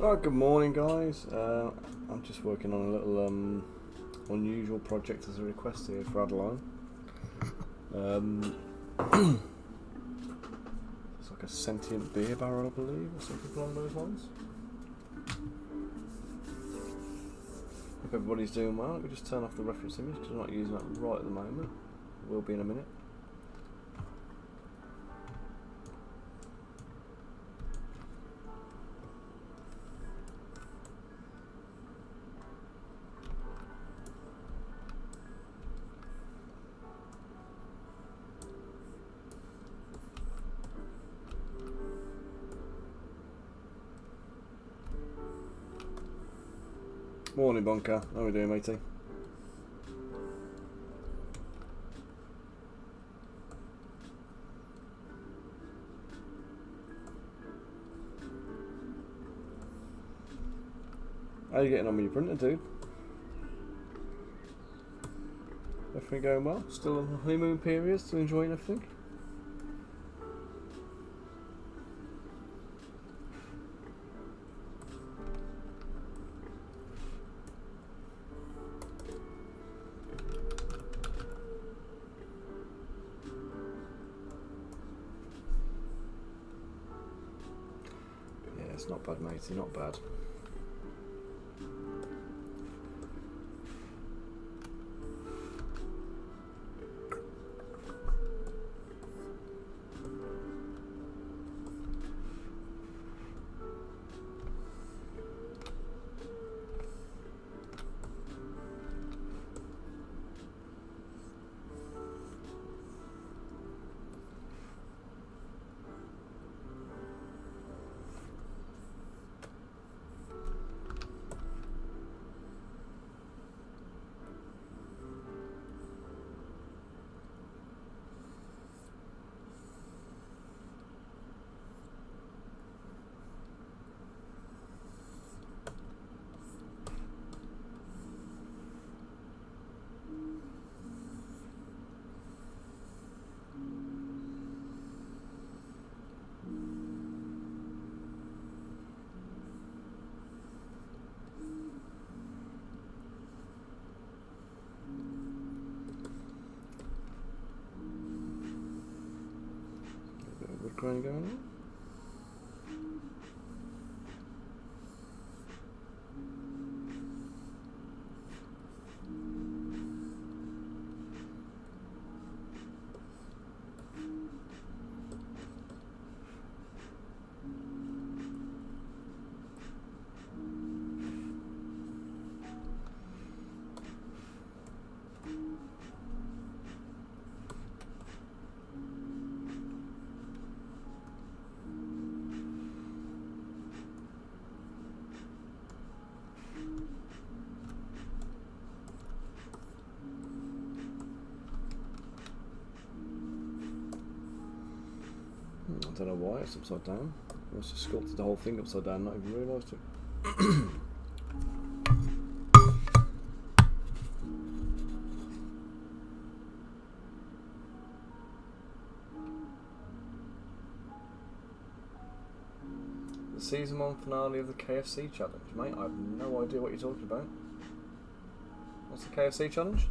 Alright, good morning guys. I'm just working on a little unusual project as a request here for Adeline. It's like a sentient beer barrel, I believe, or something along those lines. Hope everybody's doing well. Let me just turn off the reference image because I'm not using that right at the moment. Will be in a minute. Morning, Bonker. How are we doing, matey? How are you getting on with your printer, dude? Everything going well? Still on the honeymoon period? Still enjoying everything? It's not bad, matey, not bad. Wood grain going on. I don't know why it's upside down. I must have sculpted the whole thing upside down, not even realised it. The season 1 finale of the KFC challenge, mate. I have no idea what you're talking about. What's the KFC challenge?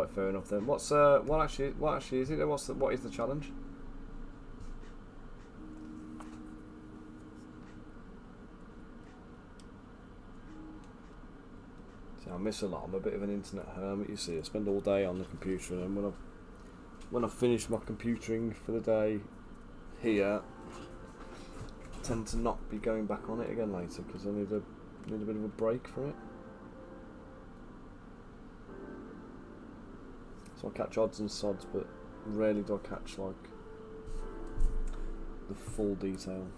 Right, fair enough then. What actually is it? What is the challenge? See, I miss a lot. I'm a bit of an internet hermit. You see, I spend all day on the computer, and when I finish my computering for the day here, I tend to not be going back on it again later because I need a bit of a break from it. So I catch odds and sods, but rarely do I catch like the full detail.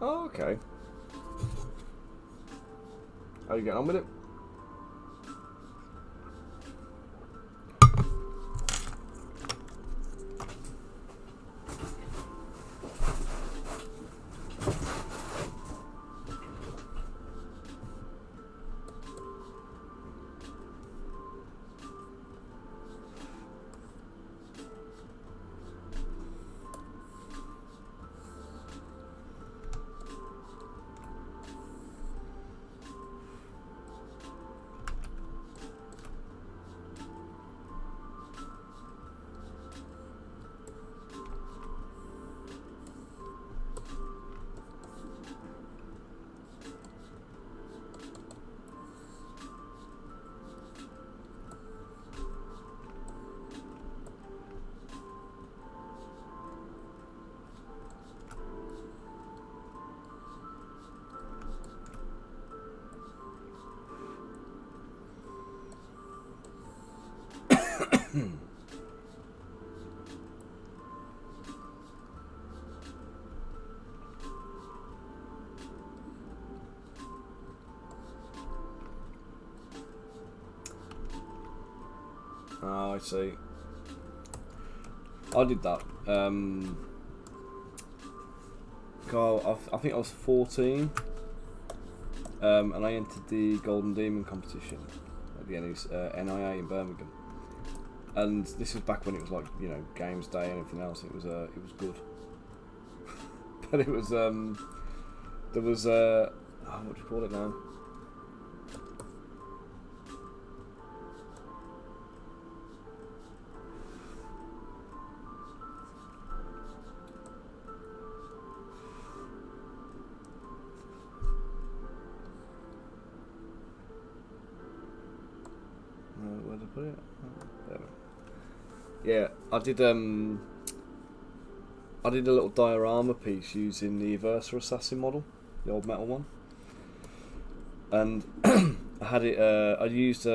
Oh, okay. How are you getting on with it? Oh, I see. I did that. I think I was 14, and I entered the Golden Demon competition at the NIA in Birmingham. And this was back when it was like, you know, Games Day and everything else. It was good, but it was there was what do you call it now? Where did I put it? Oh, there we go. Yeah, I did a little diorama piece using the Versa Assassin model, the old metal one, and I had it. I used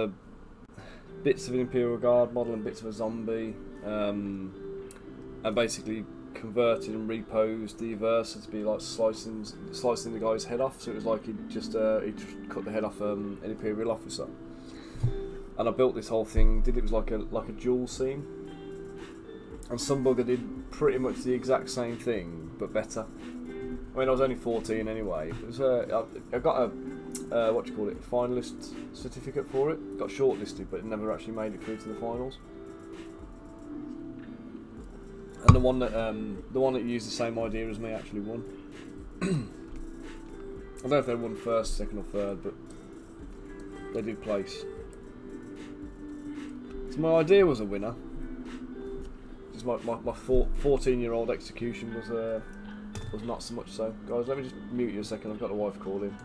bits of an Imperial Guard model and bits of a zombie, and basically converted and reposed the Versa to be like slicing the guy's head off. So it was like he just cut the head off an Imperial officer. And I built this whole thing. It was like a duel scene. And some bugger did pretty much the exact same thing, but better. I mean, I was only 14 anyway. It was I got a finalist certificate for it. Got shortlisted, but it never actually made it through to the finals. And the one that used the same idea as me actually won. I don't know if they won first, second or third, but they did place. So my idea was a winner. Just my 14-year-old execution was not so much so. Guys, let me just mute you a second. I've got the wife calling.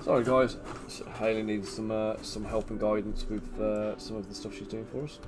Sorry guys, Hayley needs some help and guidance with some of the stuff she's doing for us.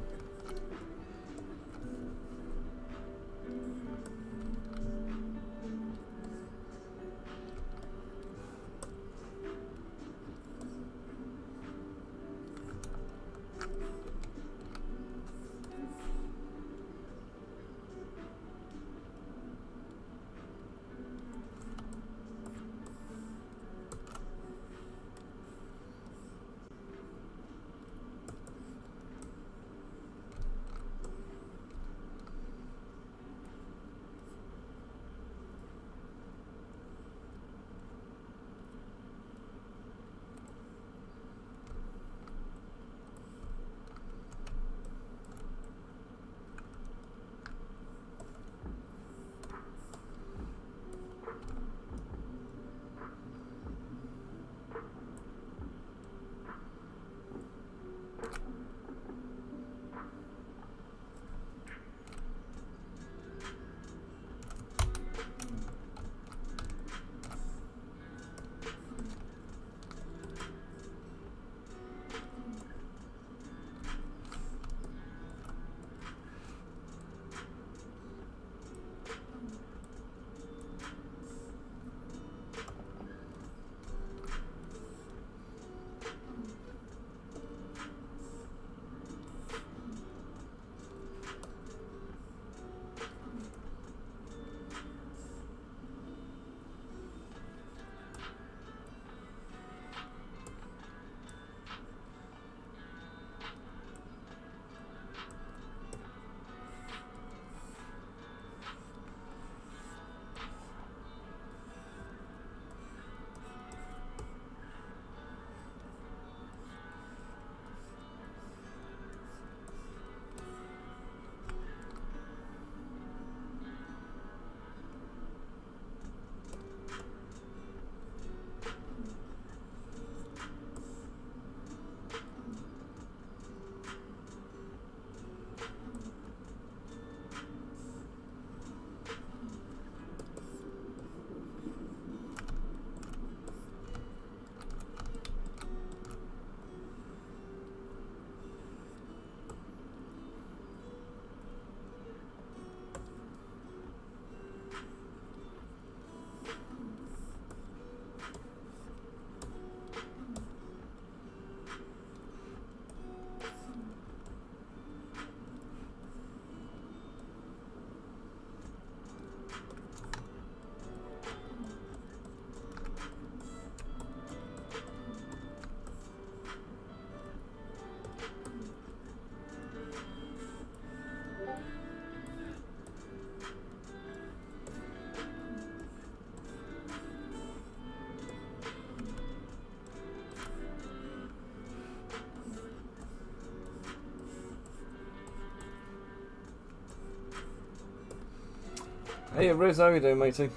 Hey Riz, how you doing, matey?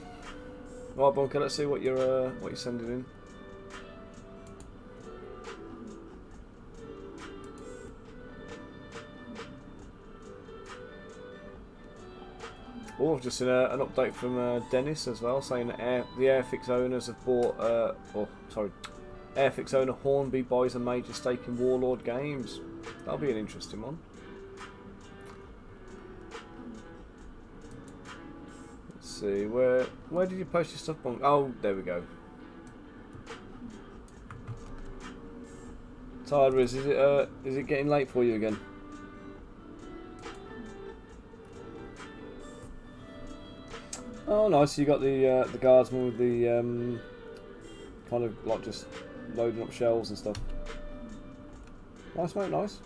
Right, Bunker, let's see what you're sending in. Oh, I've just seen an update from Dennis as well, saying that the Airfix owners have bought, Airfix owner Hornby buys a major stake in Warlord Games. That'll be an interesting one. Let's see, where did you post your stuff on? Oh, there we go. Tired, Riz, is it getting late for you again? Oh, nice. You got the guardsman with the kind of like just loading up shells and stuff. Nice, mate. Nice.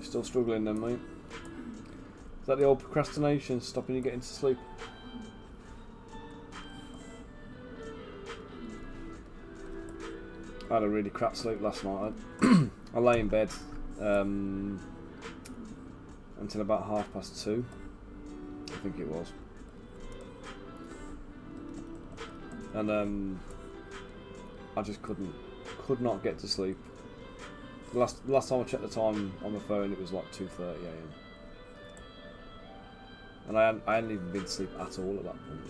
Still struggling then, mate. Is that the old procrastination stopping you getting to sleep? I had a really crap sleep last night. I lay in bed until about 2:30, I think it was. And I just could not get to sleep. The last time I checked the time on my phone, it was like 2:30 AM, and I hadn't even been to sleep at all at that point.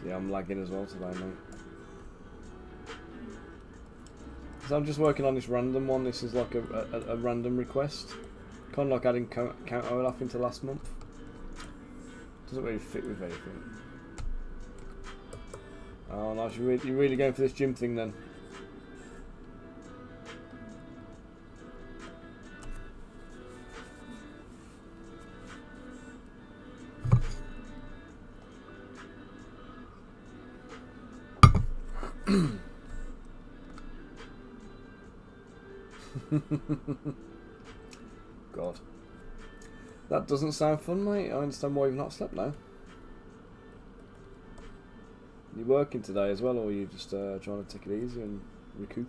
Yeah, I'm lagging as well today, mate. So I'm just working on this random one. This is like a random request. Kind of like adding Count Olaf into last month. Doesn't really fit with anything. Oh, nice. You're really going for this gym thing then? God. That doesn't sound fun, mate. I understand why you've not slept now. You working today as well, or are you just trying to take it easy and recoup?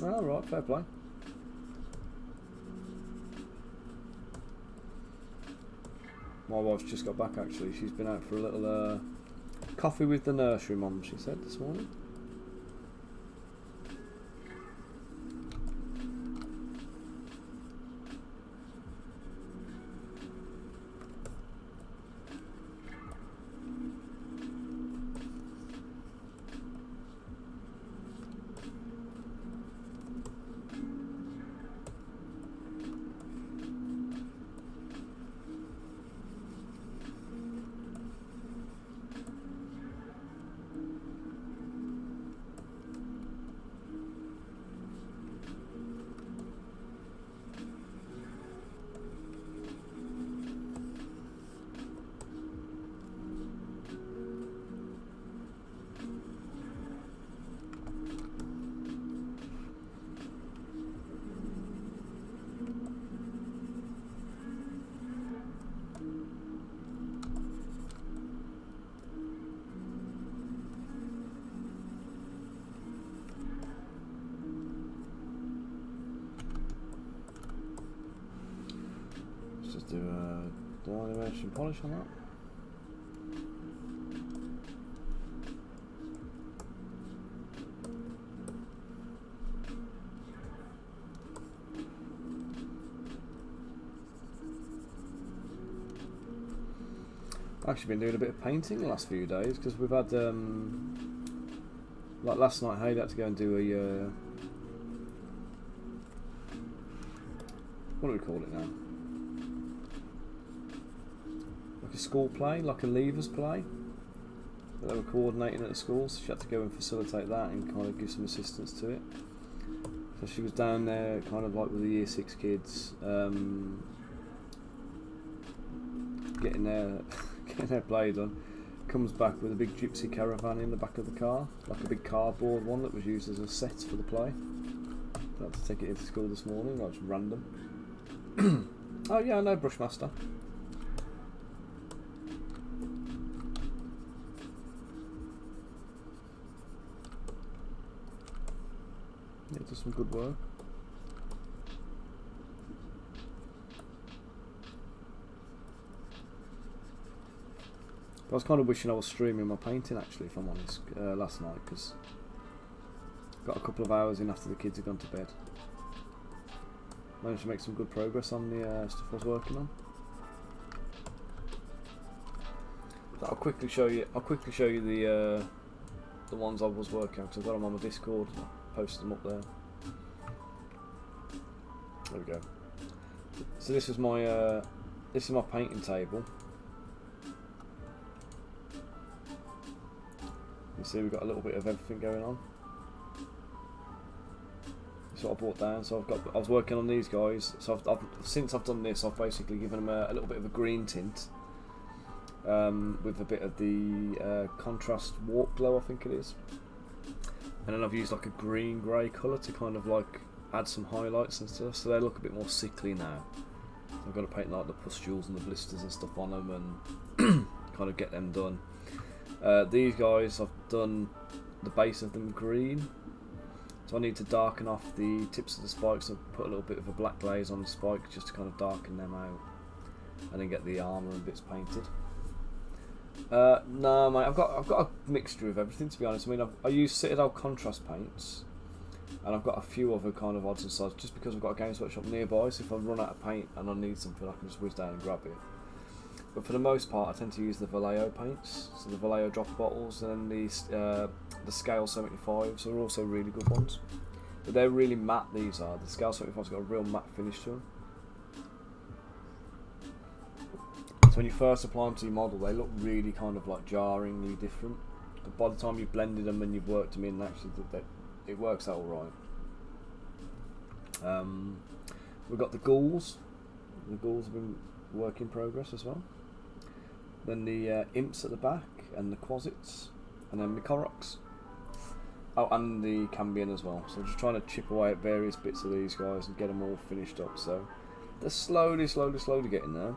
Oh, right, fair play. My wife's just got back actually. She's been out for a little coffee with the nursery mum, she said this morning. do animation polish on that. I've actually been doing a bit of painting the last few days because we've had like last night Hayden had to go and do a what do we call it now? Like a school play, like a leavers play that they were coordinating at the school, so she had to go and facilitate that and kind of give some assistance to it. So she was down there kind of like with the year 6 kids, getting their play done. Comes back with a big gypsy caravan in the back of the car, like a big cardboard one that was used as a set for the play. I had to take it into school this morning, like just random. Oh yeah, I know Brushmaster. Yeah, does some good work. I was kind of wishing I was streaming my painting actually, if I'm honest, last night, because got a couple of hours in after the kids had gone to bed. Managed to make some good progress on the stuff I was working on. So I'll quickly show you. The ones I was working on because I've got them on my Discord. I posted them up there. There we go. So this is my painting table. You see, we've got a little bit of everything going on. That's what I brought down. So I was working on these guys. So since I've done this, I've basically given them a little bit of a green tint, with a bit of the contrast warp glow, I think it is. And then I've used like a green grey colour to kind of like add some highlights and stuff, so they look a bit more sickly now. So I've got to paint like the pustules and the blisters and stuff on them and kind of get them done. These guys, I've done the base of them green, so I need to darken off the tips of the spikes and put a little bit of a black glaze on the spikes just to kind of darken them out, and then get the armour and bits painted. No, mate, I've got a mixture of everything, to be honest. I mean, I use Citadel contrast paints, and I've got a few other kind of odds and sods, just because I've got a Games Workshop nearby, so if I run out of paint and I need something, I can just whiz down and grab it. But for the most part, I tend to use the Vallejo paints, so the Vallejo drop bottles, and the Scale 75s are also really good ones. But they're really matte, these are. The Scale 75's got a real matte finish to them. So when you first apply them to your model, they look really kind of like jarringly different. But by the time you've blended them and you've worked them in, actually, it works out alright. We've got the ghouls. The ghouls have been work in progress as well. Then the imps at the back, and the quasits, and then the Koroks. Oh, and the Cambion as well. So I'm just trying to chip away at various bits of these guys and get them all finished up. So they're slowly getting there.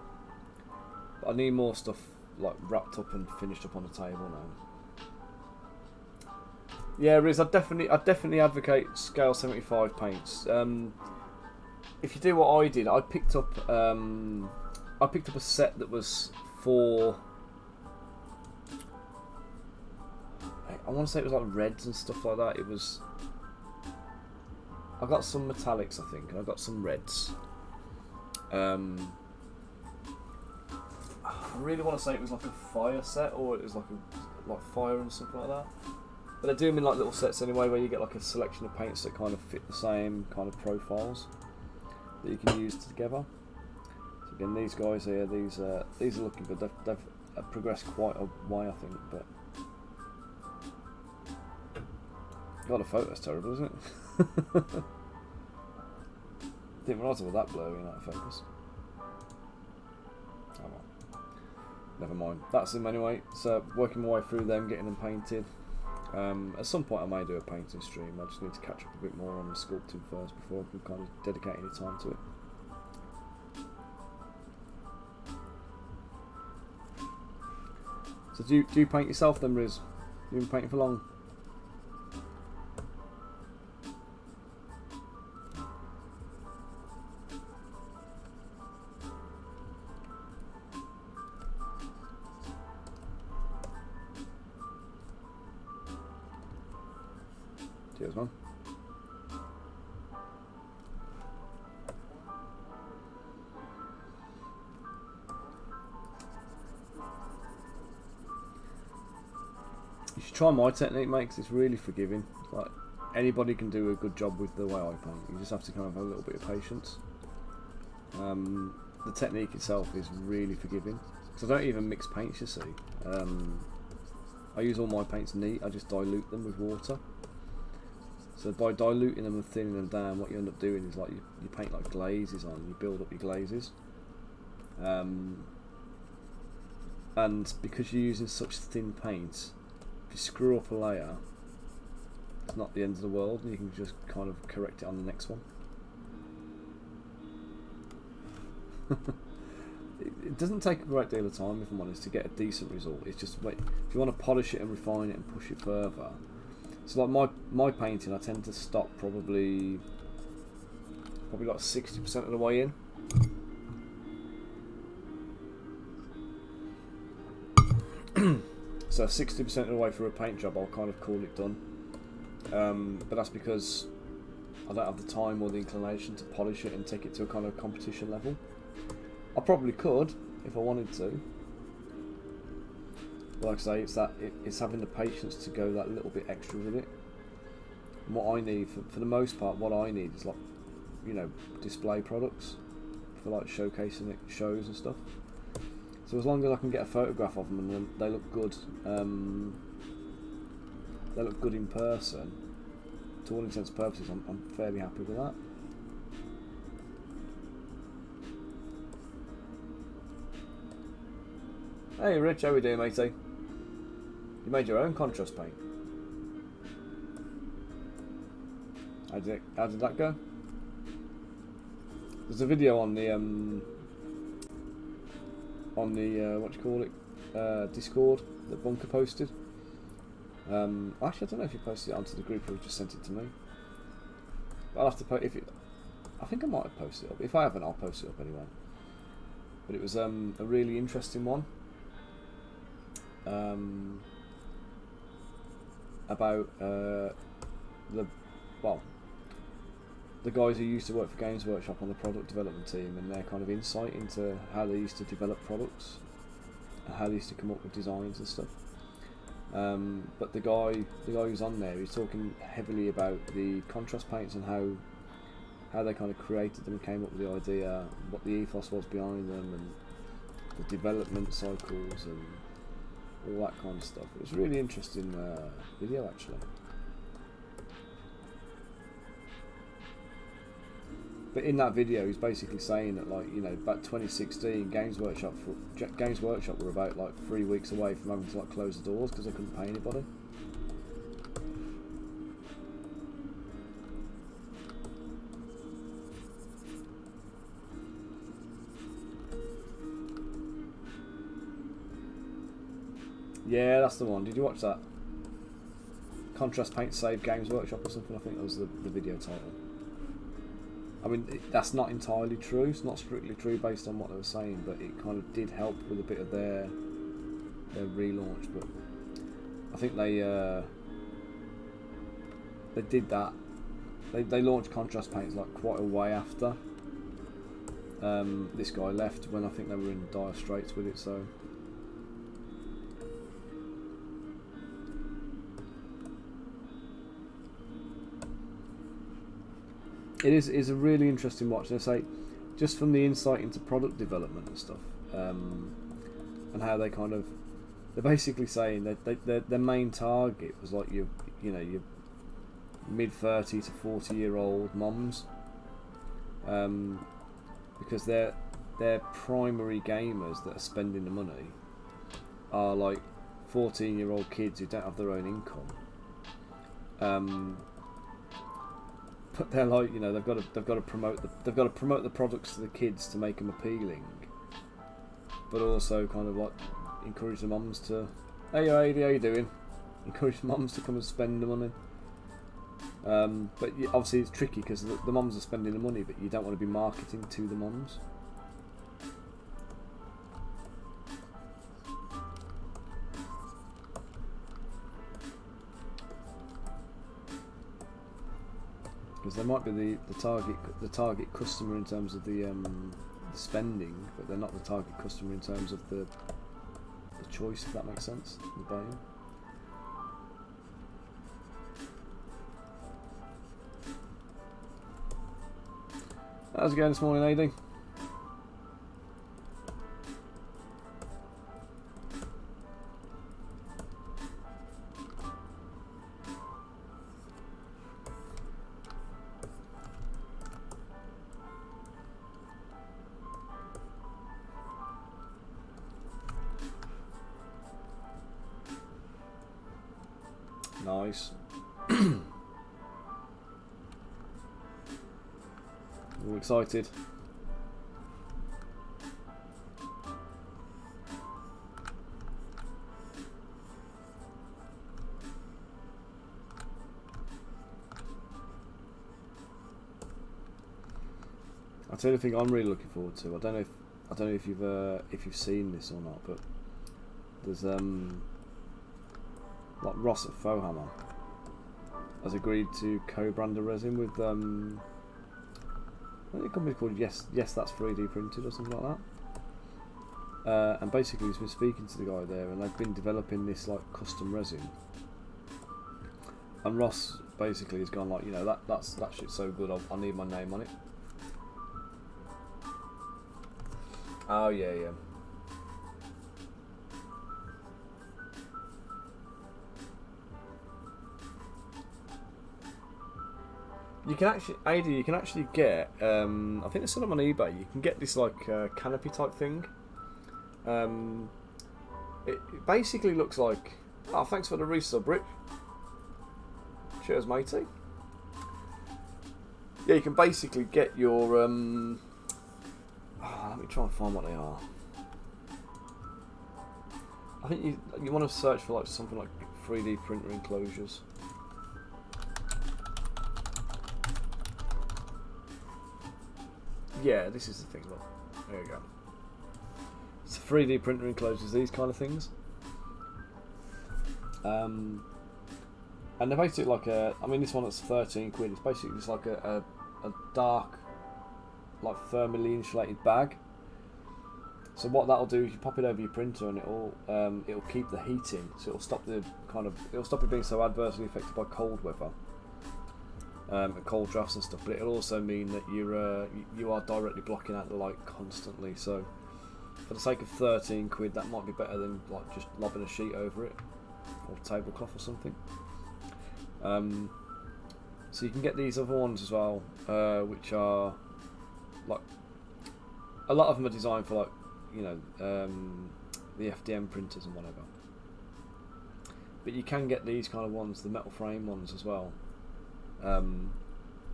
But I need more stuff like wrapped up and finished up on the table now. Yeah, Riz, I definitely advocate Scale 75 paints. If you do what I did, I picked up a set that was for, I want to say it was like reds and stuff like that. I got some metallics, I think, and I got some reds. I really want to say it was like a fire set, or it was like fire and something like that. But they do them in like little sets anyway, where you get like a selection of paints that kind of fit the same kind of profiles that you can use together. So again, these guys here, these are looking good. They've progressed quite a way, I think. But God, the photo's terrible, isn't it? Didn't realise it was that blurry and out of focus. Oh well. Never mind. That's them anyway. So working my way through them, getting them painted. At some point I may do a painting stream. I just need to catch up a bit more on the sculpting first before I can kind of dedicate any time to it. So do you paint yourself then, Riz? You've been painting for long? Cheers, man. You should try my technique, mate, 'cause it's really forgiving. Like, anybody can do a good job with the way I paint. You just have to kind of have a little bit of patience. The technique itself is really forgiving. Because I don't even mix paints, you see. I use all my paints neat. I just dilute them with water. So by diluting them and thinning them down, what you end up doing is like you paint like glazes on. You build up your glazes. And because you're using such thin paints, if you screw up a layer, it's not the end of the world, and you can just kind of correct it on the next one. It doesn't take a great deal of time, if I'm honest, to get a decent result. It's just if you want to polish it and refine it and push it further. So like my painting, I tend to stop probably like 60% of the way in. So 60% of the way through a paint job, I'll kind of call it done. But that's because I don't have the time or the inclination to polish it and take it to a kind of competition level. I probably could if I wanted to. But like I say, it's having the patience to go that little bit extra with it. And what I need, for the most part, what I need is like, you know, display products for like showcasing it, shows and stuff. So as long as I can get a photograph of them and they look good, in person, to all intents and purposes, I'm fairly happy with that. Hey Rich, how we doing, matey? You made your own contrast paint. How did that go? There's a video on the what do you call it, Discord that Bunker posted. Actually, I don't know if he posted it onto the group or he just sent it to me. But I'll have to post I think I might have posted it up. If I haven't, I'll post it up anyway. But it was a really interesting one. About the guys who used to work for Games Workshop on the product development team and their kind of insight into how they used to develop products and how they used to come up with designs and stuff. But the guy who's on there, he's talking heavily about the contrast paints and how they kind of created them and came up with the idea, what the ethos was behind them, and the development cycles and all that kind of stuff. It was a really interesting video, actually. But in that video, he's basically saying that, like, you know, back 2016, Games Workshop were about like 3 weeks away from having to like close the doors because they couldn't pay anybody. Yeah, that's the one. Did you watch that? Contrast paint save Games Workshop or something? I think that was the video title. I mean, that's not entirely true. It's not strictly true based on what they were saying, but it kind of did help with a bit of their relaunch. But I think they did that. They launched contrast paints like quite a way after this guy left, when I think they were in dire straits with it. So. It is a really interesting watch, and I say, just from the insight into product development and stuff, and how they kind of, they're basically saying that their main target was like your mid 30 to 40-year-old mums, because their primary gamers that are spending the money are like 14-year-old kids who don't have their own income. But they're like, you know, they've got to promote the products to the kids to make them appealing, but also kind of like encourage the mums to, hey Heidi, how you doing? Encourage the mums to come and spend the money. But obviously it's tricky because the mums are spending the money, but you don't want to be marketing to the mums. they might be the target customer in terms of the spending, but they're not the target customer in terms of the choice, if that makes sense, the buying. How's it going this morning, AD? Nice. All excited. I'll tell you the thing I'm really looking forward to. I don't know if you've seen this or not, but there's like Ross at Fohammer has agreed to co-brand a resin with I think a company called Yes That's 3D Printed or something like that. And basically he's been speaking to the guy there, and they've been developing this like custom resin. And Ross basically has gone like, you know, that shit's so good, I need my name on it. Oh yeah. You can actually get, I think there's some on eBay, you can get this like canopy type thing. It basically looks like, oh, thanks for the resub, Rip. Cheers, matey. Yeah, you can basically get your, let me try and find what they are. I think you want to search for like something like 3D printer enclosures. Yeah, this is the thing, look. There you go. It's 3D printer enclosures, these kind of things. And they're basically like I mean this one that's 13 quid, it's basically just like a dark, like thermally insulated bag. So what that'll do is you pop it over your printer and it'll keep the heat in, so it'll stop it being so adversely affected by cold weather. And cold drafts and stuff, but it'll also mean that you are directly blocking out the light constantly. So for the sake of 13 quid, that might be better than like just lobbing a sheet over it or tablecloth or something. So you can get these other ones as well, which are like, a lot of them are designed for like, you know, the FDM printers and whatever. But you can get these kind of ones, the metal frame ones as well.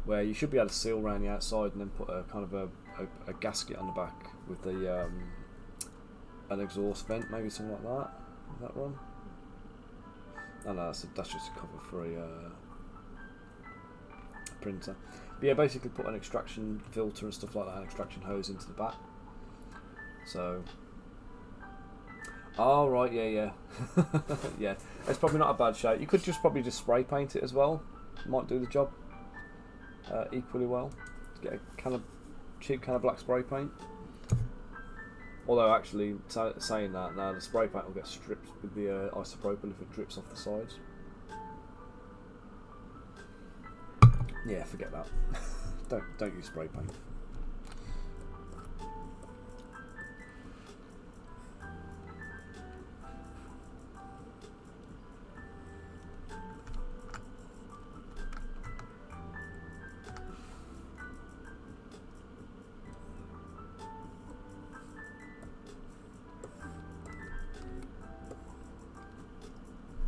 Where you should be able to seal around the outside and then put a kind of a gasket on the back with the an exhaust vent, maybe something like that. Is that wrong? Oh no, that's just a cover for a printer. But yeah, basically put an extraction filter and stuff like that, an extraction hose into the back. So, oh right, yeah. Yeah, it's probably not a bad shape. You could probably just spray paint it as well. Might do the job equally well. Get a cheap can of black spray paint. Although actually, saying that, now the spray paint will get stripped with the isopropyl if it drips off the sides. Yeah, forget that. don't use spray paint.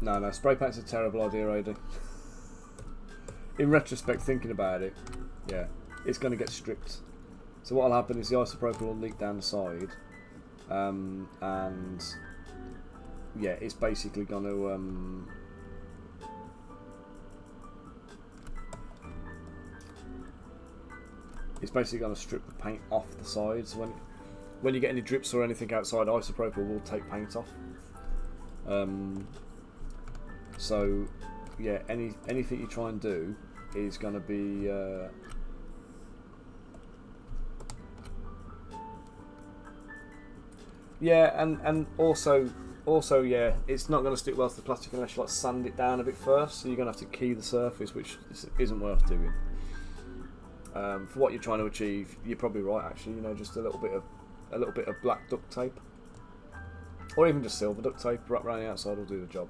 No, spray paint's a terrible idea, AD. In retrospect, thinking about it, yeah, it's going to get stripped. So what'll happen is the isopropyl will leak down the side, and yeah, it's basically going to strip the paint off the sides. So when you get any drips or anything outside, isopropyl will take paint off. So yeah, anything you try and do is going to be yeah, and also yeah, it's not going to stick well to the plastic unless you like sand it down a bit first. So you're going to have to key the surface, which isn't worth doing. For what you're trying to achieve, you're probably right. Actually, you know, just a little bit of black duct tape, or even just silver duct tape wrapped around the outside will do the job.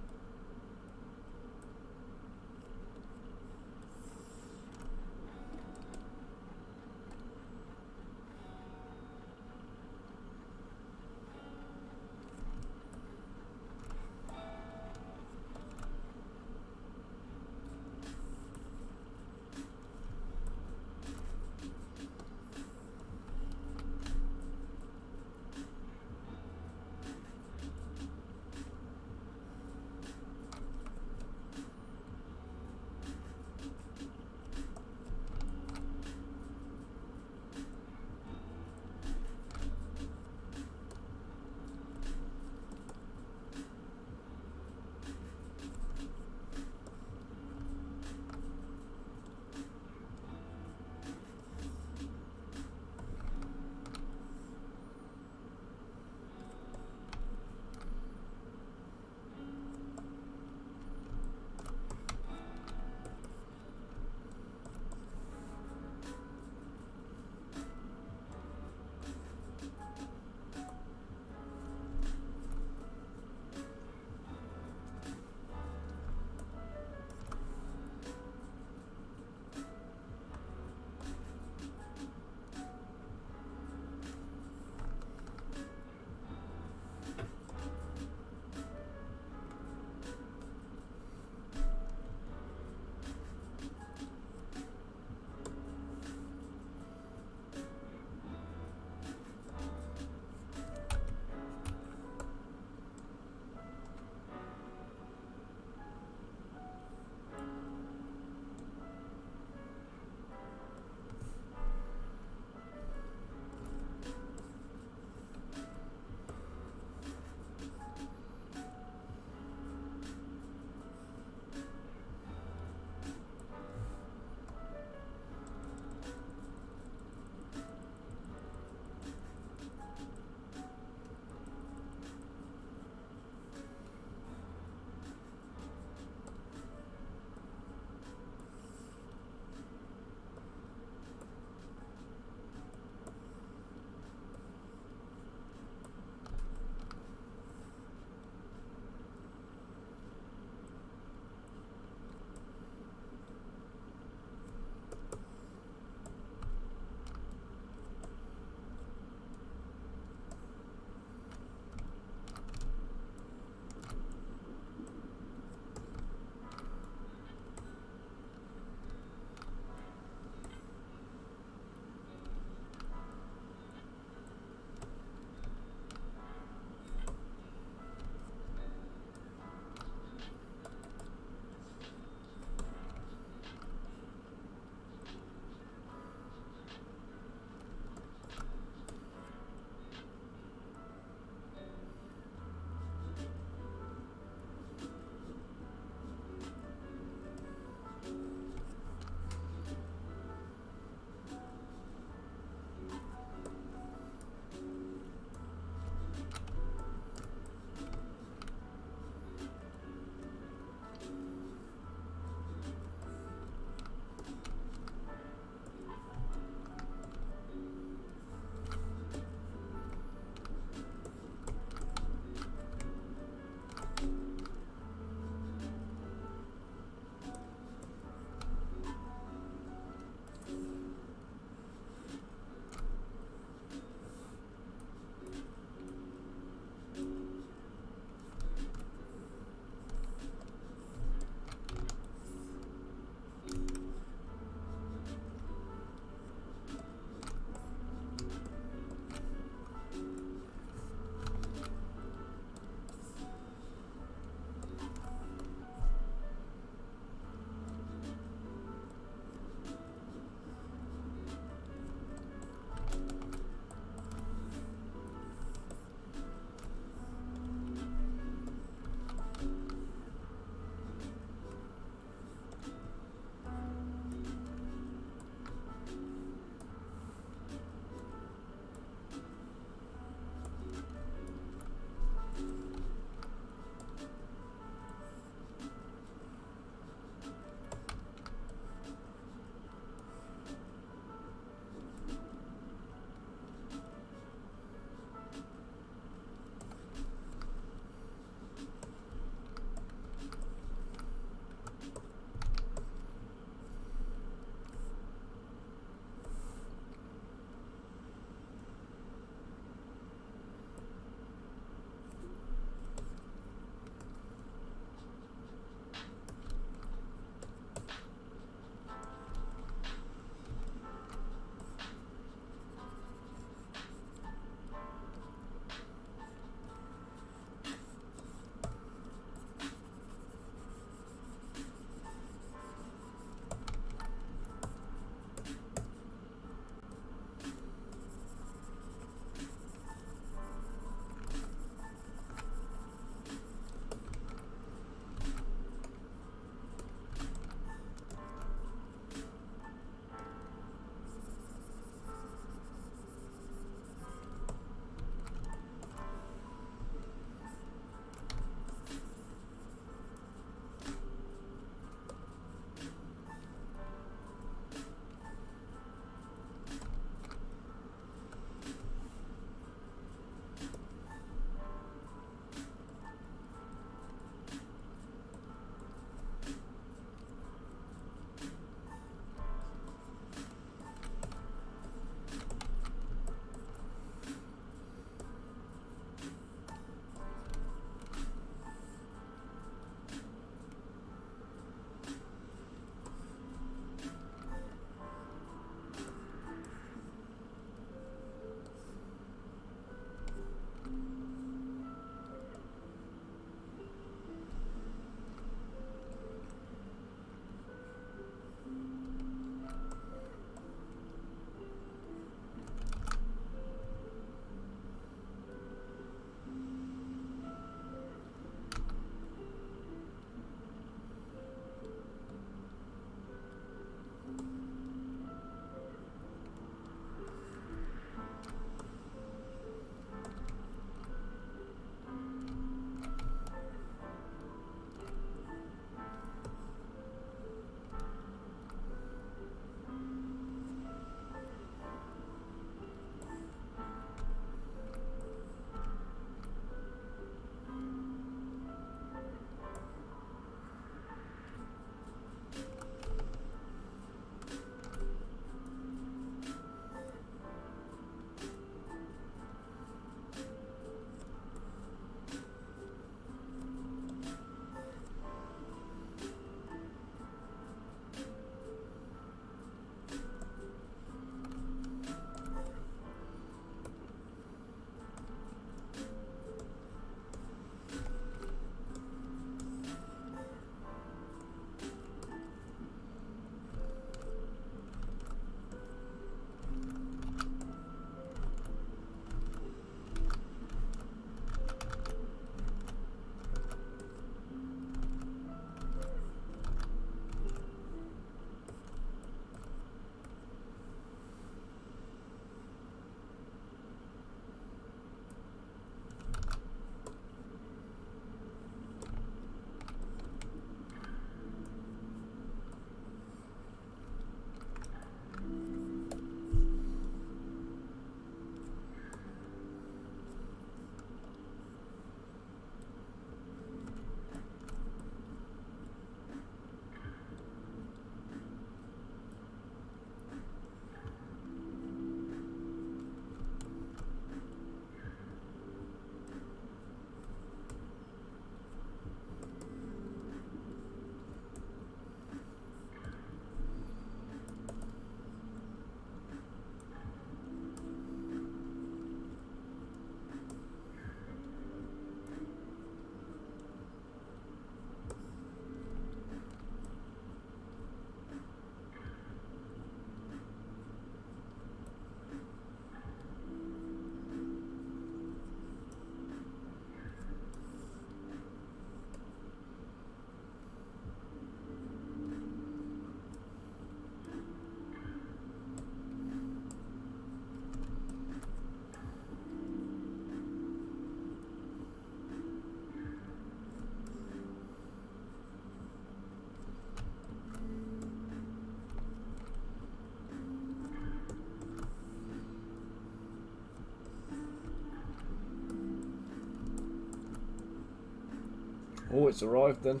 Oh, it's arrived then.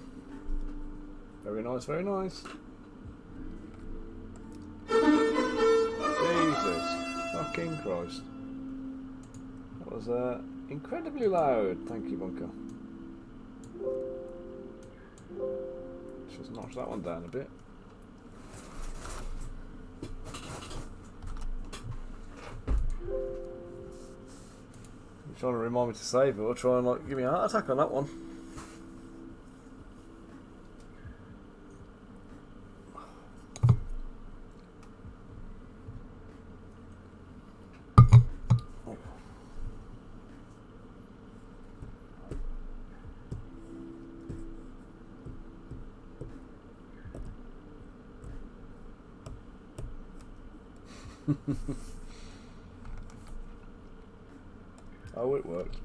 Very nice, very nice. Jesus fucking Christ. That was incredibly loud. Thank you, Bunker. Just notch that one down a bit. You're trying to remind me to save it or try and like give me a heart attack on that one. Oh, it worked.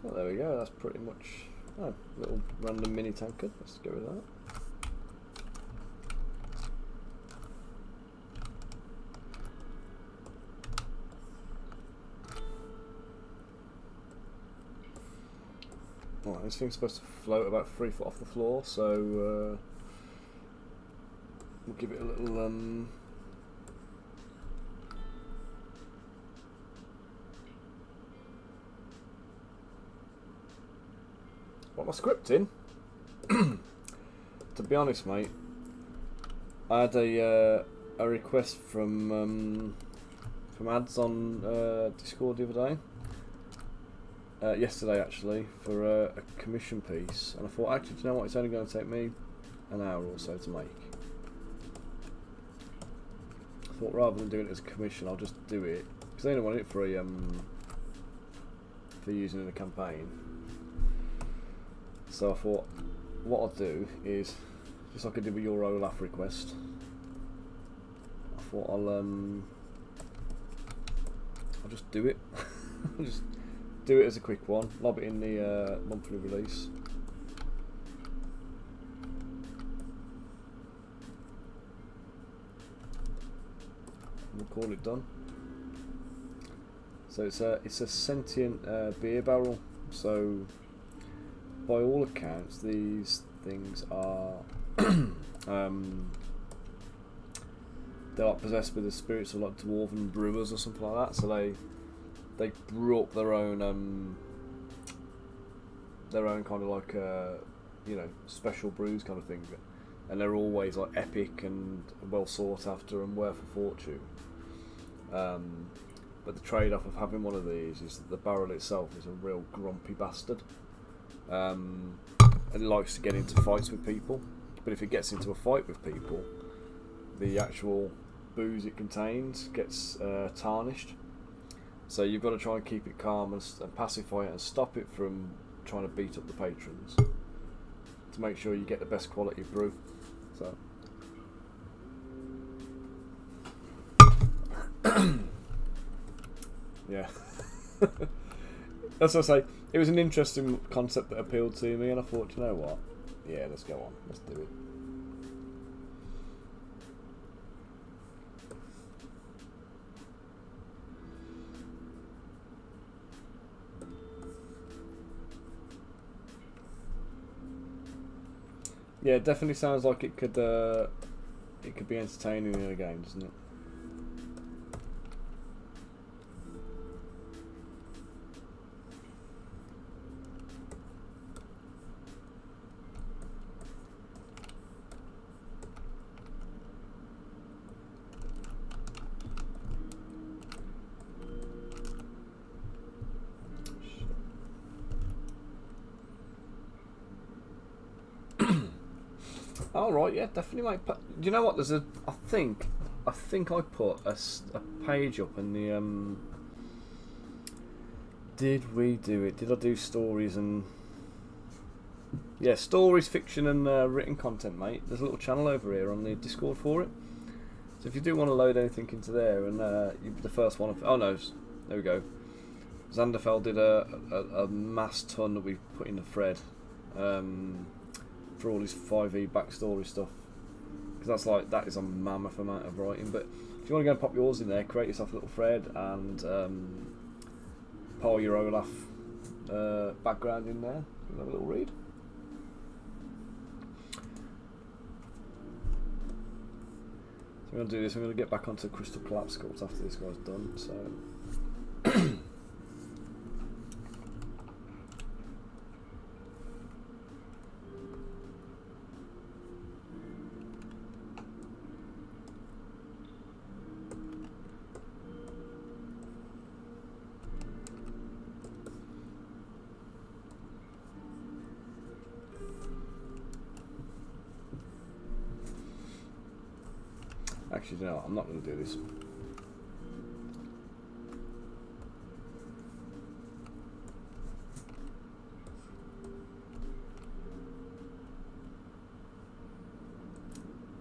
Well, there we go. That's pretty much little random mini tanker. Let's go with that. Right, this thing's supposed to float about 3 foot off the floor, so we'll give it a little what am I scripting? To be honest, mate, I had a request from ads on Discord the other day. Yesterday actually, for a commission piece, and I thought, actually, do you know what, it's only going to take me an hour or so to make. I thought rather than doing it as a commission, I'll just do it, because I only wanted it for using in a campaign. So I thought, what I'll do is, just like I did with your Olaf request, I thought I'll just do it. I'll just do it as a quick one, lob it in the monthly release. We'll call it done. So it's a sentient beer barrel. So by all accounts, these things are they're like possessed with the spirits of like dwarven brewers or something like that. So they brew up their own kind of like you know, special brews kind of thing, and they're always like epic and well sought after and worth a fortune. But the trade-off of having one of these is that the barrel itself is a real grumpy bastard, and it likes to get into fights with people. But if it gets into a fight with people, the actual booze it contains gets tarnished. So you've got to try and keep it calm and pacify it and stop it from trying to beat up the patrons to make sure you get the best quality brew. So yeah. That's what I say. It was an interesting concept that appealed to me, and I thought, you know what? Yeah, let's go on. Let's do it. Yeah, it definitely sounds like it could be entertaining in a game, doesn't it? All right, yeah, definitely, mate. Do you know what? There's a. I think I put a page up in the. Did we do it? Did I do stories and? Yeah, stories, fiction, and written content, mate. There's a little channel over here on the Discord for it. So if you do want to load anything into there, and you're the first one. Oh no, there we go. Zanderfeld did a mass ton that we put in the thread for all his 5e backstory stuff, because that is a mammoth amount of writing. But if you want to go and pop yours in there, create yourself a little thread and pile your Olaf background in there and have a little read. So we're going to do this. I'm going to get back onto Crystal Collapse sculpt after this guy's done. So actually, you know what? I'm not going to do this.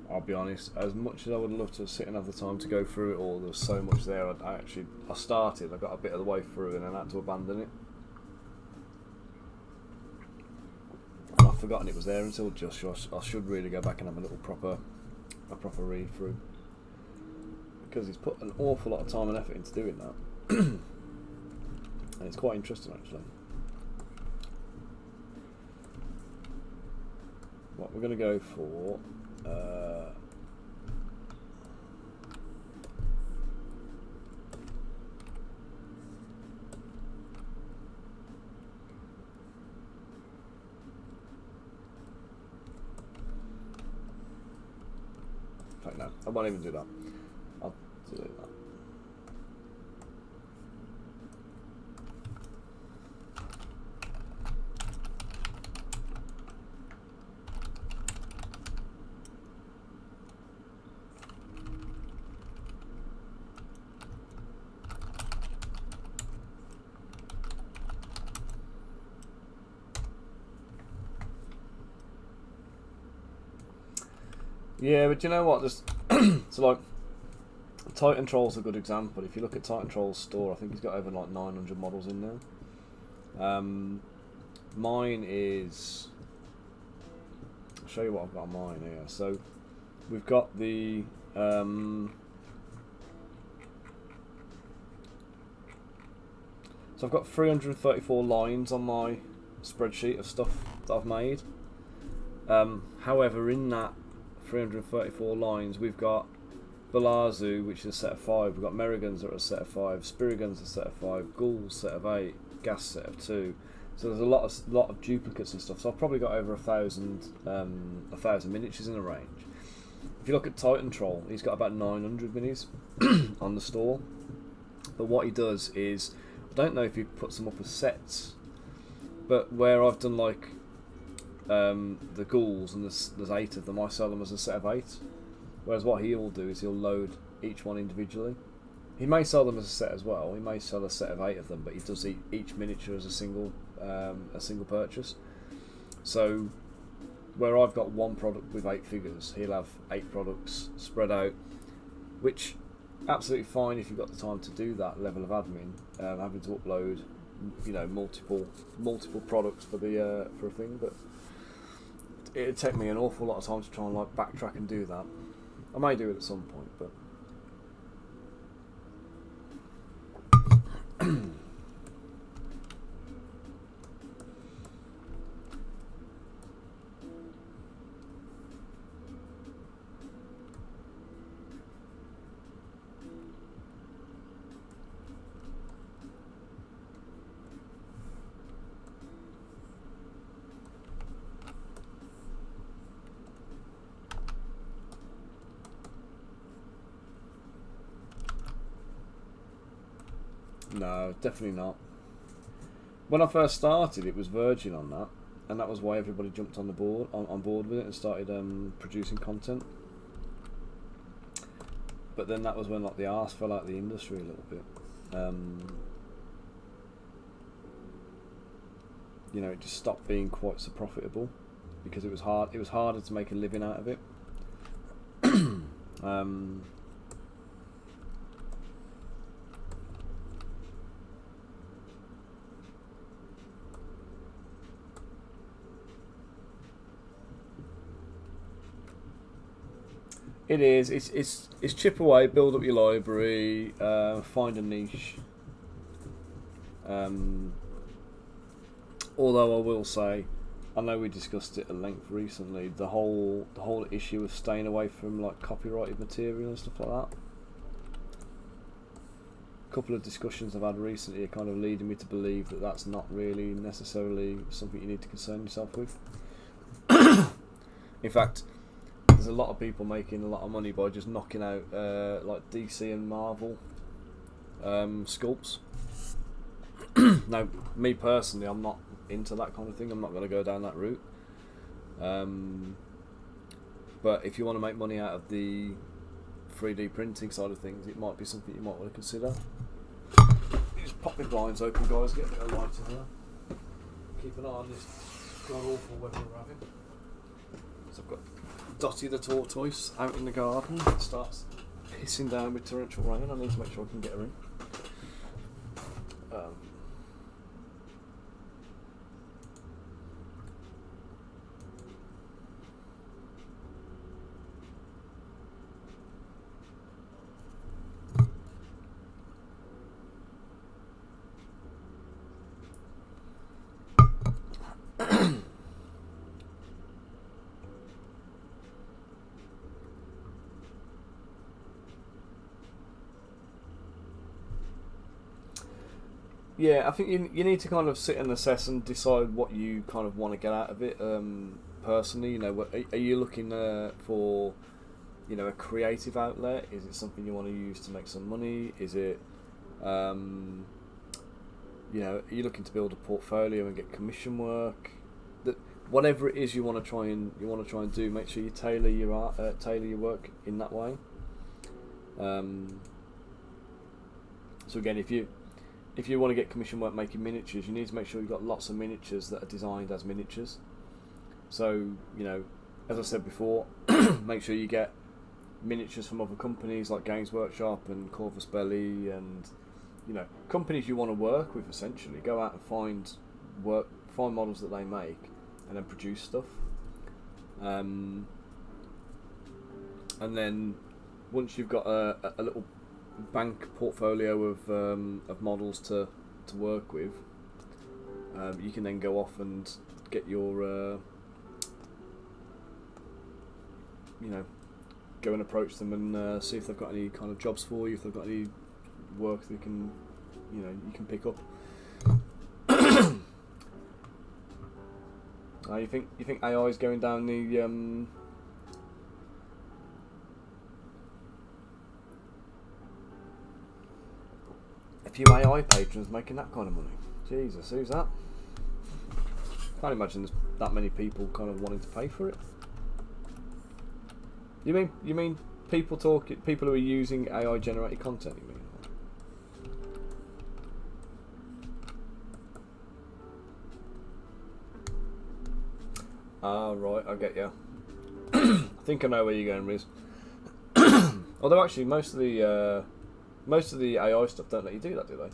I'll be honest, as much as I would love to sit and have the time to go through it all, there was so much there. I started, I got a bit of the way through and then I had to abandon it. And I've forgotten it was there until just, I should really go back and have a little proper read through. Because he's put an awful lot of time and effort into doing that. And it's quite interesting actually. What we're going to go for, in fact no, I won't even do that. I'll delete that. Yeah, but you know what? Just so like Titan Troll's a good example. If you look at Titan Troll's store, I think he's got over like 900 models in there. Mine is. I'll show you what I've got on mine here. So we've got the. So I've got 334 lines on my spreadsheet of stuff that I've made. However, in that 334 lines, we've got Balazu, which is a set of 5. We've got Merrigans that are a set of 5. Spirigans a set of 5. Ghouls set of 8. Gas set of 2. So there's a lot of duplicates and stuff. So I've probably got over 1,000 miniatures in a range. If you look at Titan Troll, he's got about 900 minis on the store. But what he does is, I don't know if he puts them up as sets, but where I've done like the ghouls, and there's 8 of them, I sell them as a set of 8. Whereas what he'll do is he'll load each one individually. He may sell them as a set as well. He may sell a set of 8 of them, but he does each miniature as a single purchase. So where I've got one product with 8 figures, he'll have 8 products spread out, which absolutely fine if you've got the time to do that level of admin, having to upload, you know, multiple products for a thing, but it'd take me an awful lot of time to try and like backtrack and do that. I may do it at some point, but no, definitely not. When I first started, it was Virgin on that, and that was why everybody jumped on board with it and started producing content. But then that was when like the arse fell out of the industry a little bit. You know, it just stopped being quite so profitable because it was hard. It was harder to make a living out of it. It is. It's chip away, build up your library, find a niche. Although I will say, I know we discussed it at length recently. The whole issue of staying away from like copyrighted material and stuff like that. A couple of discussions I've had recently are kind of leading me to believe that that's not really necessarily something you need to concern yourself with. In fact, there's a lot of people making a lot of money by just knocking out like DC and Marvel sculpts. Now, me personally, I'm not into that kind of thing. I'm not going to go down that route. But if you want to make money out of the 3D printing side of things, it might be something you might want to consider. Just pop my blinds open, guys. Get a bit of light in there. Keep an eye on this god awful weather we're having. So I've got Dotty the tortoise out in the garden. It starts pissing down with torrential rain. I need to make sure I can get her in. Yeah, I think you need to kind of sit and assess and decide what you kind of want to get out of it. Personally, you know, are you looking for, you know, a creative outlet? Is it something you want to use to make some money? Is it, you know, are you looking to build a portfolio and get commission work? That whatever it is you want to try and do, make sure you tailor your work in that way. So again, if you want to get commission work making miniatures, you need to make sure you've got lots of miniatures that are designed as miniatures. So, you know, as I said before, make sure you get miniatures from other companies like Games Workshop and Corvus Belli and, you know, companies you want to work with essentially. Go out and find models that they make and then produce stuff. And then once you've got a little bank portfolio of models to work with, you can then go off and get your you know, go and approach them and see if they've got any kind of jobs for you, if they've got any work that can, you know, you can pick up. You think AI is going down the a few AI patrons making that kind of money? Jesus, who's that? Can't imagine there's that many people kind of wanting to pay for it. You mean people who are using AI generated content? You mean? Ah, right, I get you. I think I know where you're going, Riz. Although actually, most of the AI stuff don't let you do that, do they?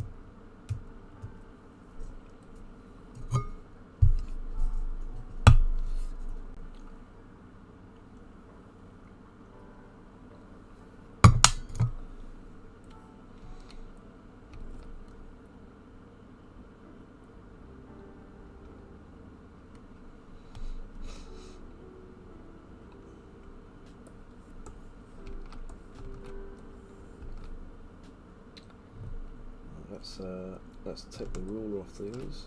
Let's take the ruler off these.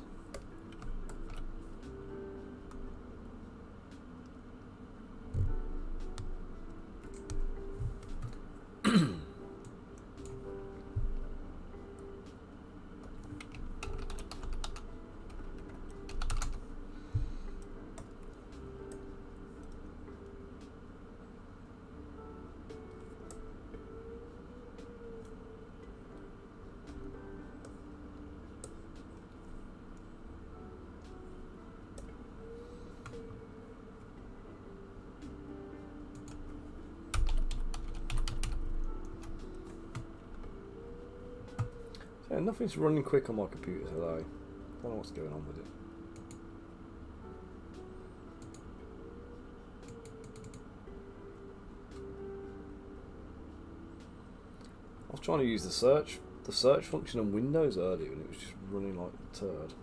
Yeah, nothing's running quick on my computer today. I don't know what's going on with it. I was trying to use the search function on Windows earlier, and it was just running like a turd.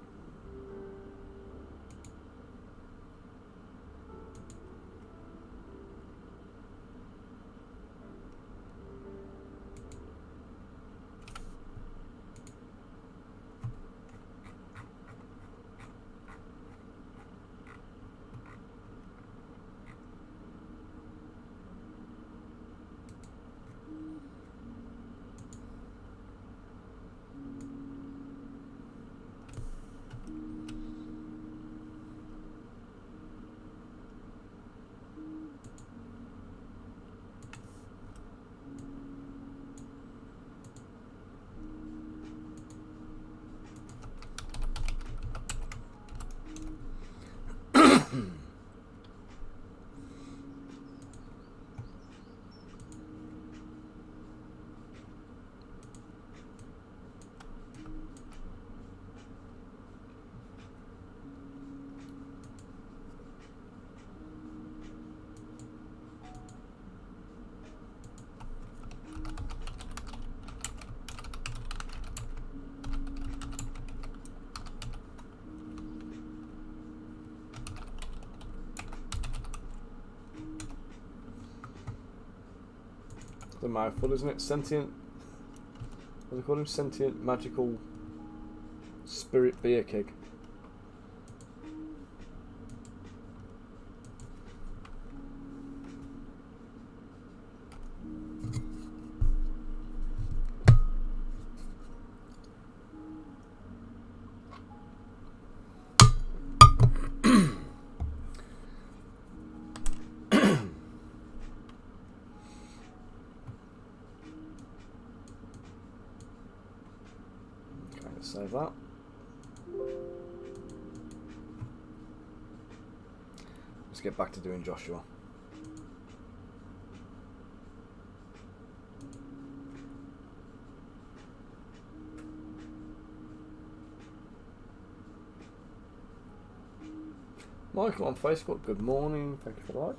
A mouthful, isn't it? Sentient. What do they call him? Sentient magical spirit beer keg. Save that. Let's get back to doing Joshua. Michael on Facebook, good morning. Thank you for the like.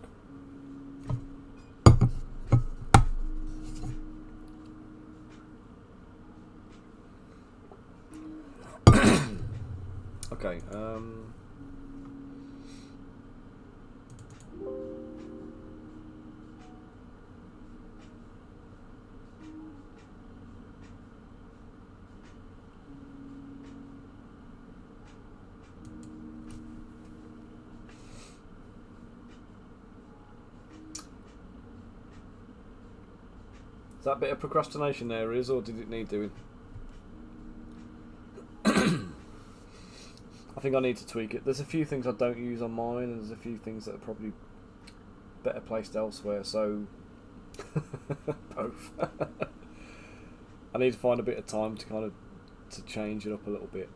Okay, is that bit of procrastination there is, or did it need doing? I think I need to tweak it. There's a few things I don't use on mine, and there's a few things that are probably better placed elsewhere, so both. I need to find a bit of time to kind of change it up a little bit.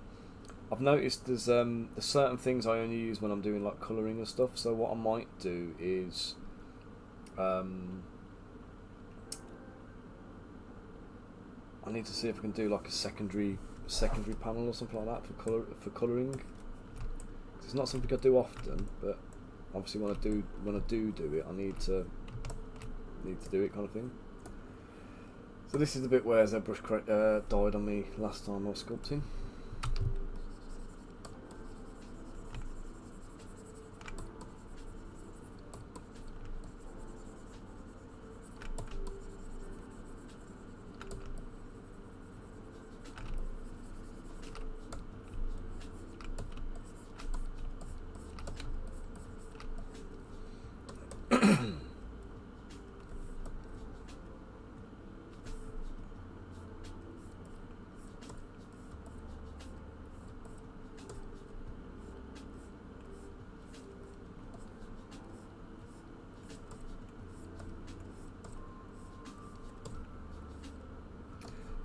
I've noticed there's certain things I only use when I'm doing like colouring and stuff, so what I might do is I need to see if I can do like a secondary panel or something like that for colouring. It's not something I do often, but obviously when I do it, I need to do it, kind of thing. So this is the bit where Zbrush died on me last time I was sculpting.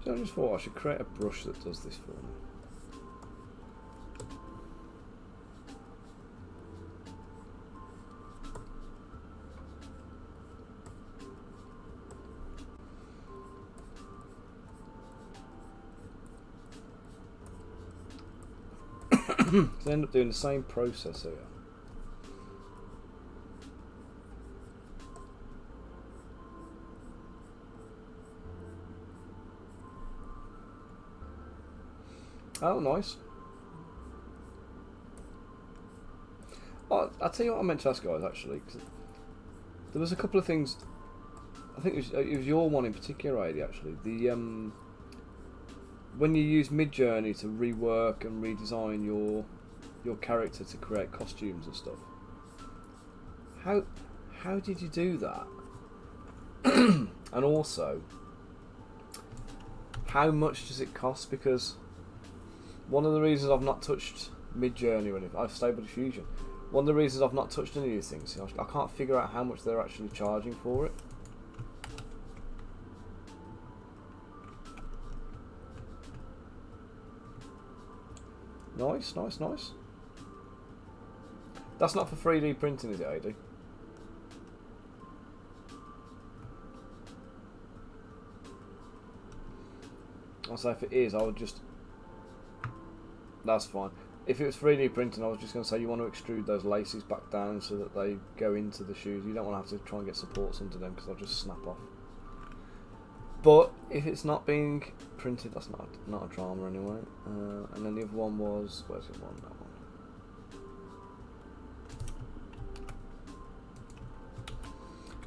So I just thought I should create a brush that does this for me. So I end up doing the same process here. Oh, nice. Oh, I'll tell you what I meant to ask guys actually. 'Cause there was a couple of things. I think it was your one in particular, Adi, actually. The when you use Midjourney to rework and redesign your character to create costumes and stuff. How did you do that? And also, how much does it cost? Because one of the reasons I've not touched Midjourney or anything, I've Stable Diffusion. One of the reasons I've not touched any of these things, I can't figure out how much they're actually charging for it. Nice, nice, nice. That's not for 3D printing, is it, AD? I'll say if it is, I would just... That's fine. If it was 3D printing, I was just going to say you want to extrude those laces back down so that they go into the shoes. You don't want to have to try and get supports under them because they'll just snap off. But if it's not being printed, that's not a drama anyway. And then the other one was... Where's the one? That one.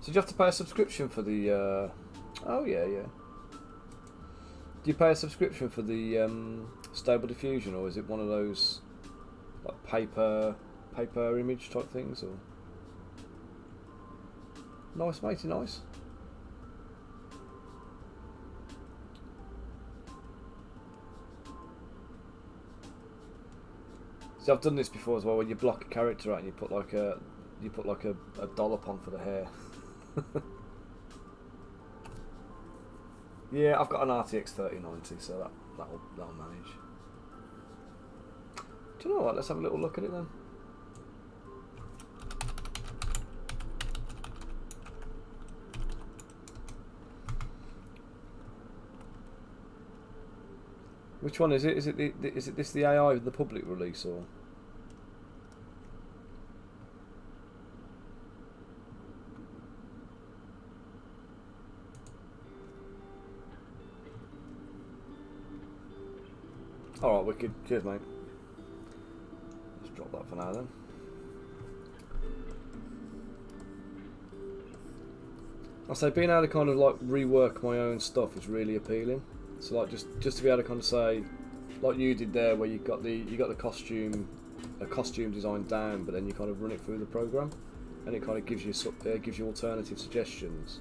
So do you have to pay a subscription for the... Oh yeah, yeah. Do you pay a subscription for the Stable Diffusion, or is it one of those like paper image type things? Or nice, matey, nice. See, I've done this before as well, where you block a character out and you put like a dollop on for the hair. Yeah, I've got an RTX 3090, so that'll manage. Do you know what? Let's have a little look at it then. Which one is it? Is it this the AI with the public release or? Alright, wicked. Cheers, mate. Let's drop that for now then. I say being able to kind of like rework my own stuff is really appealing. So like just to be able to kind of say, like you did there, where you got the costume design down, but then you kind of run it through the program, and it kind of gives you alternative suggestions.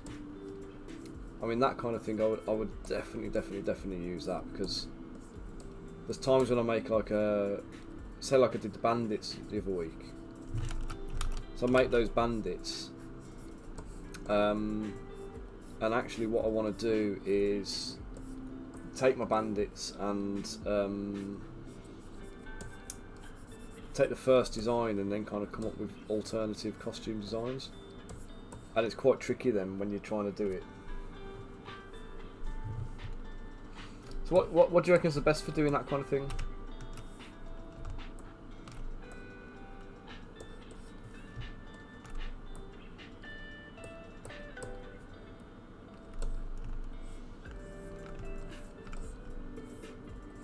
I mean, that kind of thing, I would definitely use that, because there's times when I make like say like I did the bandits the other week. So I make those bandits, and actually what I want to do is take my bandits and take the first design and then kind of come up with alternative costume designs. And it's quite tricky then when you're trying to do it. So what do you reckon is the best for doing that kind of thing?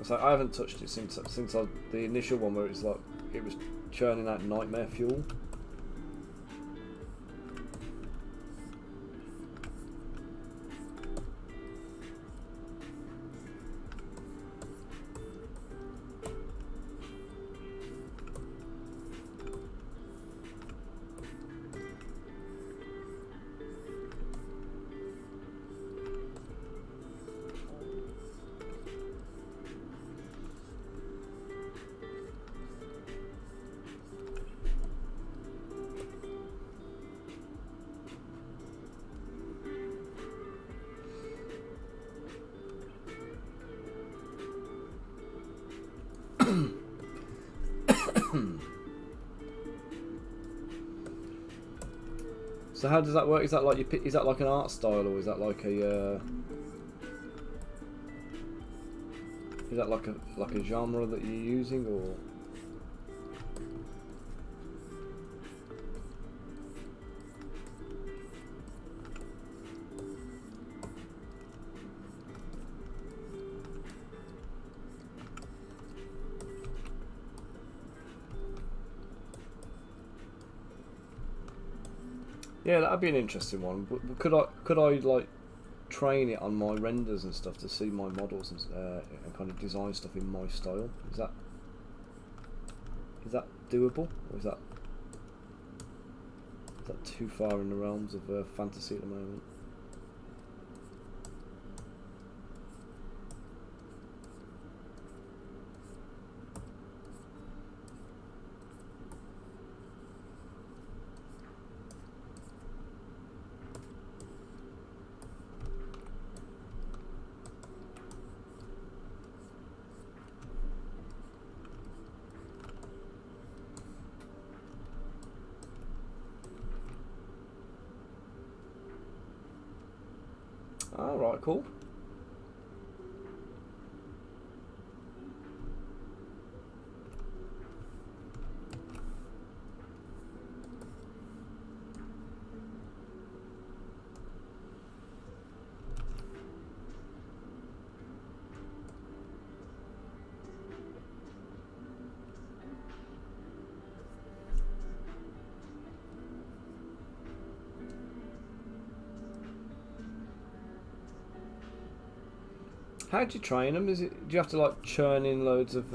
So I haven't touched it since the initial one where it was churning out nightmare fuel. So how does that work? Is that like an art style, or is that like a genre that you're using, or? Yeah, that'd be an interesting one. But could I like train it on my renders and stuff to see my models and kind of design stuff in my style? Is that doable, or is that too far in the realms of fantasy at the moment? Alright, cool. How do you train them? Do you have to like churn in loads of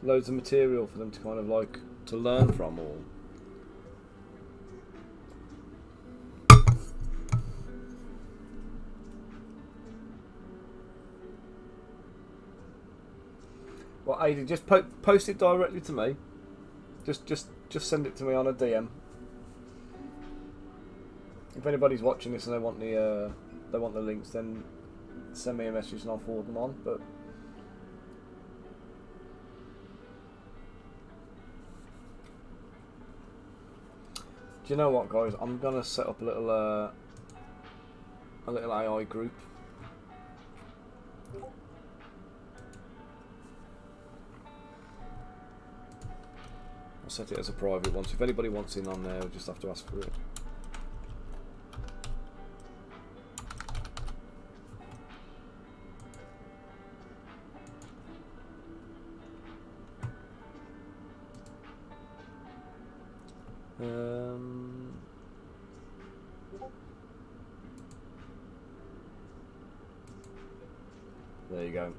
material for them to kind of like to learn from, or? Well, Adi, just post it directly to me. Just send it to me on a DM. If anybody's watching this and they want the links, then send me a message and I'll forward them on. But do you know what, guys? I'm gonna set up a little AI group. I'll set it as a private one, so if anybody wants in on there, we'll just have to ask for it. There you go.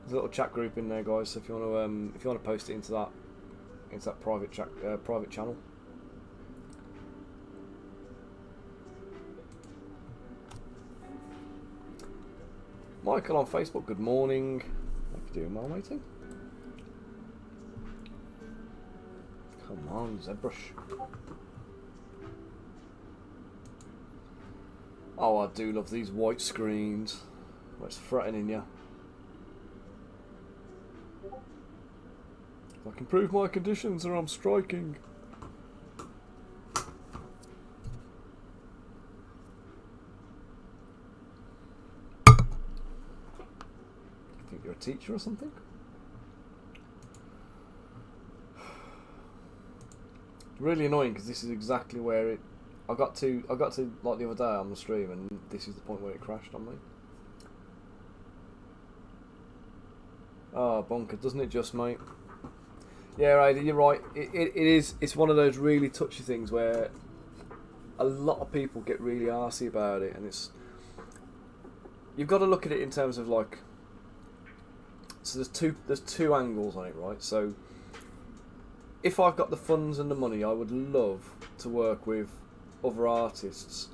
There's a little chat group in there, guys. So if you want to post it into that private channel. Michael on Facebook. Good morning. What are you doing while waiting? Come on, Zbrush. Oh, I do love these white screens. It's threatening you. I can improve my conditions or I'm striking. You think you're a teacher or something? Really annoying because this is exactly where it. I got to like the other day on the stream, and this is the point where it crashed on me. Oh, bonker, doesn't it just, mate? Yeah, Ada, you're right. It is. It's one of those really touchy things where a lot of people get really arsey about it, and it's. You've got to look at it in terms of like. So there's two angles on it, right? So if I've got the funds and the money, I would love to work with other artists,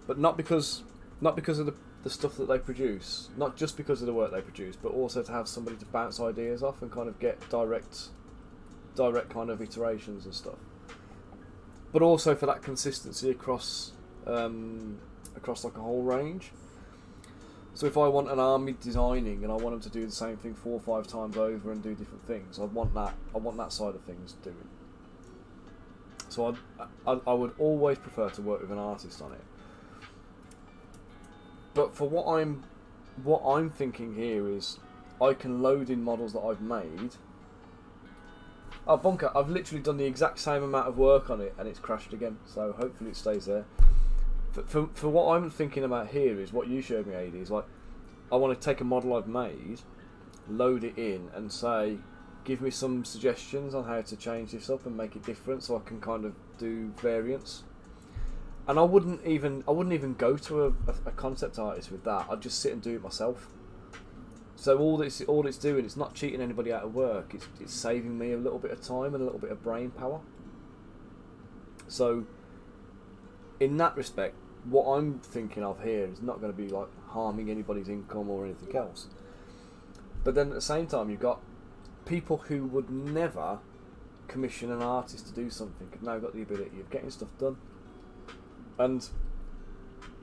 but not because of the stuff that they produce, not just because of the work they produce, but also to have somebody to bounce ideas off and kind of get direct kind of iterations and stuff, but also for that consistency across like a whole range. So if I want an army designing and I want them to do the same thing 4 or 5 times over and do different things, I want that side of things doing. So I would always prefer to work with an artist on it. But for what I'm thinking here is I can load in models that I've made. Oh, bonker, I've literally done the exact same amount of work on it and it's crashed again. So hopefully it stays there. For what I'm thinking about here is what you showed me, AD, is like I want to take a model I've made load it in and say, give me some suggestions on how to change this up and make it different, so I can kind of do variants. And I wouldn't even go to a concept artist with that. I'd just sit and do it myself. So all it's doing, it's not cheating anybody out of work. It's saving me a little bit of time and a little bit of brain power. So in that respect, what I'm thinking of here is not going to be like harming anybody's income or anything else. But then at the same time, you've got people who would never commission an artist to do something have now got the ability of getting stuff done. And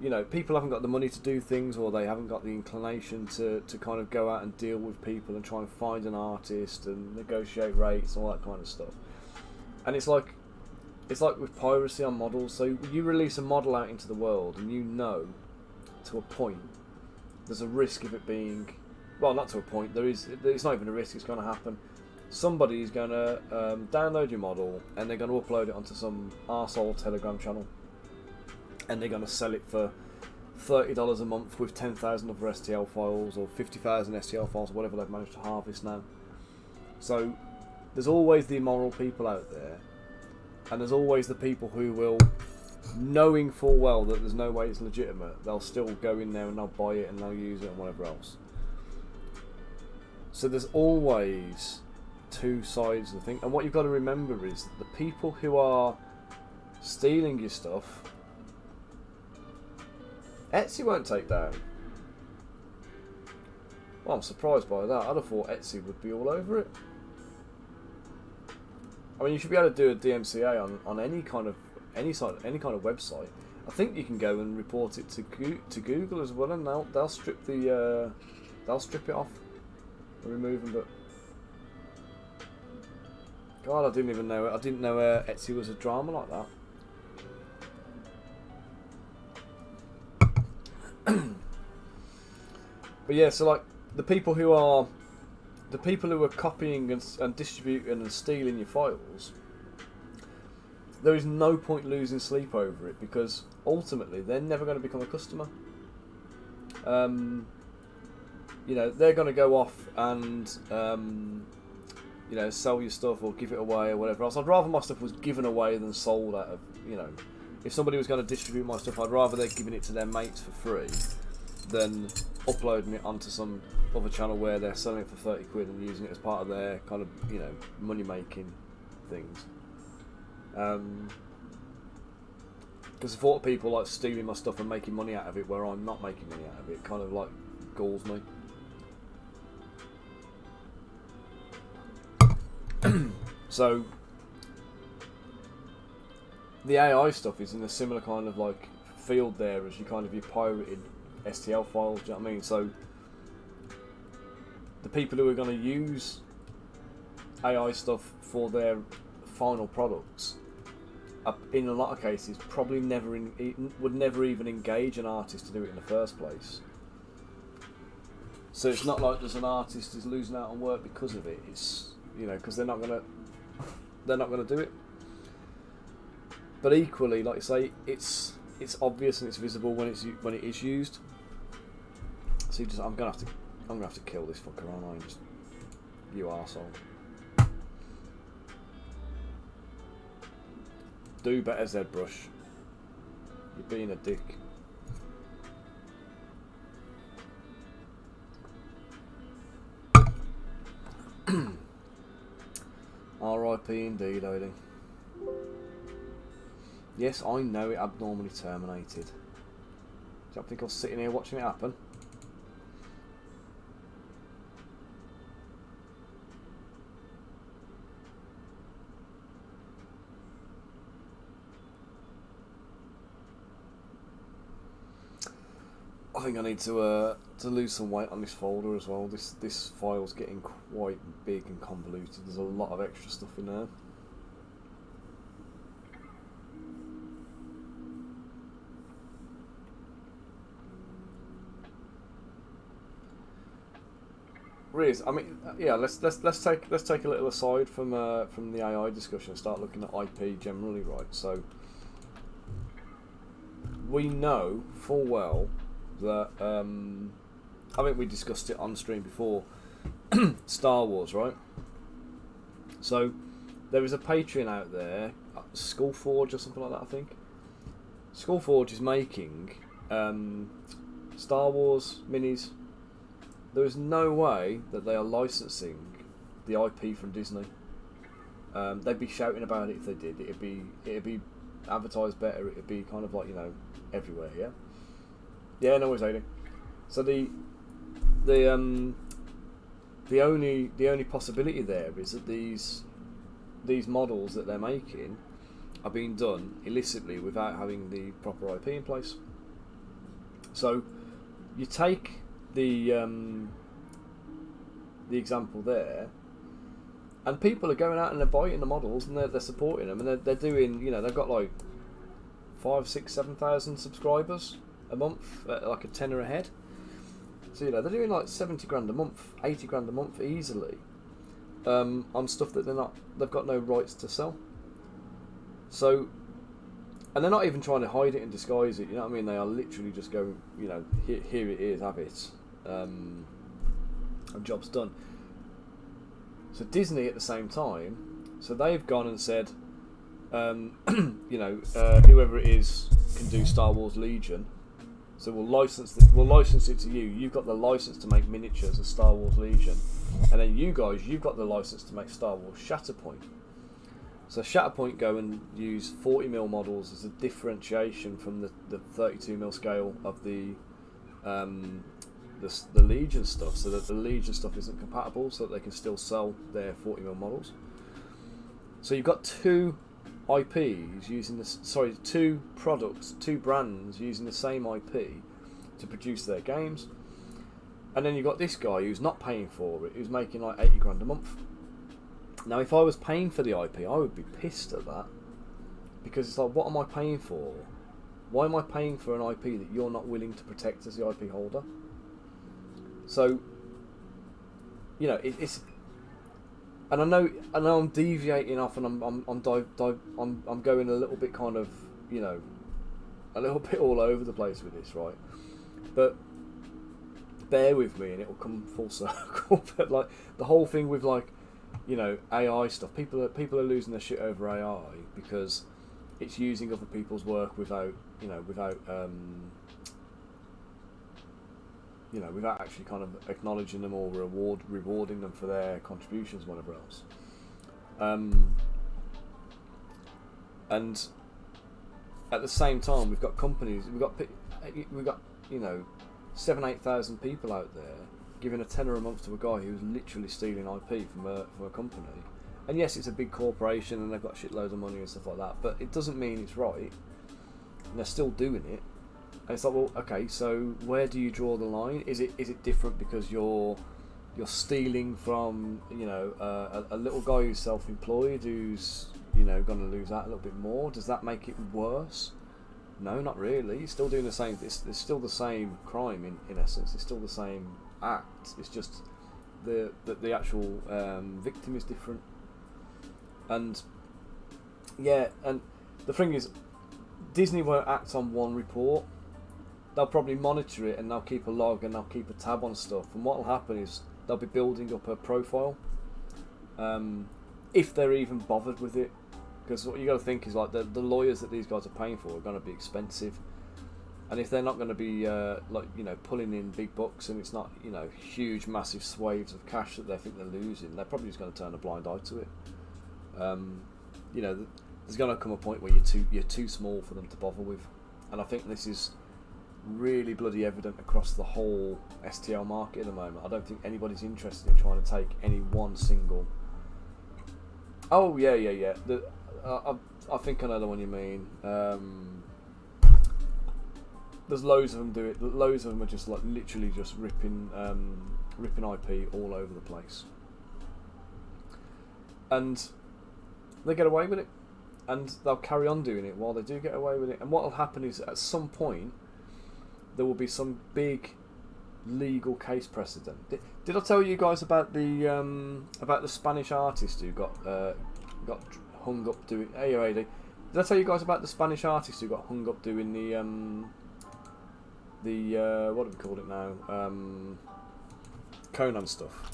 you know, people haven't got the money to do things, or they haven't got the inclination to kind of go out and deal with people and try and find an artist and negotiate rates and all that kind of stuff. And it's like with piracy on models. So you release a model out into the world, and you know, to a point, there's a risk of it being, well, not to a point. It's not even a risk. It's going to happen. Somebody's going to download your model, and they're going to upload it onto some arsehole Telegram channel. And they're going to sell it for $30 a month with 10,000 other STL files, or 50,000 STL files, or whatever they've managed to harvest now. So there's always the immoral people out there, and there's always the people who will, knowing full well that there's no way it's legitimate, they'll still go in there and they'll buy it and they'll use it and whatever else. So there's always two sides of the thing. And what you've got to remember is that the people who are stealing your stuff, Etsy won't take down. Well, I'm surprised by that. I'd have thought Etsy would be all over it. I mean, you should be able to do a DMCA on any kind of website. I think you can go and report it to Google as well, and they'll strip it off and remove them. But God, I didn't even know it. I didn't know Etsy was a drama like that. But yeah, so like the people who are copying and distributing and stealing your files, there is no point losing sleep over it, because ultimately they're never going to become a customer. You know, they're going to go off and you know, sell your stuff or give it away or whatever else. I'd rather my stuff was given away than sold out of, you know, if somebody was going to distribute my stuff, I'd rather they're giving it to their mates for free than uploading it onto some other channel where they're selling it for 30 quid and using it as part of their kind of, you know, money making things. Because the thought of people like stealing my stuff and making money out of it where I'm not making money out of it kind of like galls me. So the AI stuff is in a similar kind of like field there as your pirated STL files, do you know what I mean? So the people who are going to use AI stuff for their final products are, in a lot of cases, probably would never even engage an artist to do it in the first place. So it's not like there's an artist who's losing out on work because of it. It's, you know, because they're not gonna do it. But equally, like I say, it's obvious and it's visible when it is used. So I'm gonna have to kill this fucker, aren't I? Just, you arsehole. Do better, Zbrush. You're being a dick. R.I.P. indeed, Odie. Yes, I know it abnormally terminated. Do you think I was sitting here watching it happen? I think I need to lose some weight on this folder as well. This file's getting quite big and convoluted. There's a lot of extra stuff in there. Riz, I mean, yeah. Let's take a little aside from the AI discussion and start looking at IP generally, right? So we know full well that I think we discussed it on stream before, Star Wars, right? So there is a Patreon out there, Skullforge or something like that, I think. Skullforge is making Star Wars minis. There is no way that they are licensing the IP from Disney. They'd be shouting about it if they did. It'd be advertised better. It'd be kind of like, you know, everywhere. Yeah. Yeah, no worries, Aidan. So the only possibility there is that these models that they're making are being done illicitly without having the proper IP in place. So you take the example there, and people are going out and they're buying the models and they're supporting them, and they're doing, you know, they've got like 5, 6, 7,000 subscribers a month at like a tenner a head. So, you know, they're doing like 70 grand a month, 80 grand a month easily on stuff that they've got no rights to sell. So, and they're not even trying to hide it and disguise it, you know what I mean? They are literally just going, you know, here it is, have it. And job's done. So Disney at the same time, so they've gone and said, you know, whoever it is can do Star Wars Legion. So we'll license it to you. You've got the license to make miniatures of Star Wars Legion, and then you guys, you've got the license to make Star Wars Shatterpoint. So Shatterpoint go and use 40mm models as a differentiation from the 32mm scale of the Legion stuff, so that the Legion stuff isn't compatible, so that they can still sell their 40mm models. So you've got two IPs using this, sorry, two brands using the same IP to produce their games, and then you've got this guy who's not paying for it, who's making like 80 grand a month. Now, if I was paying for the IP, I would be pissed at that, because it's like, what am I paying for? Why am I paying for an IP that you're not willing to protect as the IP holder? So, you know, it's, and I know I'm deviating off, and I'm going a little bit kind of, you know, a little bit all over the place with this, right? But bear with me, and it will come full circle. But like the whole thing with, like, you know, AI stuff, people are losing their shit over AI because it's using other people's work without actually kind of acknowledging them or rewarding them for their contributions, whatever else. And at the same time, we've got companies, we've got you know, 7,000-8,000 people out there giving a tenner a month to a guy who's literally stealing IP from a company. And yes, it's a big corporation and they've got shitloads of money and stuff like that, but it doesn't mean it's right. And they're still doing it. And it's like, well, okay, so where do you draw the line? Is it different because you're stealing from, you know, a little guy who's self-employed, who's, you know, going to lose out a little bit more? Does that make it worse? No, not really. It's still doing the same. It's still the same crime in essence. It's still the same act. It's just the actual victim is different. And yeah, and the thing is, Disney won't act on one report. They'll probably monitor it and they'll keep a log and they'll keep a tab on stuff. And what will happen is they'll be building up a profile, if they're even bothered with it. Because what you got to think is, like, the lawyers that these guys are paying for are going to be expensive, and if they're not going to be like, you know, pulling in big bucks, and it's not, you know, huge massive swathes of cash that they think they're losing, they're probably just going to turn a blind eye to it. You know, there's going to come a point where you're too small for them to bother with, and I think this is really bloody evident across the whole STL market at the moment. I don't think anybody's interested in trying to take any one single. Oh yeah. I think I know the one you mean. There's loads of them do it. Loads of them are just like literally just ripping IP all over the place, and they get away with it, and they'll carry on doing it while they do get away with it. And what will happen is, at some point, there will be some big legal case precedent. Did I tell you guys about the Spanish artist who got hung up doing? Hey, AD. Did I tell you guys about the Spanish artist who got hung up doing the what do we call it now? Conan stuff.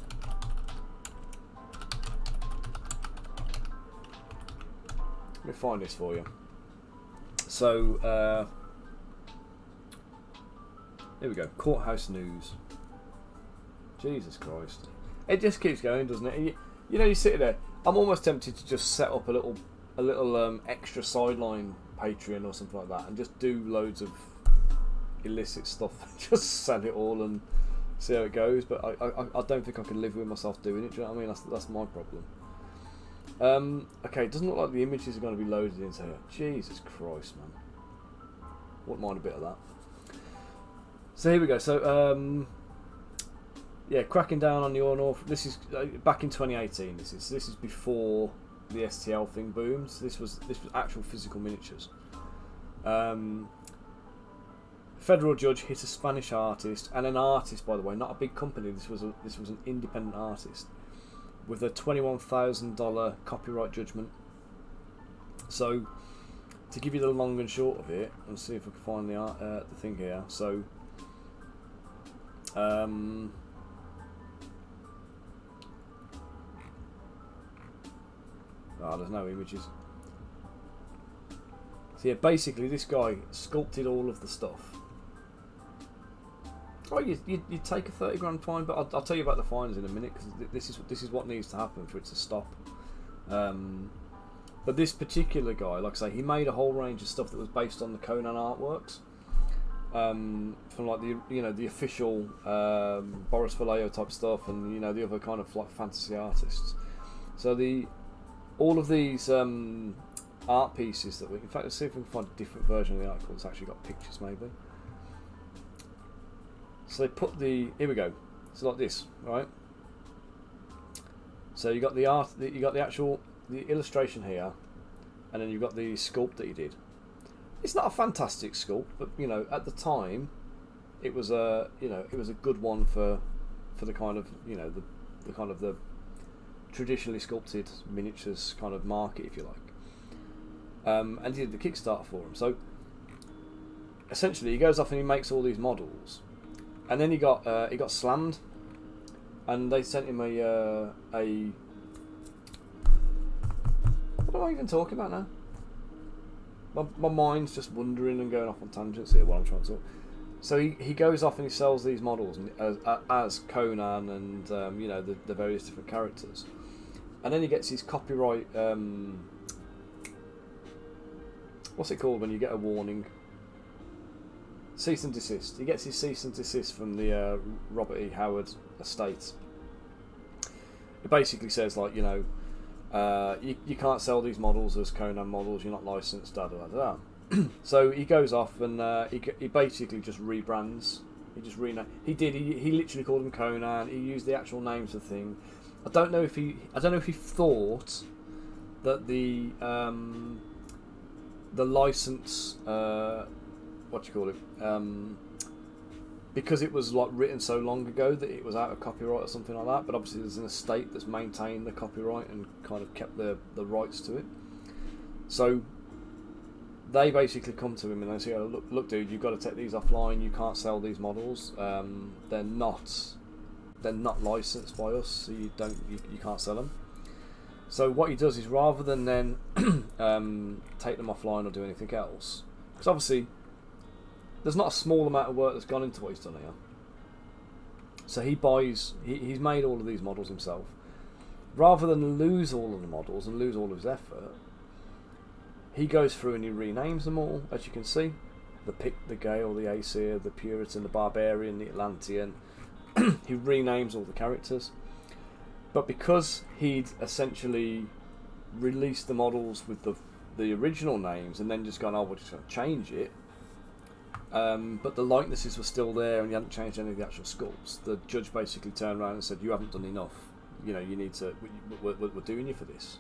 Let me find this for you. So here we go. Courthouse news. Jesus Christ! It just keeps going, doesn't it? You know, you sit there. I'm almost tempted to just set up a little extra sideline Patreon or something like that, and just do loads of illicit stuff, just sell it all and see how it goes. But I don't think I can live with myself doing it. Do you know what I mean? That's my problem. Okay, it doesn't look like the images are going to be loaded into here. Jesus Christ, man! Wouldn't mind a bit of that. So here we go. So yeah, cracking down on your North. This is back in 2018. This is before the STL thing boomed. This was actual physical miniatures. Federal judge hit a Spanish artist, and an artist, by the way, not a big company. This was an independent artist with a $21,000 copyright judgment. So, to give you the long and short of it, let's see if I can find the thing here. So, there's no images. So yeah, basically this guy sculpted all of the stuff. Oh, you take a 30 grand fine, but I'll tell you about the fines in a minute, because this is what needs to happen for it to stop. But this particular guy, like I say, he made a whole range of stuff that was based on the Conan artworks, from like the official Boris Vallejo type stuff, and the other kind of like fantasy artists. So all of these art pieces that in fact, let's see if we can find a different version of the article that's actually got pictures, maybe. So they put here we go. It's like this, right? So you got the art, you got the illustration here, and then you've got the sculpt that he did. It's not a fantastic sculpt, but at the time, it was a good one for the kind of the traditionally sculpted miniatures kind of market, if you like. And he did the Kickstarter for him. So essentially, he goes off and he makes all these models, and then he got slammed, and they sent him a what am I even talking about now? My mind's just wandering and going off on tangents here while I'm trying to talk. So he goes off and he sells these models as Conan and the various different characters, and then he gets his copyright. What's it called when you get a warning? Cease and desist. He gets his cease and desist from the Robert E. Howard estate. It basically says, like, you can't sell these models as Conan models. You're not licensed. Da da da da. So he goes off and he basically just rebrands. He just He literally called him Conan. He used the actual names of the thing. I don't know if he thought that the license, because it was like written so long ago that it was out of copyright or something like that. But obviously there's an estate that's maintained the copyright and kind of kept the rights to it. So they basically come to him and they say, oh, look dude, you've got to take these offline. You can't sell these models. They're not licensed by us, so you can't sell them. So what he does is, rather than then take them offline or do anything else, because obviously there's not a small amount of work that's gone into what he's done here. So he's made all of these models himself. Rather than lose all of the models and lose all of his effort, he goes through and he renames them all, as you can see. The Pict, the Gale, the Aesir, the Puritan, the Barbarian, the Atlantean. He renames all the characters. But because he'd essentially released the models with the original names and then just gone, oh, we're just going to change it, but the likenesses were still there and he hadn't changed any of the actual sculpts, the judge basically turned around and said, you haven't done enough. You need to, we're doing you for this.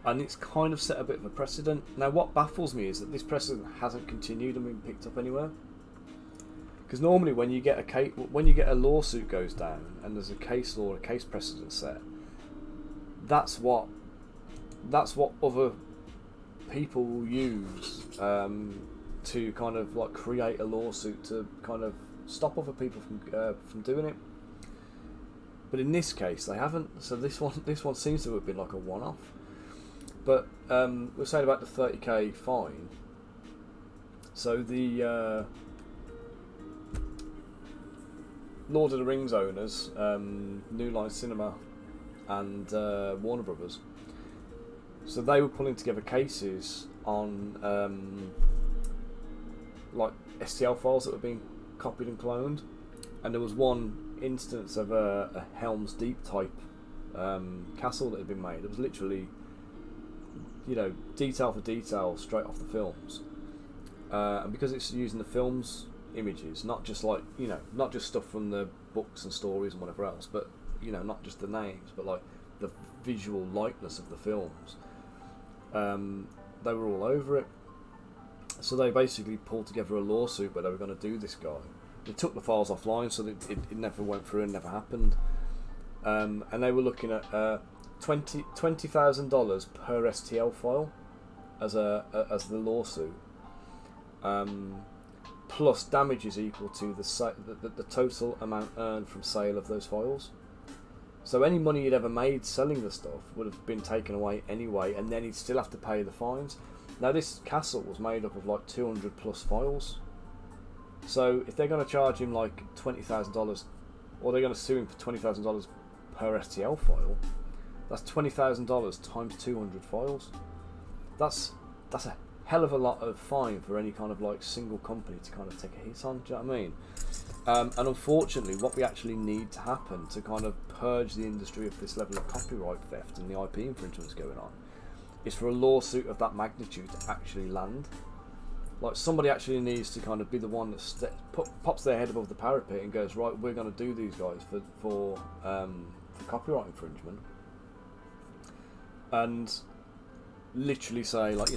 And it's kind of set a bit of a precedent. Now what baffles me is that this precedent hasn't continued and been picked up anywhere. Because normally when you get a lawsuit goes down and there's a case law, a case precedent set, that's what other people will use to kind of like create a lawsuit to kind of stop other people from doing it. But in this case they haven't. So this one seems to have been like a one-off. But we're saying about the 30k fine. So the Lord of the Rings owners, New Line Cinema and Warner Brothers, so they were pulling together cases on like STL files that were being copied and cloned, and there was one instance of a Helm's Deep type castle that had been made. It was literally, you know, detail for detail straight off the films, and because it's using the films images, not just like, you know, not just stuff from the books and stories and whatever else, but, you know, not just the names, but like the visual likeness of the films. They were all over it. So they basically pulled together a lawsuit where they were going to do this guy. They took the files offline, so that it never went through and never happened. And they were looking at $20,000 per STL file as the lawsuit, plus damages equal to the total amount earned from sale of those files. So any money he'd ever made selling the stuff would have been taken away anyway, and then he'd still have to pay the fines. Now this castle was made up of like 200 plus files. So if they're going to charge him like $20,000, or they're going to sue him for $20,000 per STL file, that's $20,000 times 200 files. That's a hell of a lot of fine for any kind of like single company to kind of take a hit on. Do you know what I mean? And unfortunately, what we actually need to happen to kind of purge the industry of this level of copyright theft and the IP infringements going on is for a lawsuit of that magnitude to actually land. Like, somebody actually needs to kind of be the one that pops their head above the parapet and goes, right, we're going to do these guys for copyright infringement, and literally say, like,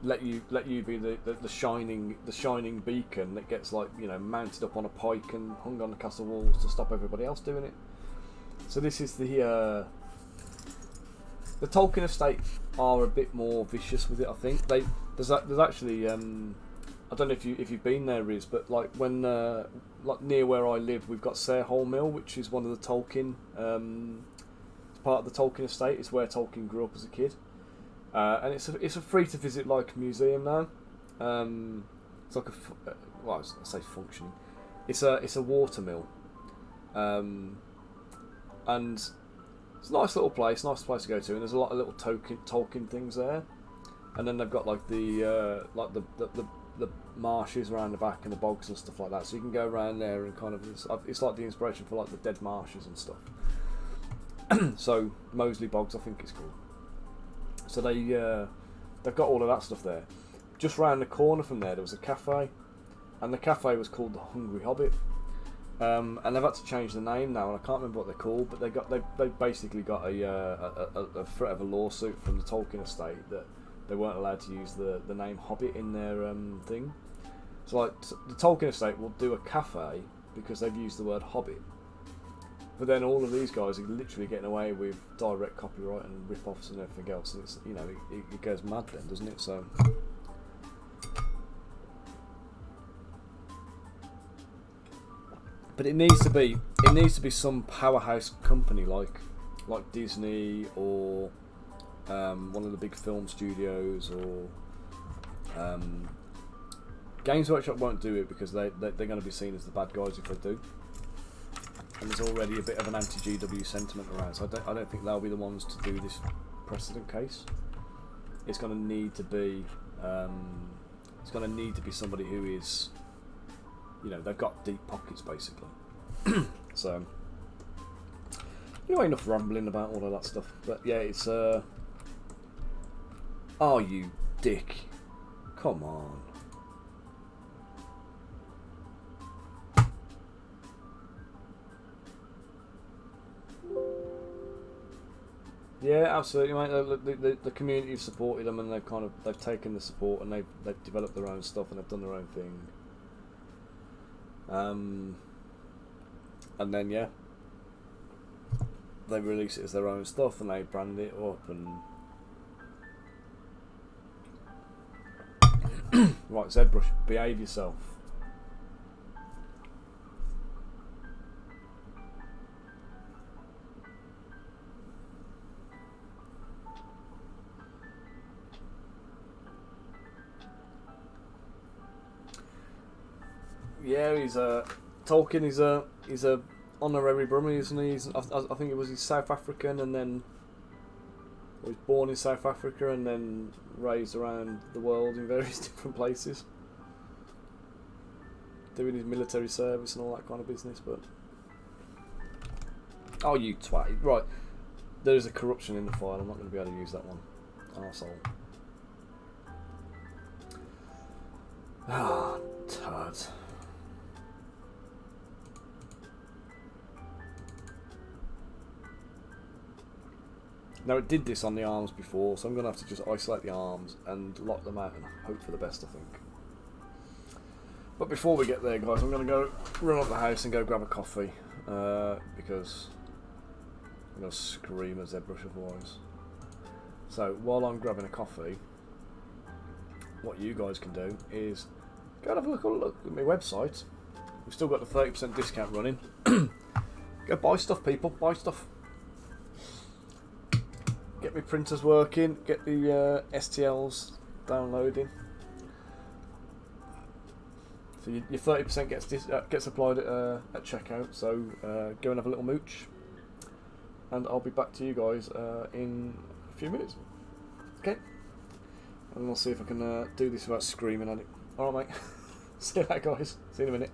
let you be the shining beacon that gets, like, you know, mounted up on a pike and hung on the castle walls to stop everybody else doing it. So this is the Tolkien estate are a bit more vicious with it. I think there's actually I don't know if you've been there, Riz, but like when like near where I live, we've got Sarehole Mill, which is one of the Tolkien it's part of the Tolkien estate. It's where Tolkien grew up as a kid, and it's a free to visit like museum now. It's like I say functioning. It's a water mill, and it's a nice little place, nice place to go to, and there's a lot of little Tolkien things there. And then they've got like the marshes around the back and the bogs and stuff like that. So you can go around there and kind of it's like the inspiration for like the dead marshes and stuff. So Moseley Bogs, I think it's called. So they've got all of that stuff there. Just round the corner from there was a cafe, and the cafe was called the Hungry Hobbit. And they've had to change the name now, and I can't remember what they're called, but they basically got a threat of a lawsuit from the Tolkien estate that they weren't allowed to use the name Hobbit in their thing. So like the Tolkien estate will do a cafe because they've used the word Hobbit, but then all of these guys are literally getting away with direct copyright and rip-offs and everything else, and it's, you know, it goes mad then, doesn't it? So. But it needs to be some powerhouse company like Disney or one of the big film studios, or Games Workshop won't do it because they're going to be seen as the bad guys if they do. And there's already a bit of an anti-GW sentiment around, so I don't think they'll be the ones to do this precedent case. It's going to need to be somebody who is, you know, they've got deep pockets basically. So, anyway, enough rambling about all of that stuff. But yeah, it's oh, you dick, come on. Yeah, absolutely, mate. The community have supported them, and they've taken the support, and they've developed their own stuff, and they've done their own thing. And then, yeah, they release it as their own stuff, and they brand it up, and right, Zbrush, behave yourself. Yeah, he's Tolkien. He's a honorary Brummie, isn't he? I think it was he's South African, and then he was born in South Africa and then raised around the world in various different places, doing his military service and all that kind of business. But oh, you twat! Right, there is a corruption in the file. I'm not going to be able to use that one. Arsehole. Ah, turd. Now it did this on the arms before, so I'm going to have to just isolate the arms and lock them out and hope for the best, I think. But before we get there, guys, I'm going to go run up the house and go grab a coffee, because I'm going to scream at Zbrush otherwise. So while I'm grabbing a coffee, what you guys can do is go and have a look at my website. We've still got the 30% discount running. Go buy stuff, people. Buy stuff. Get my printers working. Get the STLs downloading. So your 30% gets applied at checkout. So go and have a little mooch, and I'll be back to you guys in a few minutes. Okay. And we'll see if I can do this without screaming at it. Alright, mate. See you later, guys. See you in a minute.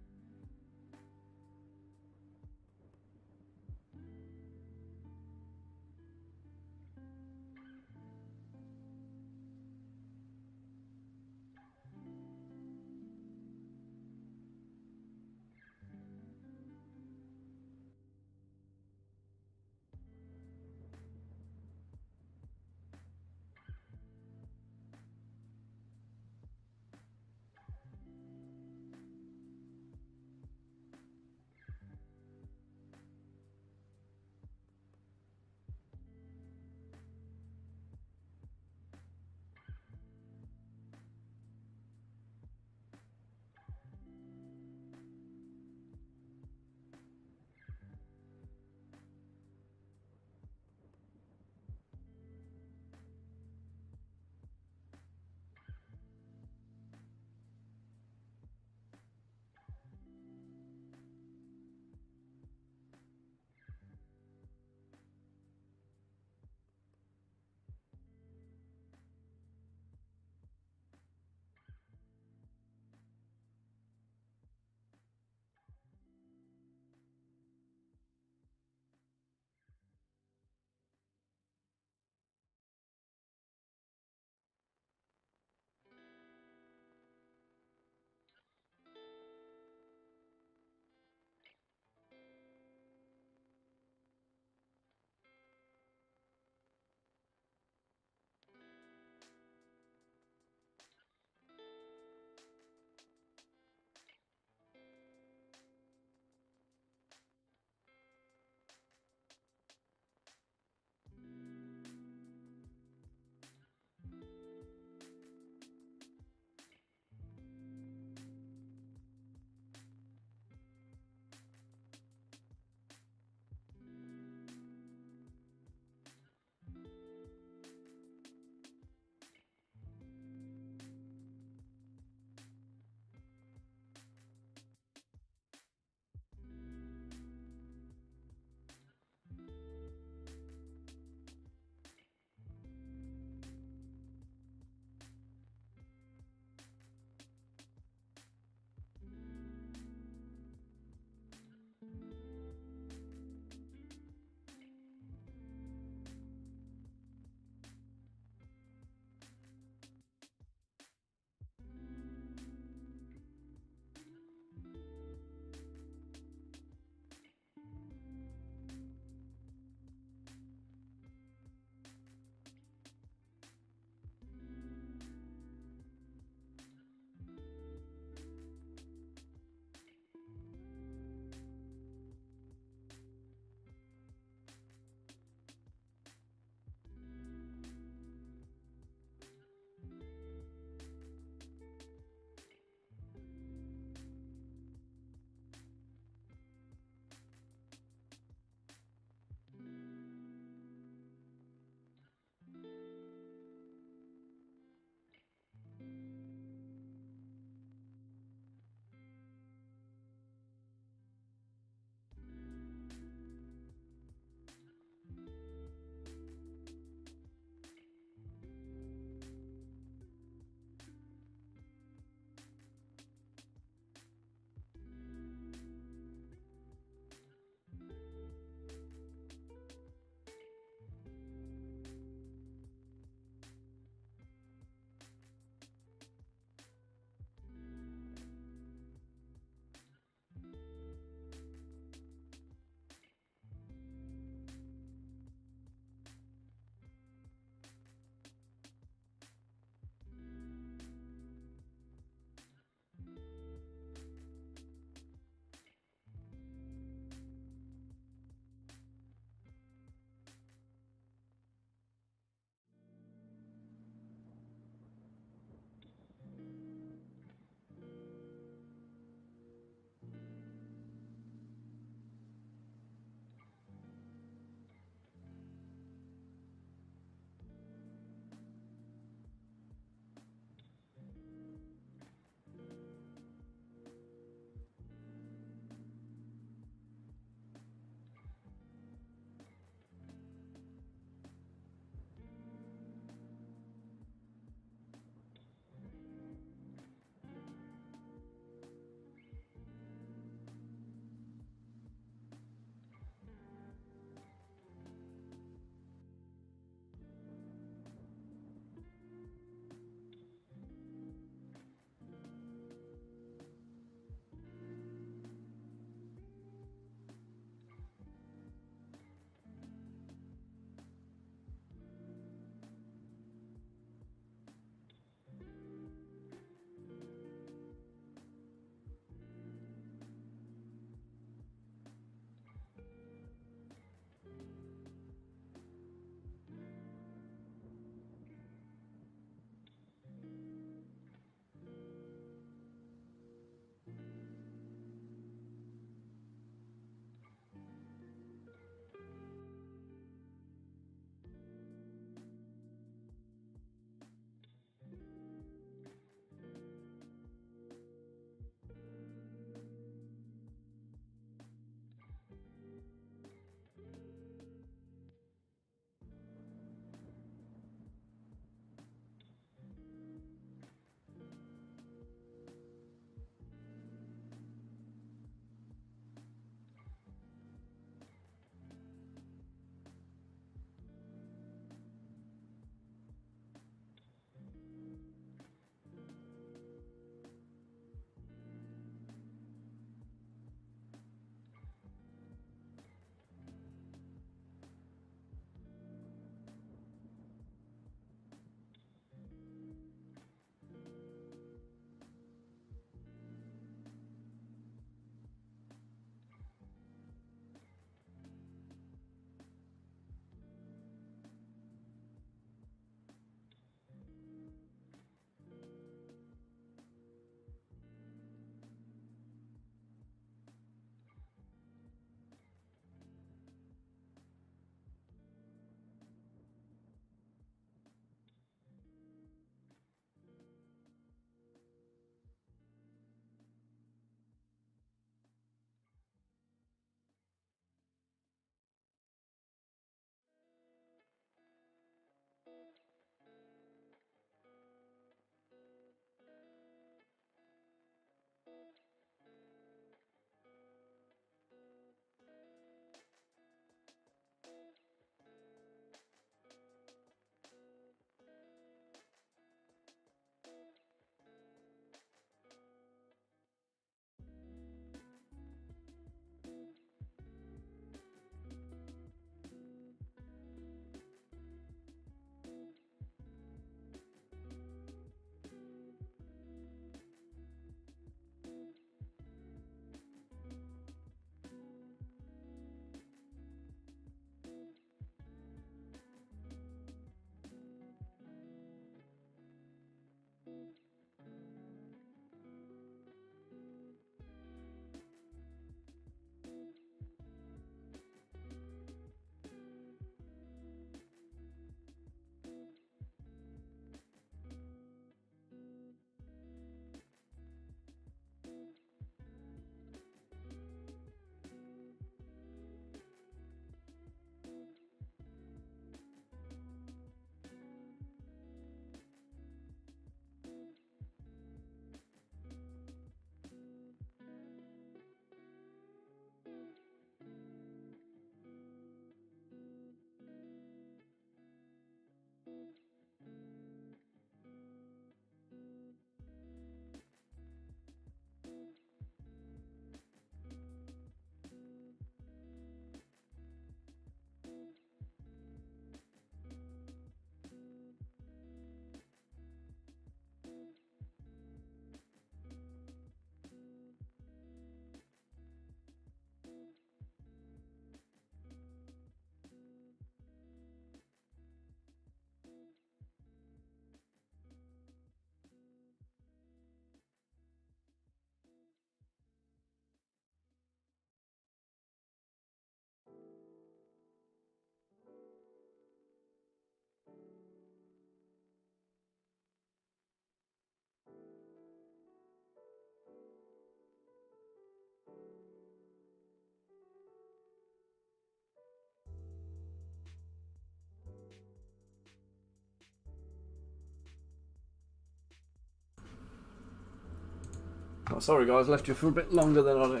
Oh, sorry guys, left you for a bit longer than I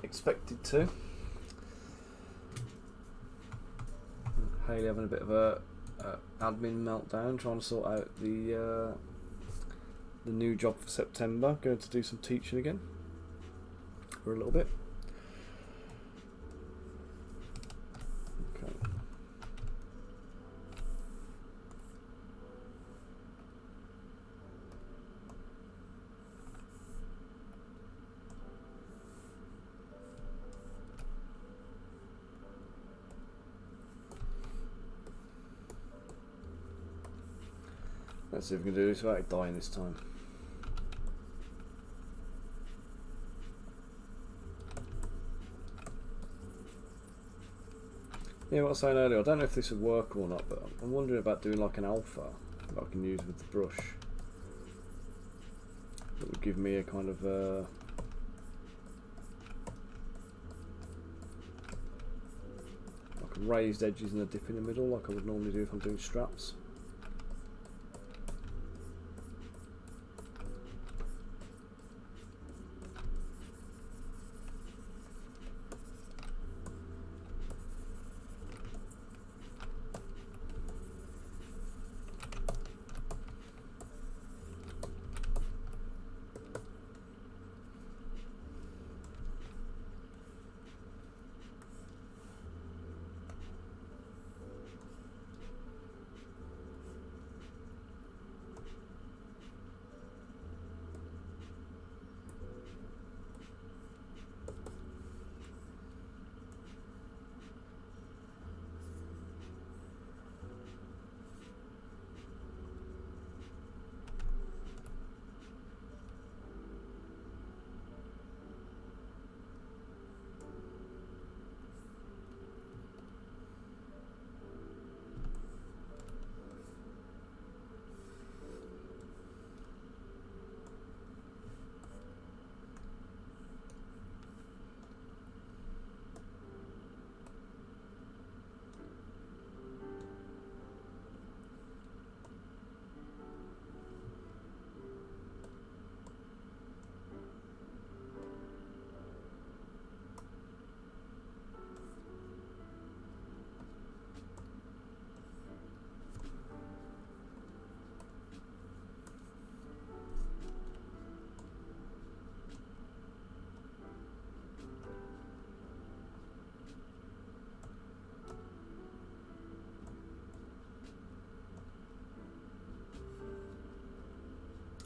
expected to. Haley having a bit of a admin meltdown, trying to sort out the new job for September. Going to do some teaching again for a little bit. Okay. Let's see if we can do this without dying this time. Yeah, what I was saying earlier, I don't know if this would work or not, but I'm wondering about doing like an alpha that I can use with the brush. That would give me a kind of like raised edges and a dip in the middle, like I would normally do if I'm doing straps.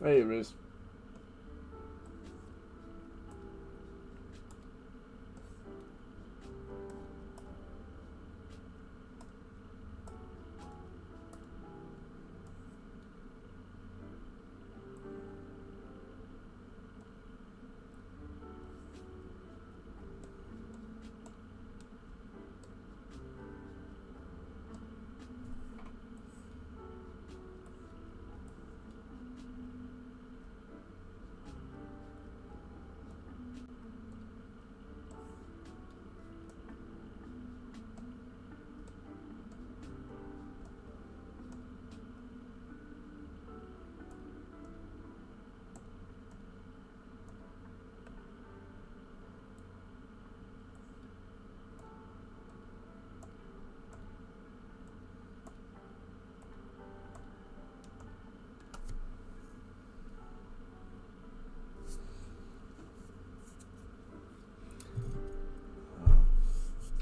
There it is.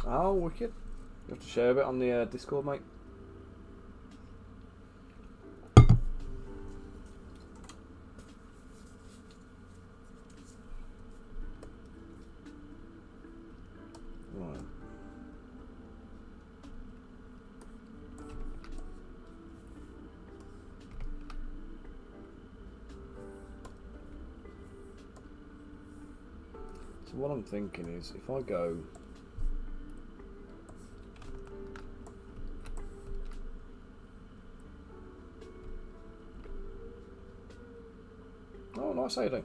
Oh, wicked. You have to share a bit on the Discord, mate. Right. So what I'm thinking is, if I go... Oh, nice idea.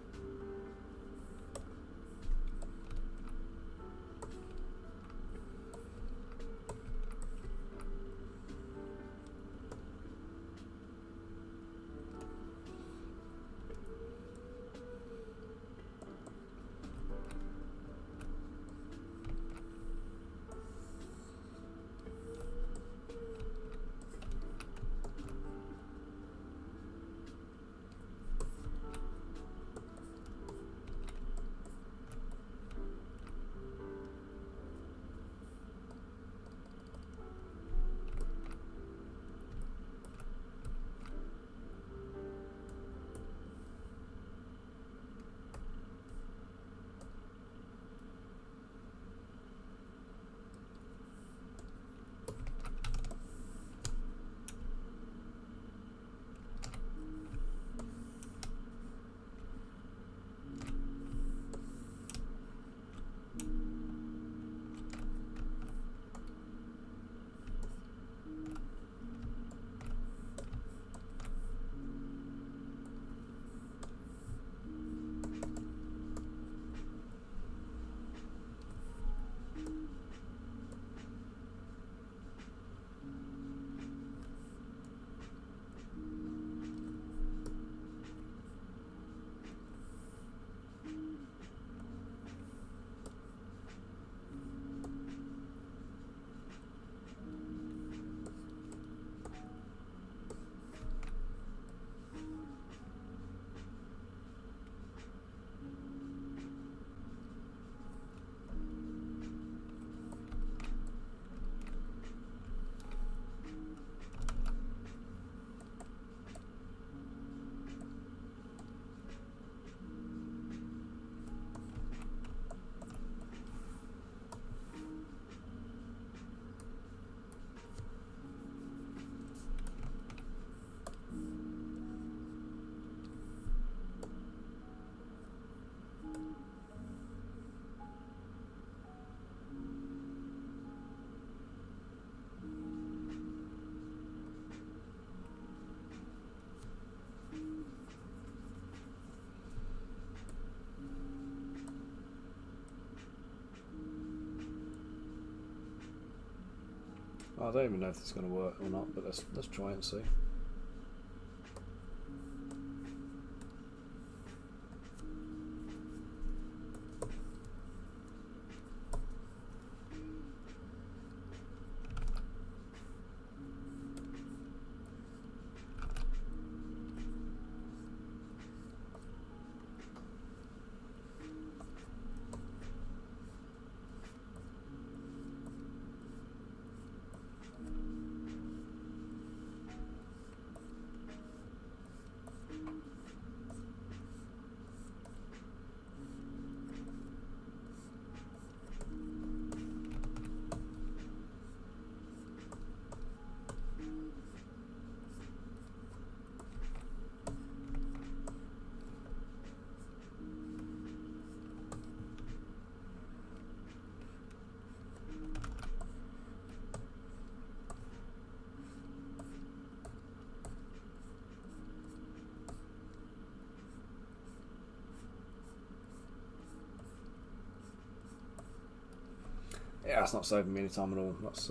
I don't even know if it's going to work or not, but let's try and see. Yeah, that's not saving me any time at all. Let's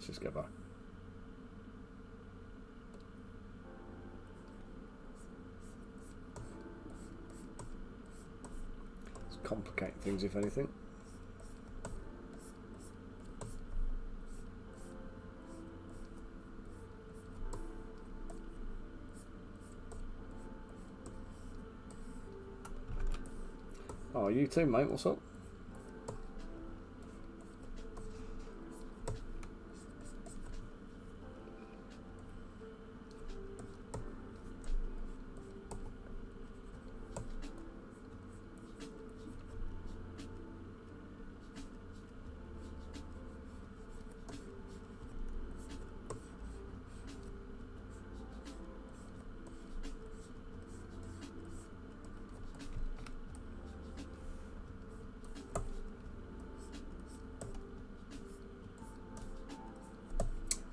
just get back. It's complicating things, if anything. Oh, you too, mate. What's up?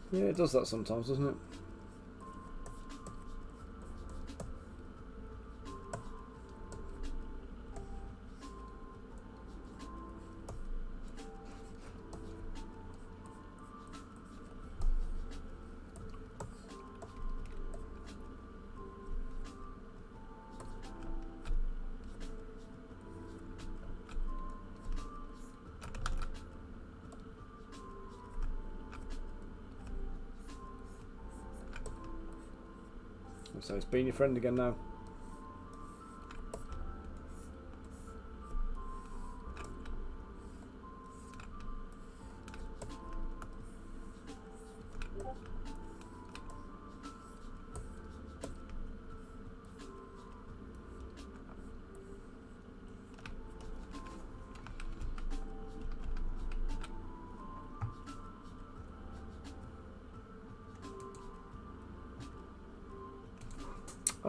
Yeah, it does that sometimes, doesn't it? So it's been your friend again now.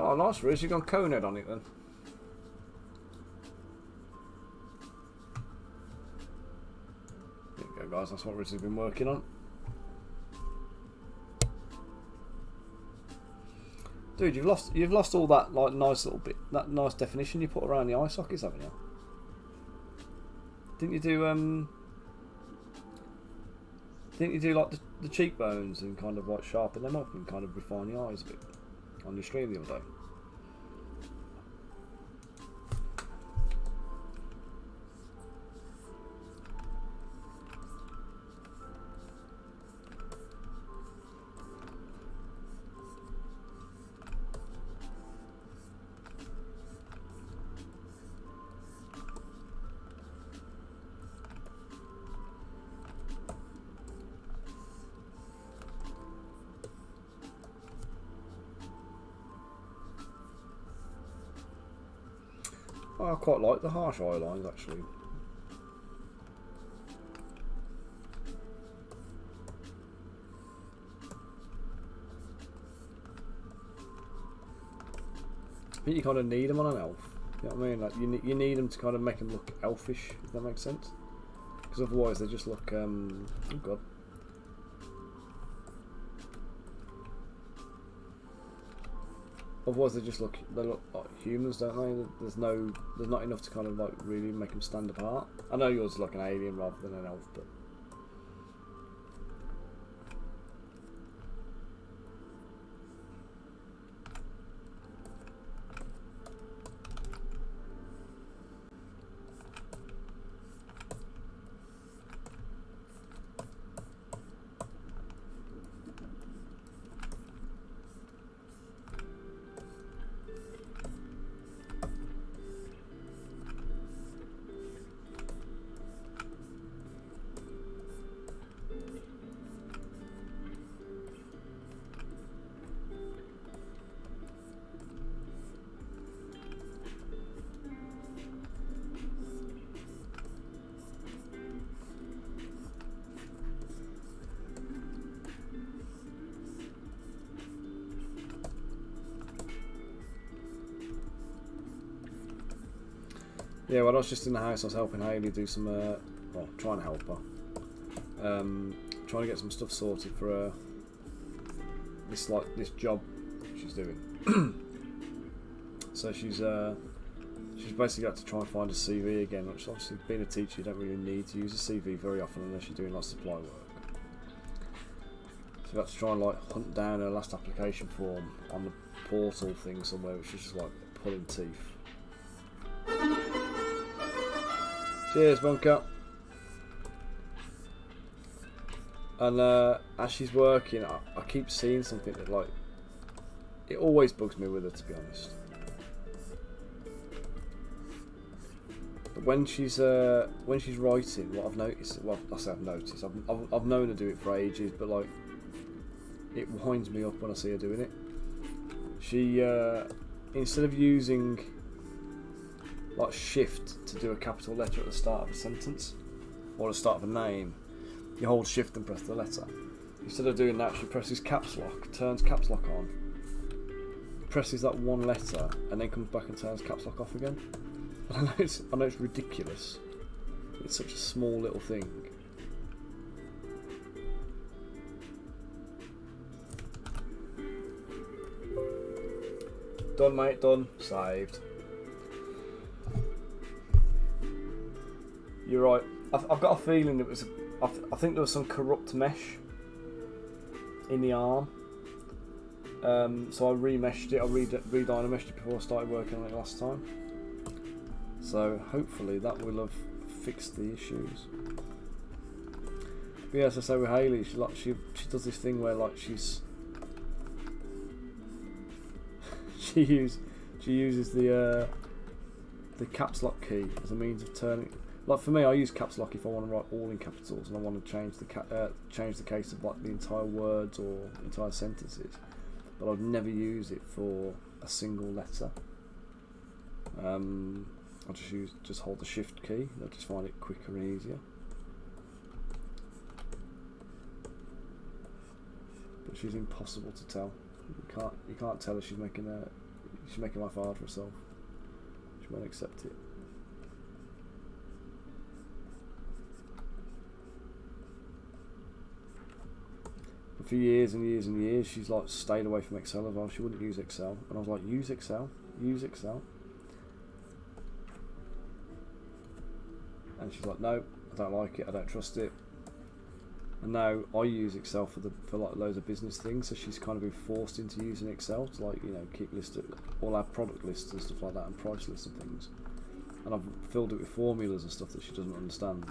Oh, nice, Riz. You've gone conehead on it then. There you go, guys. That's what Riz has been working on. Dude, you've lost all that like nice little bit, that nice definition you put around the eye sockets, haven't you? Didn't you do like the cheekbones and kind of like sharpen them up and kind of refine the eyes a bit on your stream the other day? Oh, I quite like the harsh eye lines actually. I think you kind of need them on an elf. You know what I mean? Like you need them to kind of make them look elfish, if that makes sense. Because otherwise they just look. Oh god. Otherwise they look like humans, don't they? There's not enough to kind of like really make them stand apart. I know yours is like an alien rather than an elf, but Yeah, when I was just in the house, I was helping Hayley do some, well, trying to help her. Trying to get some stuff sorted for her. This job she's doing. So she's basically got to try and find a CV again, which obviously being a teacher you don't really need to use a CV very often unless you're doing like supply work. So we've got to try and like hunt down her last application form on the portal thing somewhere, which is just like pulling teeth. Cheers, Bunker. And as she's working, I keep seeing something that like it always bugs me with her, to be honest. But when she's writing, what I've noticed, well, I say I've noticed, I've known her do it for ages, but like it winds me up when I see her doing it. She instead of using like shift to do a capital letter at the start of a sentence or the start of a name, you hold shift and press the letter. Instead of doing that, she presses caps lock, turns caps lock on, presses that one letter, and then comes back and turns caps lock off again. I know it's ridiculous. It's such a small little thing. Done, mate, done. Saved. You're right. I've got a feeling it was. I think there was some corrupt mesh in the arm. So I remeshed it. I redynameshed it before I started working on it last time. So hopefully that will have fixed the issues. But yeah, as I say with Hayley, she does this thing where like she uses the caps lock key as a means of turning. Like for me, I use caps lock if I want to write all in capitals and I want to change the case of like the entire words or entire sentences. But I'd never use it for a single letter. I'll just hold the shift key. I just find it quicker and easier. But she's impossible to tell. You can't tell her she's making life hard for herself. She won't accept it. But for years and years and years, she's like stayed away from Excel as well. She wouldn't use Excel, and I was like, use Excel. And she's like, no, I don't like it, I don't trust it. And now I use Excel for like loads of business things, so she's kind of been forced into using Excel to like, you know, keep lists of all our product lists and stuff like that, and price lists and things. And I've filled it with formulas and stuff that she doesn't understand.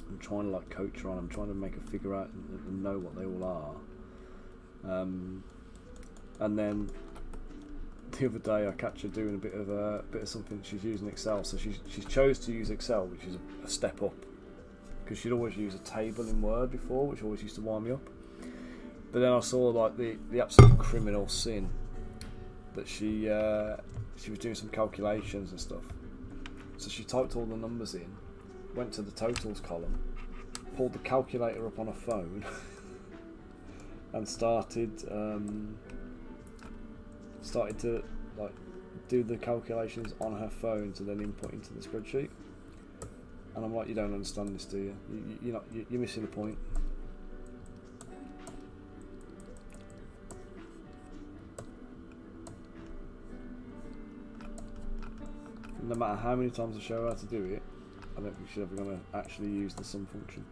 I'm trying to like coach her on. I'm trying to make her figure out and know what they all are. And then the other day I catch her doing a bit of something. She's using Excel, so she's chose to use Excel, which is a step up, because she'd always use a table in Word before, which always used to wind me up. But then I saw like the absolute criminal sin that she was doing some calculations and stuff. So she typed all the numbers in, went to the totals column, pulled the calculator up on her phone, and started to like do the calculations on her phone to then input into the spreadsheet. And I'm like, you don't understand this, do you? You're missing the point. No matter how many times I show her how to do it, I don't think she's ever going to actually use the sum function.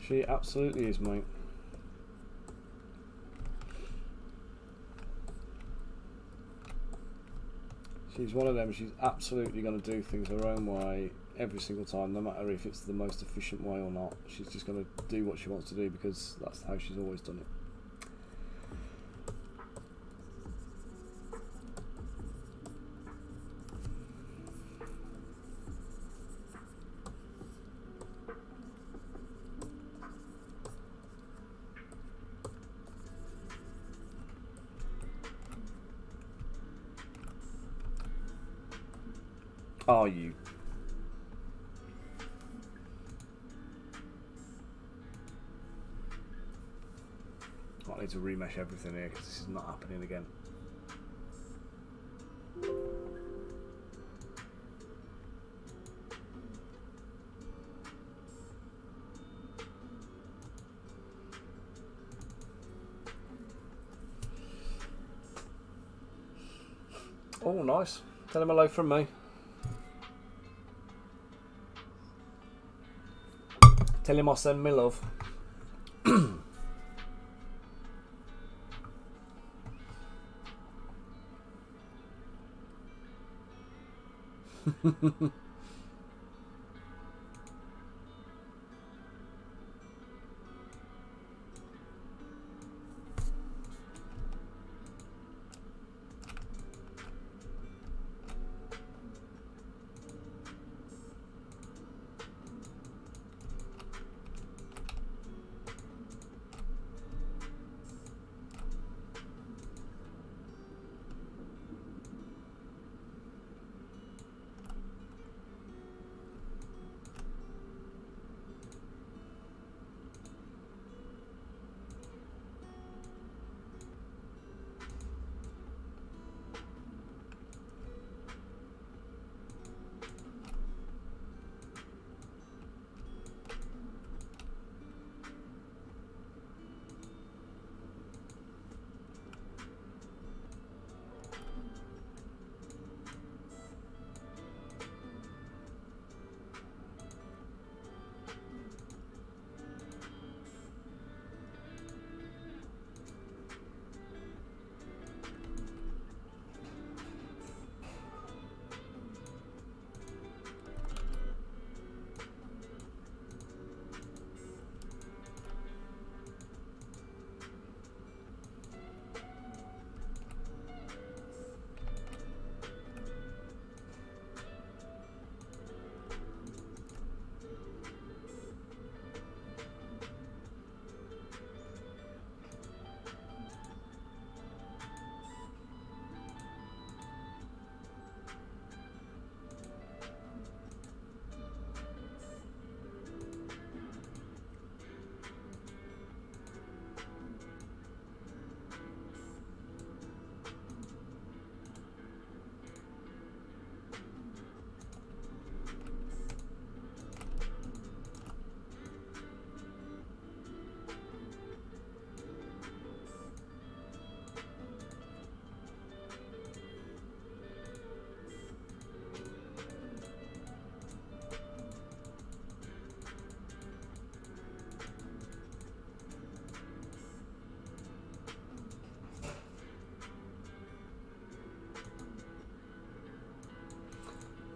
She absolutely is, mate. She's one of them, she's absolutely going to do things her own way every single time, no matter if it's the most efficient way or not. She's just going to do what she wants to do because that's how she's always done it. Are you? I need to remesh everything here because this is not happening again. Oh, nice. Tell him hello from me. Tell him I send me love.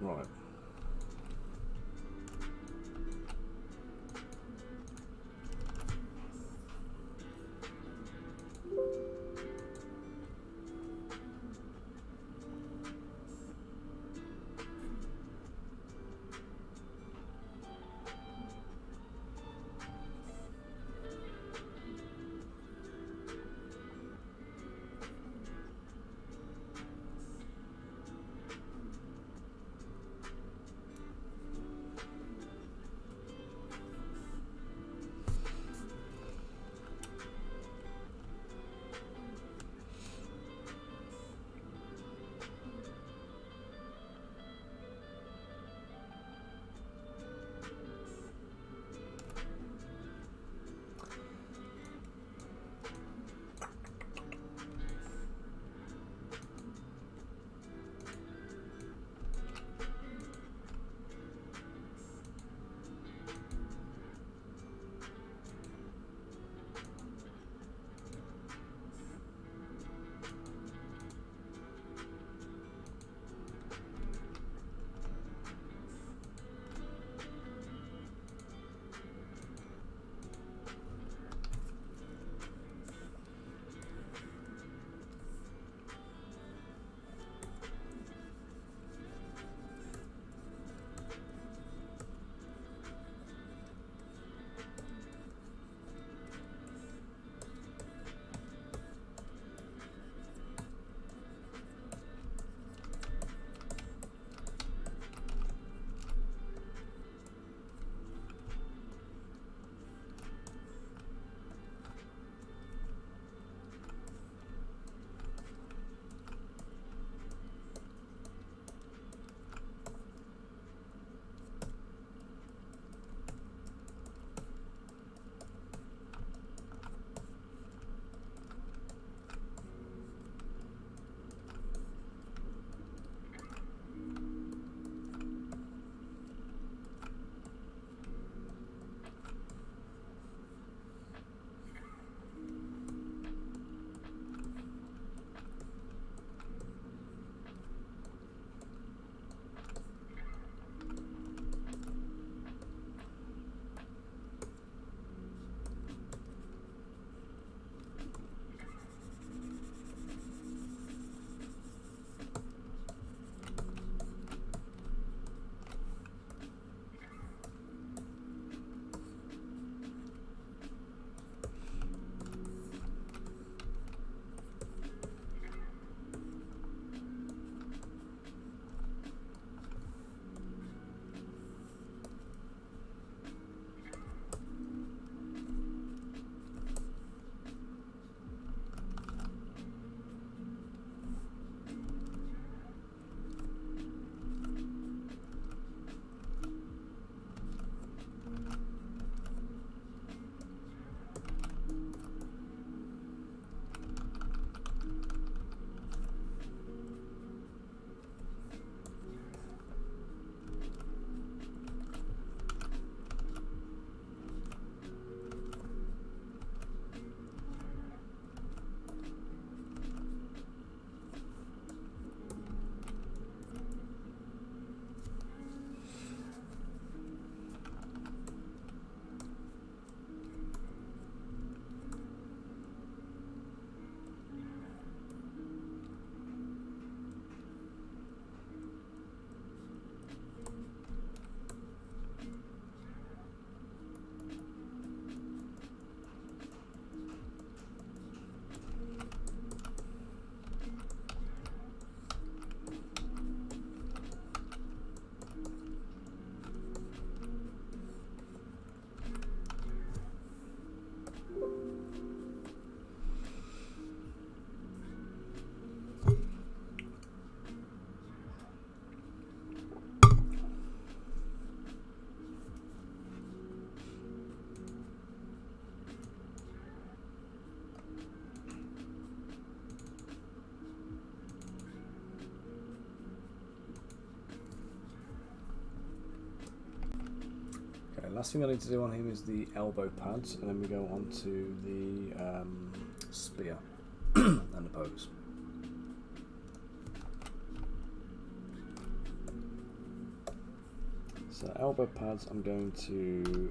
Right. last thing I need to do on him is the elbow pads, and then we go on to the spear and the bows. So elbow pads I'm going to do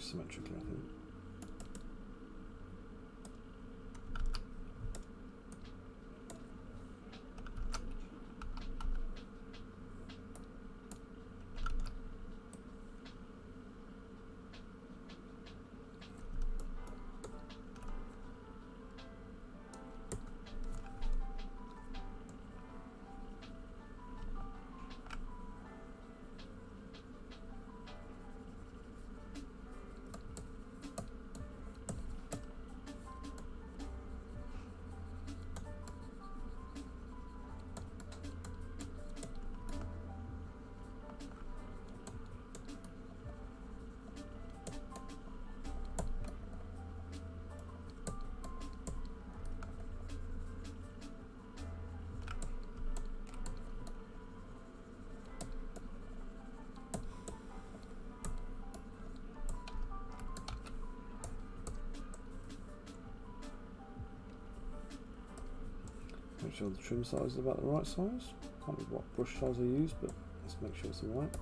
symmetrically, I think. Make sure the trim size is about the right size. Can't remember what brush size I use, but let's make sure it's the right.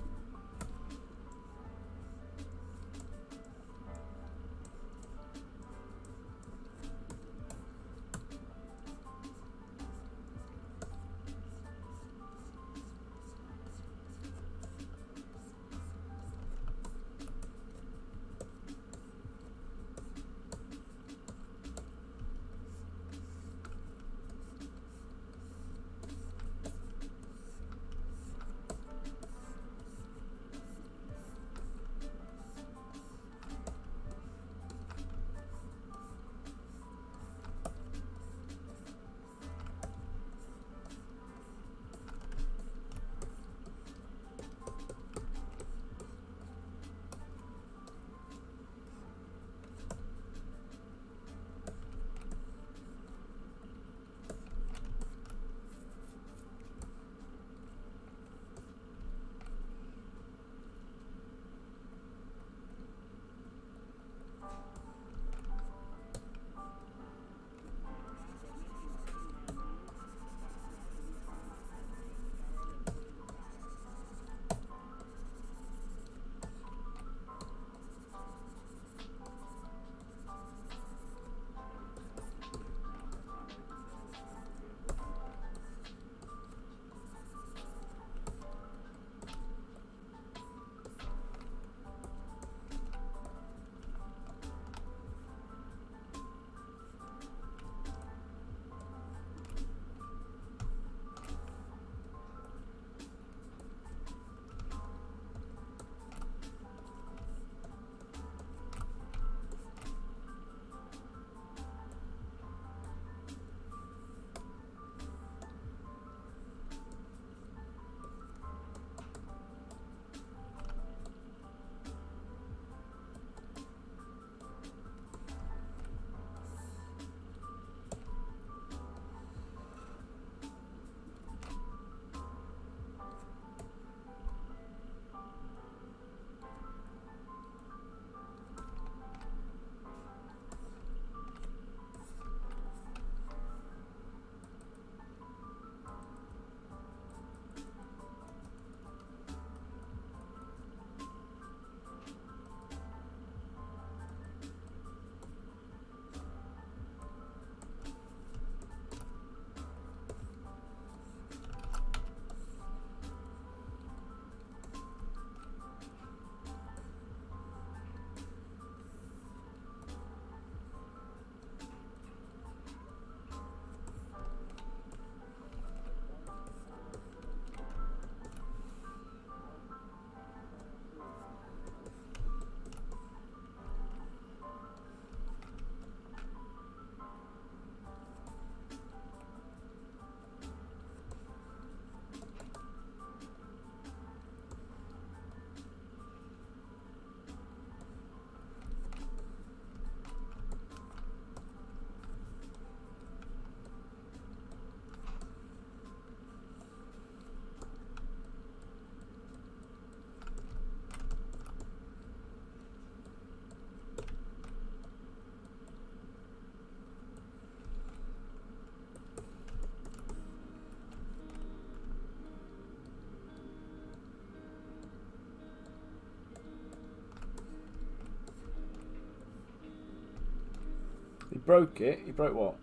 broke it. You broke what?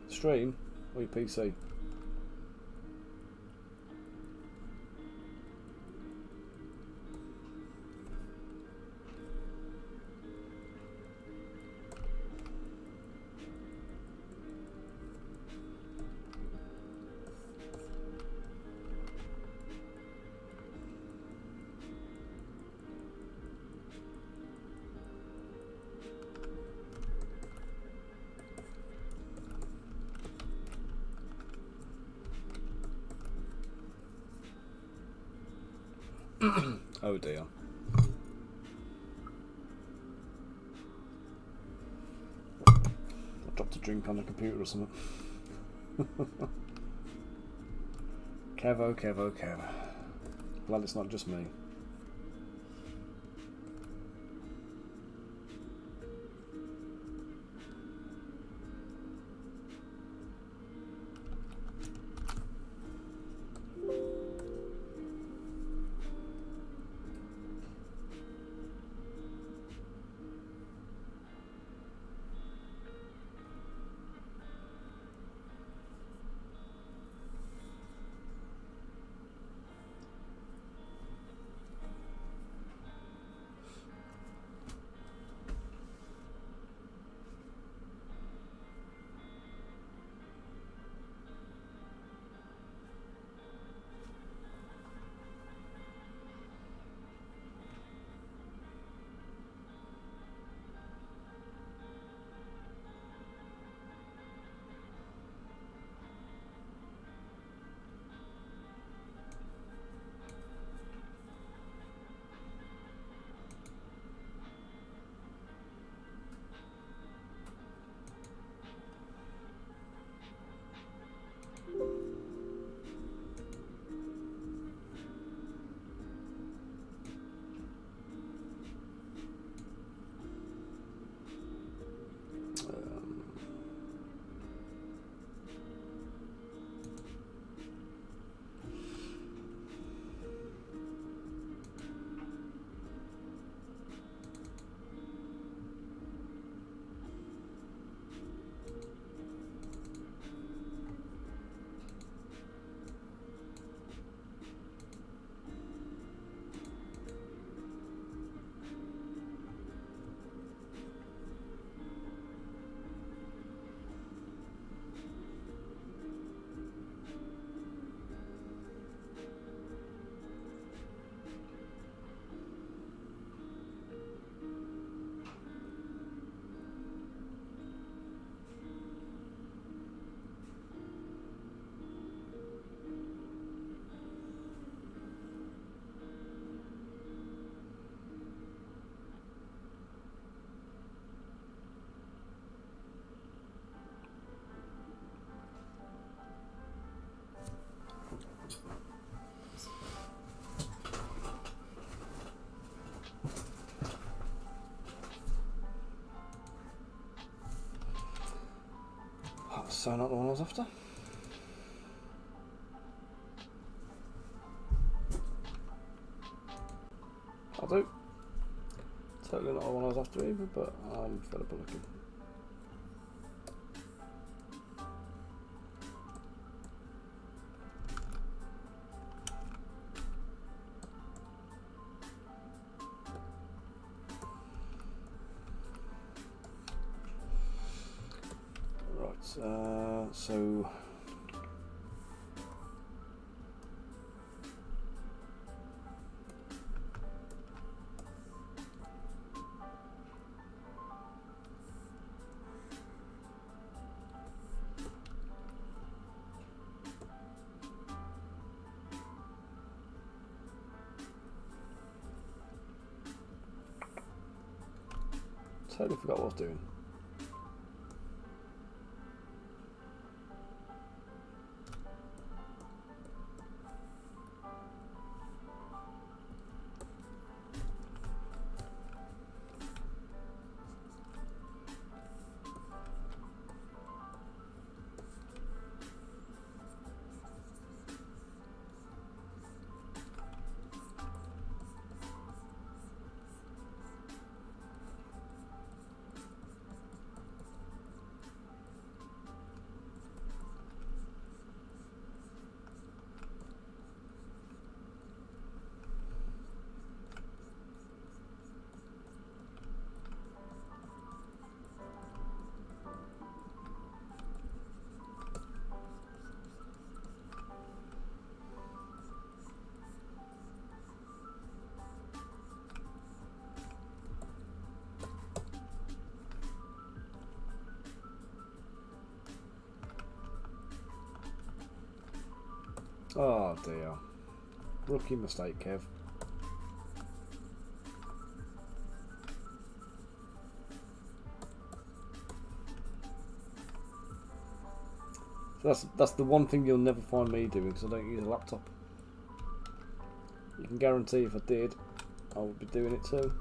Stream or your PC? Oh dear. I dropped a drink on the computer or something. Kevo. Glad it's not just me. So not the one I was after. I'll do. Totally not the one I was after either, but I'm fed up looking. So totally forgot what I was doing. Oh dear. Rookie mistake, Kev. So that's the one thing you'll never find me doing, because I don't use a laptop. You can guarantee if I did, I would be doing it too.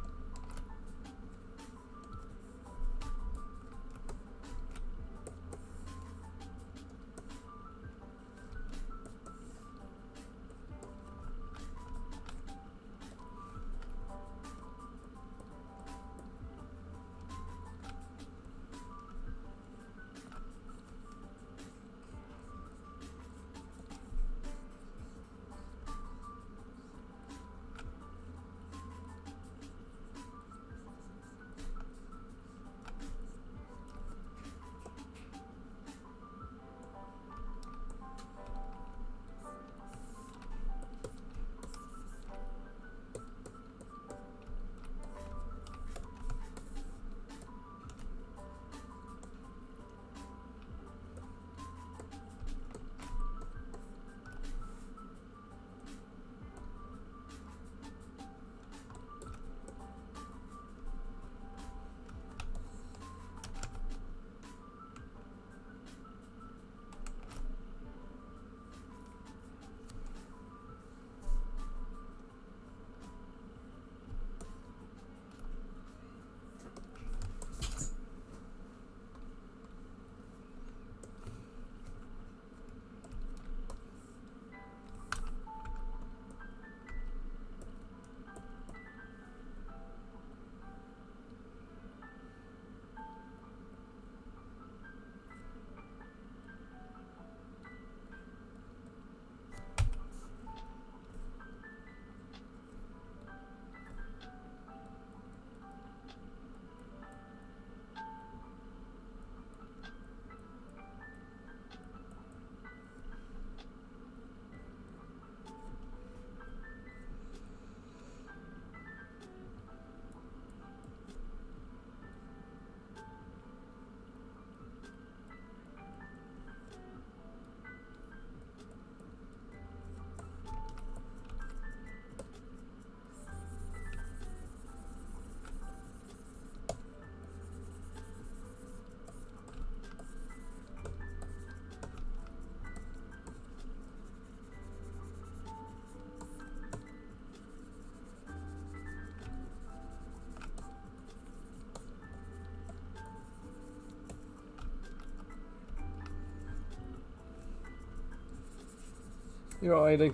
You're right, Aidy.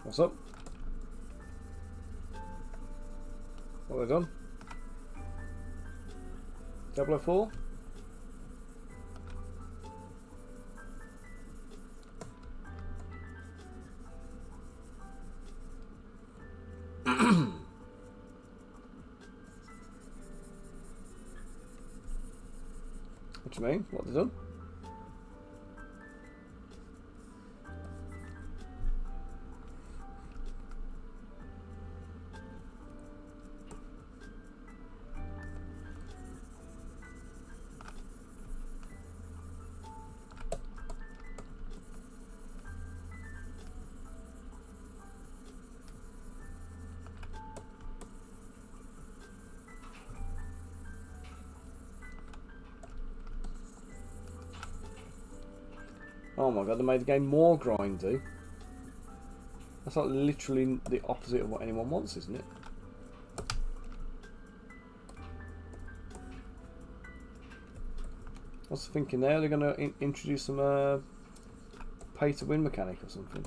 What's up? What have they done? 004? What do you mean? What have they done? Oh my god, they made the game more grindy. That's like literally the opposite of what anyone wants, isn't it? I was thinking there they're going to introduce some pay to win mechanic or something.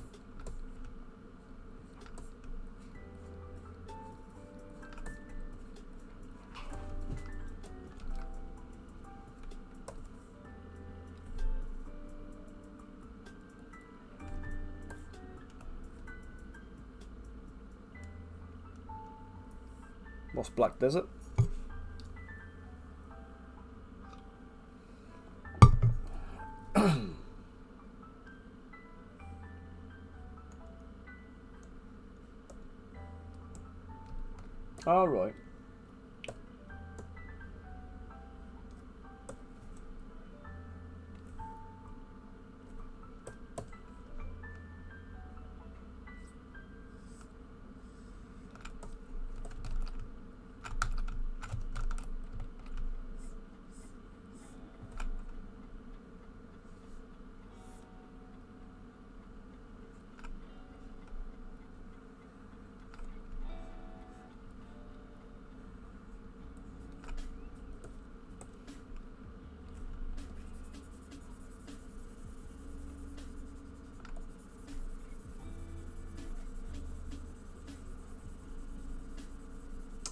What's Black Desert? All right.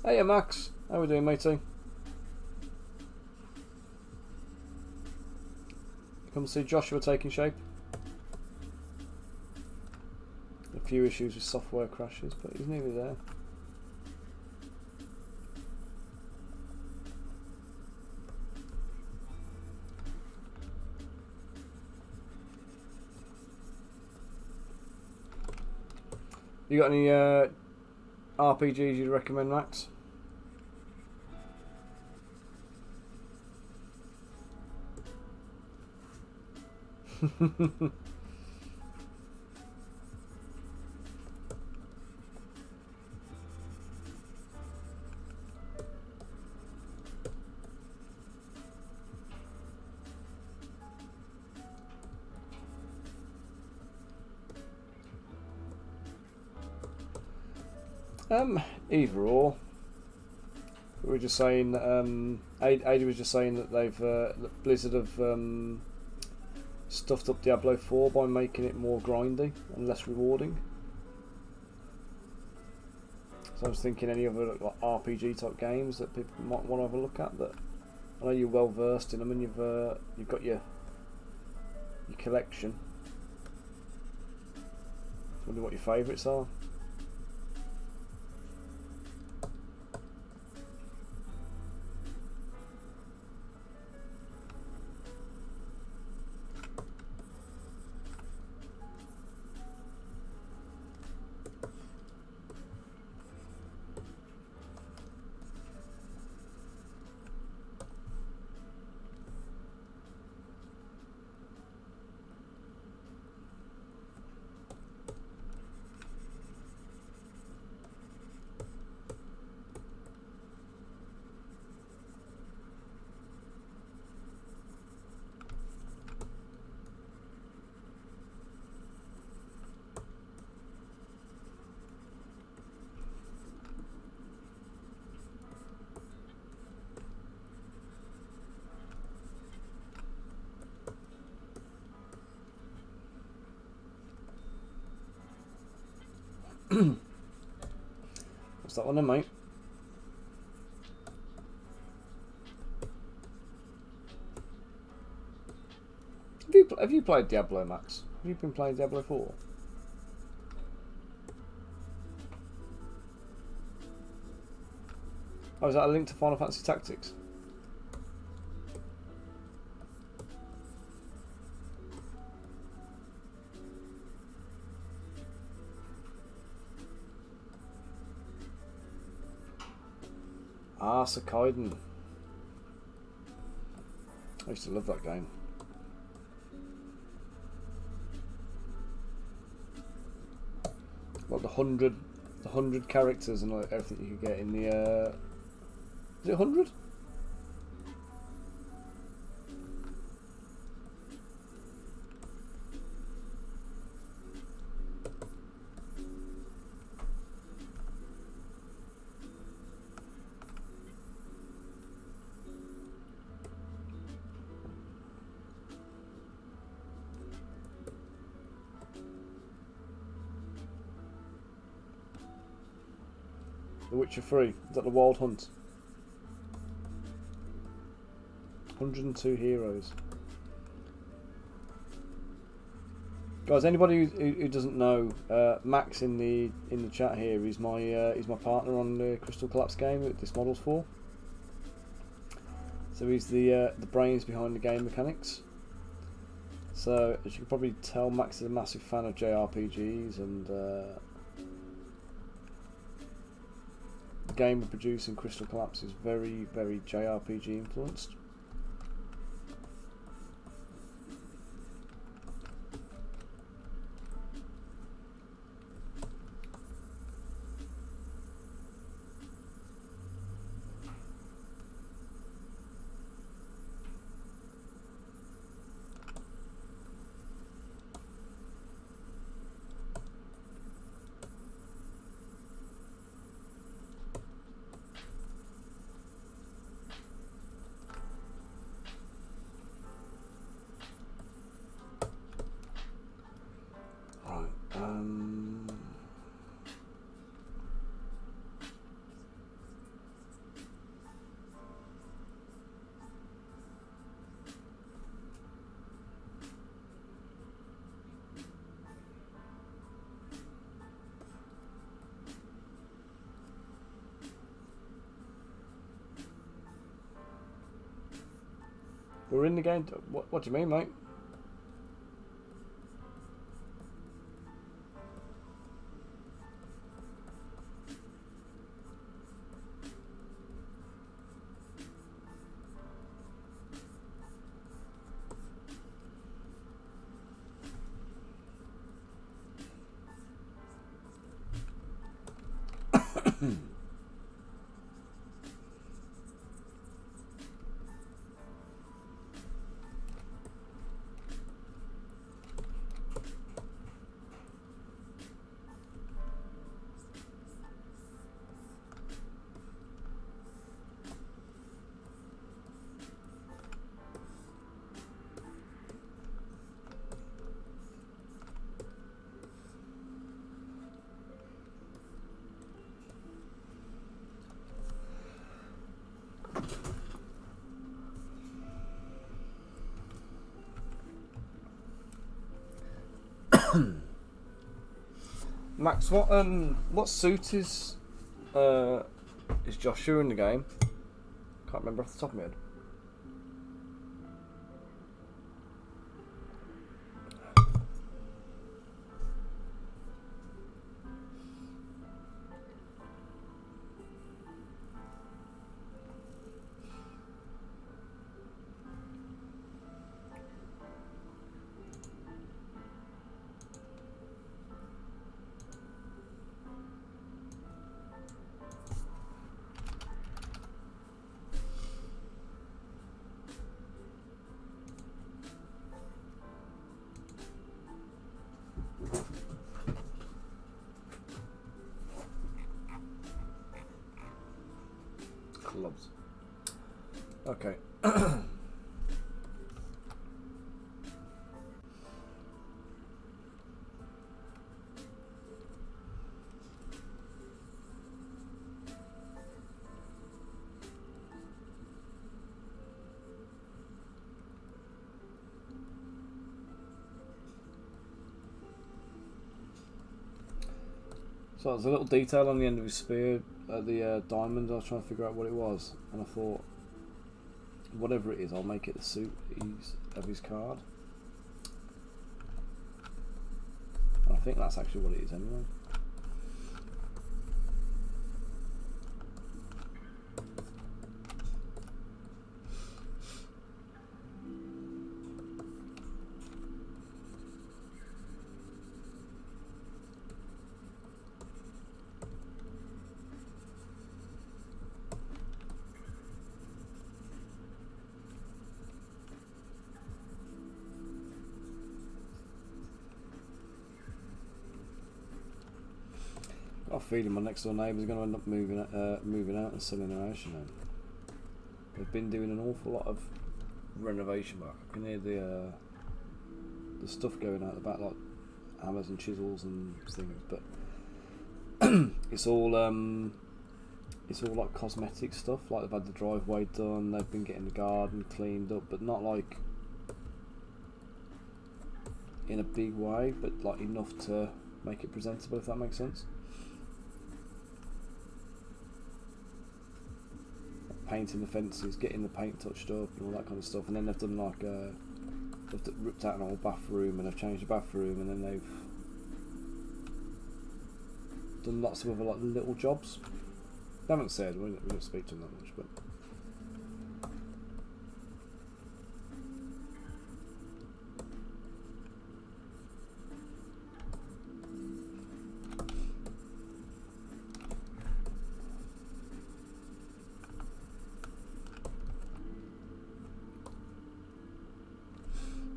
Hey Max, how we doing, matey? Come see Joshua taking shape. A few issues with software crashes, but he's nearly there. You got any RPGs you'd recommend, Max? Either or. We were just saying. Ada was just saying that they've that Blizzard have stuffed up Diablo 4 by making it more grindy and less rewarding. So I was thinking any other like, RPG type games that people might want to have a look at. That I know you're well versed in them and you've got your collection. I wonder what your favourites are. What's that one then, mate? Have you played Diablo, Max? Have you been playing Diablo 4? Oh, is that a link to Final Fantasy Tactics? Ah, Sakaiden. I used to love that game. Like the hundred characters and like everything you could get in the. Is it 100? The Witcher 3, is that the Wild Hunt? 102 heroes. Guys, anybody who doesn't know, Max in the chat here is my partner on the Crystal Collapse game that this model's for. So he's the brains behind the game mechanics. So as you can probably tell, Max is a massive fan of JRPGs and the game we're producing, Crystal Collapse, is very, very JRPG influenced. We're in the game. What do you mean, mate? Max, what suit is Joshua in the game? Can't remember off the top of my head. Clubs. Okay. So there's a little detail on the end of his spear at the diamond. I was trying to figure out what it was, and I thought, whatever it is, I'll make it the suit of his card. And I think that's actually what it is anyway. I've got a feeling my next door neighbours are going to end up moving out and selling their house, you know. They've been doing an awful lot of renovation work. I can hear the stuff going out the back, like hammers and chisels and things, but it's all like cosmetic stuff. Like they've had the driveway done, they've been getting the garden cleaned up, but not like in a big way, but like enough to make it presentable, if that makes sense. Painting the fences, getting the paint touched up and all that kind of stuff, and then they've done like they've ripped out an old bathroom and they've changed the bathroom, and then they've done lots of other like little jobs. They haven't said, we don't speak to them that much, but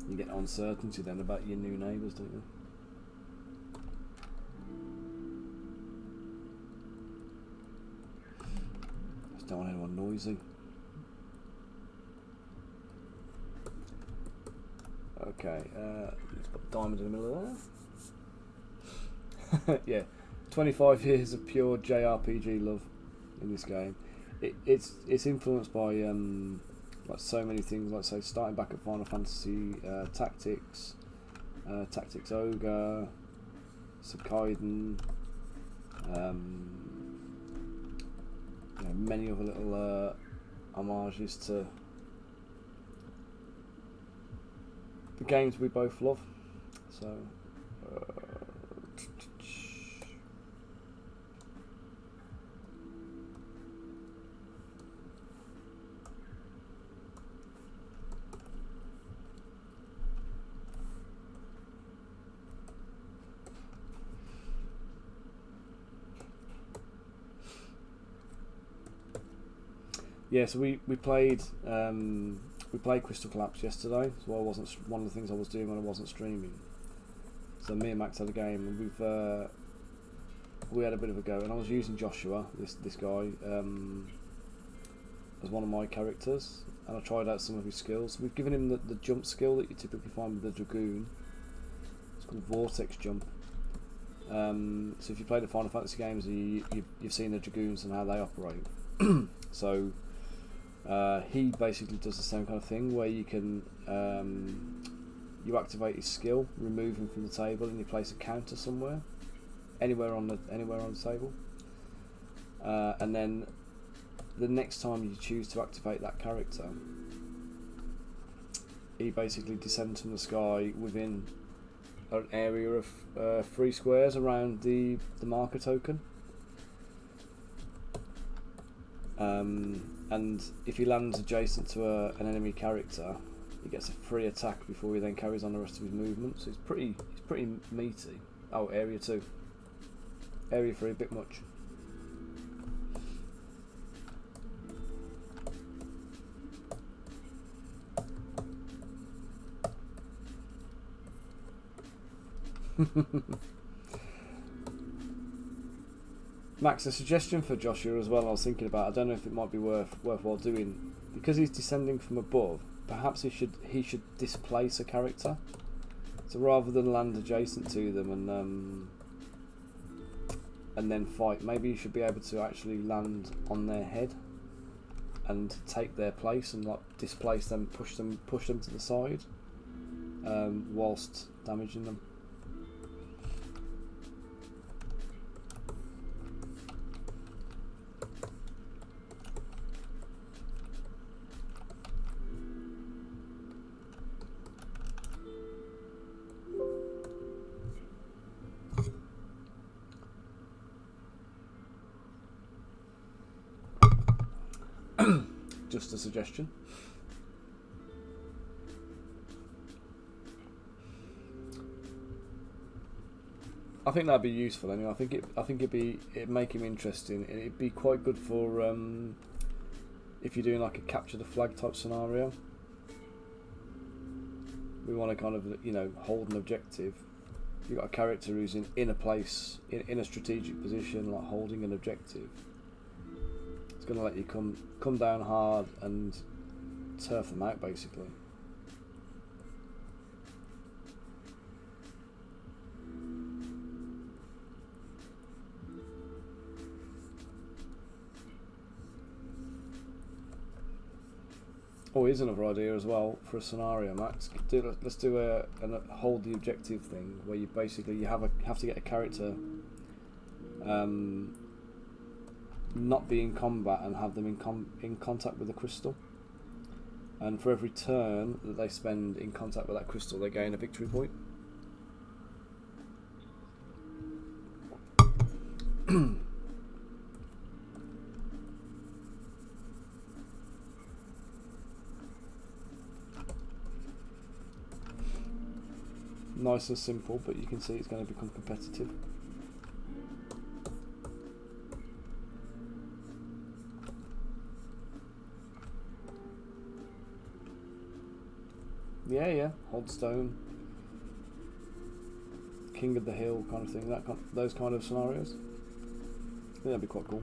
you get uncertainty then about your new neighbours, don't you? Just don't want anyone noisy. Okay, let's put diamond in the middle of there. Yeah, 25 years of pure JRPG love in this game. It's influenced by like so many things, like say starting back at Final Fantasy Tactics, Tactics Ogre, Suikoden, you know, many other little homages to games we both love. So yeah, so we played Crystal Collapse yesterday. So I wasn't one of the things I was doing when I wasn't streaming. So me and Max had a game, and we had a bit of a go. And I was using Joshua, this guy, as one of my characters, and I tried out some of his skills. We've given him the jump skill that you typically find with the Dragoon. It's called Vortex Jump. So if you play the Final Fantasy games, you've seen the Dragoons and how they operate. So he basically does the same kind of thing where you can you activate his skill, remove him from the table, and you place a counter somewhere, anywhere on the table, and then the next time you choose to activate that character, he basically descends from the sky within an area of 3 squares around the marker token. And if he lands adjacent to an enemy character, he gets a free attack before he then carries on the rest of his movement. So it's pretty meaty. Oh, area 2, area 3, a bit much. Max, a suggestion for Joshua as well. I was thinking about. I don't know if it might be worthwhile doing, because he's descending from above. Perhaps he should displace a character. So rather than land adjacent to them and then fight, maybe you should be able to actually land on their head and take their place and like displace them, push them to the side, whilst damaging them. Just a suggestion. I think that'd be useful. Anyway, I think it'd make him interesting. It'd be quite good for if you're doing like a capture the flag type scenario. We want to kind of hold an objective. You've got a character who's in a place in a strategic position, like holding an objective. It's going to let you come down hard and turf them out, basically. Oh, here's another idea as well for a scenario, Max. Let's do a hold the objective thing, where you basically have to get a character not be in combat and have them in contact with the crystal, and for every turn that they spend in contact with that crystal, they gain a victory point. Nice and simple, but you can see it's going to become competitive. Yeah, hold stone, king of the hill kind of thing. Those kind of scenarios. I think that'd be quite cool.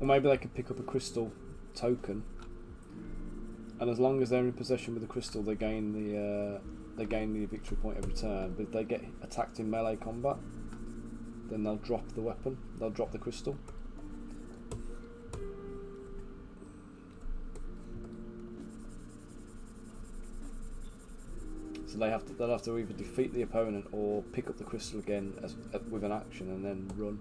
Or maybe they could pick up a crystal token, and as long as they're in possession with the crystal, they gain the victory point every turn. But if they get attacked in melee combat, then they'll drop the weapon. They'll drop the crystal. So they'll have to either defeat the opponent or pick up the crystal again with an action and then run.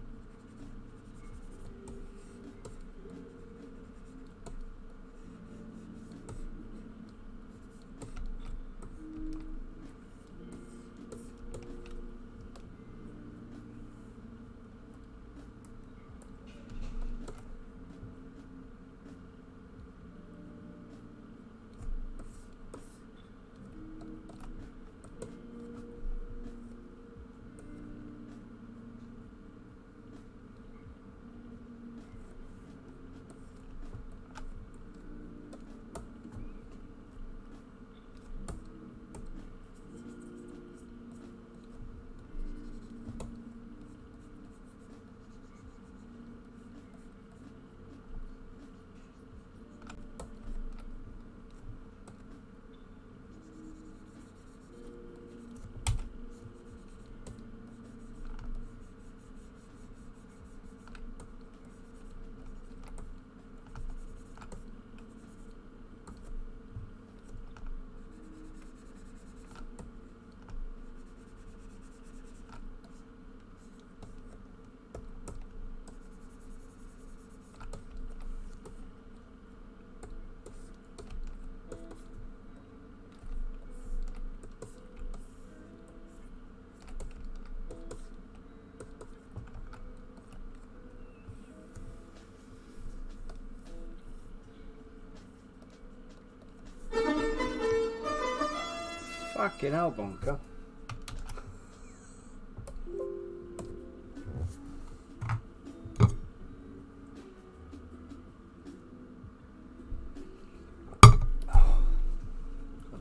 Fucking hell, Bonker.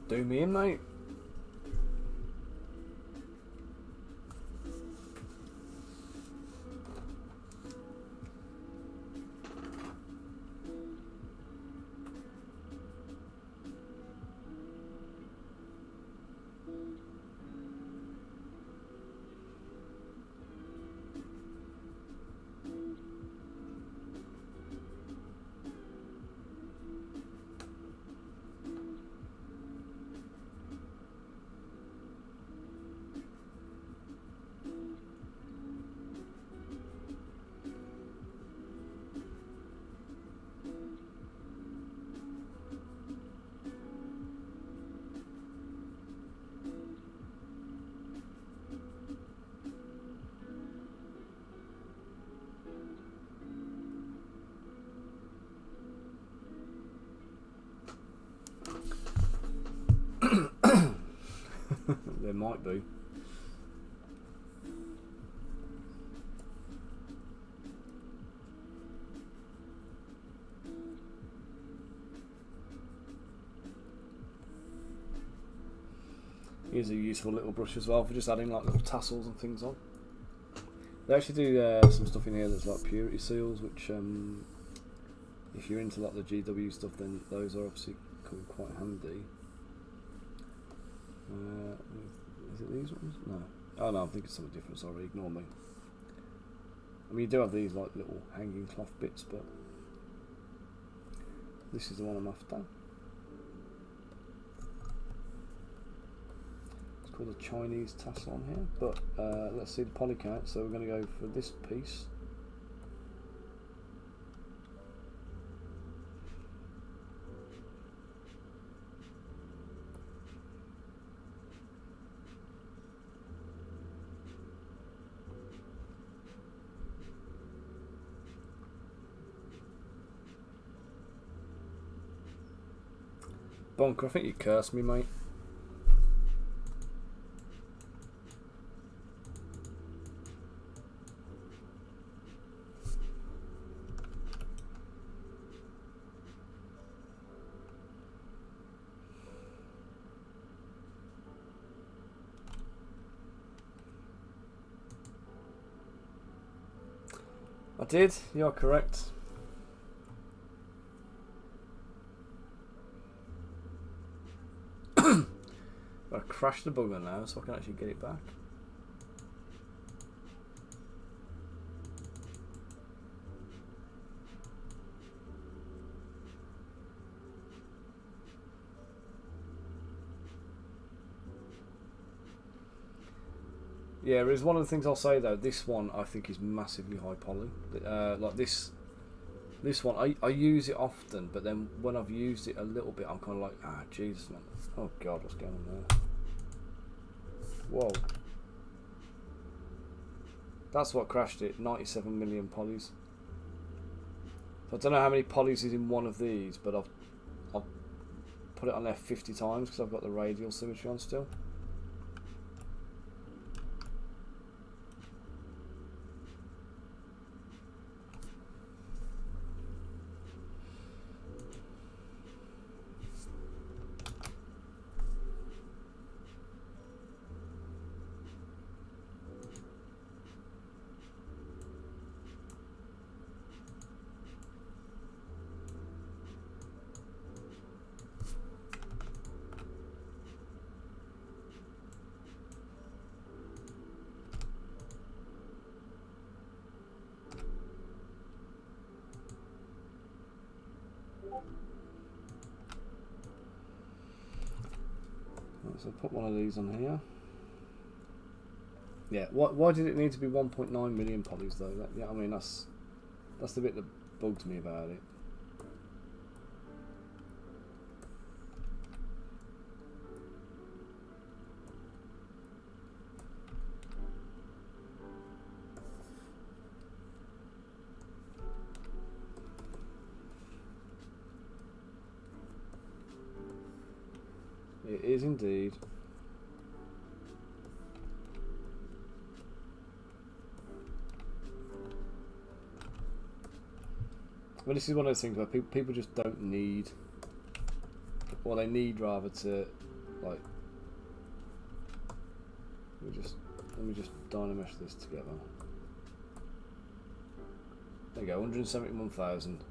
Do me in, mate. There might be. Here's a useful little brush as well for just adding like little tassels and things on. They actually do some stuff in here that's like purity seals, which if you're into like the GW stuff, then those are obviously come quite handy. Is it these ones? No. Oh no, I'm thinking something different, sorry, ignore me. I mean, you do have these like little hanging cloth bits, but this is the one I'm after. It's called a Chinese tassel on here, but let's see the poly count, so we're going to go for this piece. Bonker, I think you cursed me, mate. I did, you're correct. I crashed the bugger now so I can actually get it back. Yeah, it is one of the things I'll say though. This one I think is massively high poly. Like this one, I use it often, but then when I've used it a little bit, I'm kind of like, ah, Jesus, man. Oh God, what's going on there? Whoa. That's what crashed it. 97 million polys. So I don't know how many polys is in one of these, but I've put it on there 50 times because I've got the radial symmetry on still. So put one of these on here. Yeah, why did it need to be 1.9 million polys though? Yeah, I mean that's the bit that bugs me about it. It is indeed. Well, this is one of those things where people just don't need, well, they need rather to, like, let me just dynamesh this together. There you go, 171,000.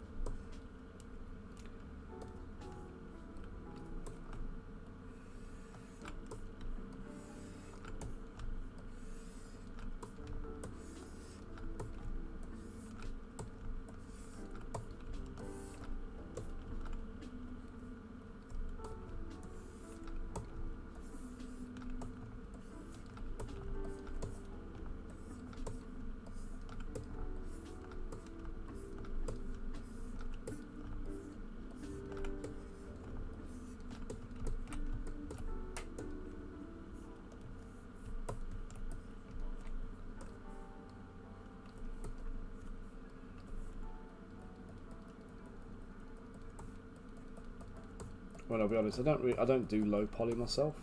Well, I'll be honest, I don't do low poly myself,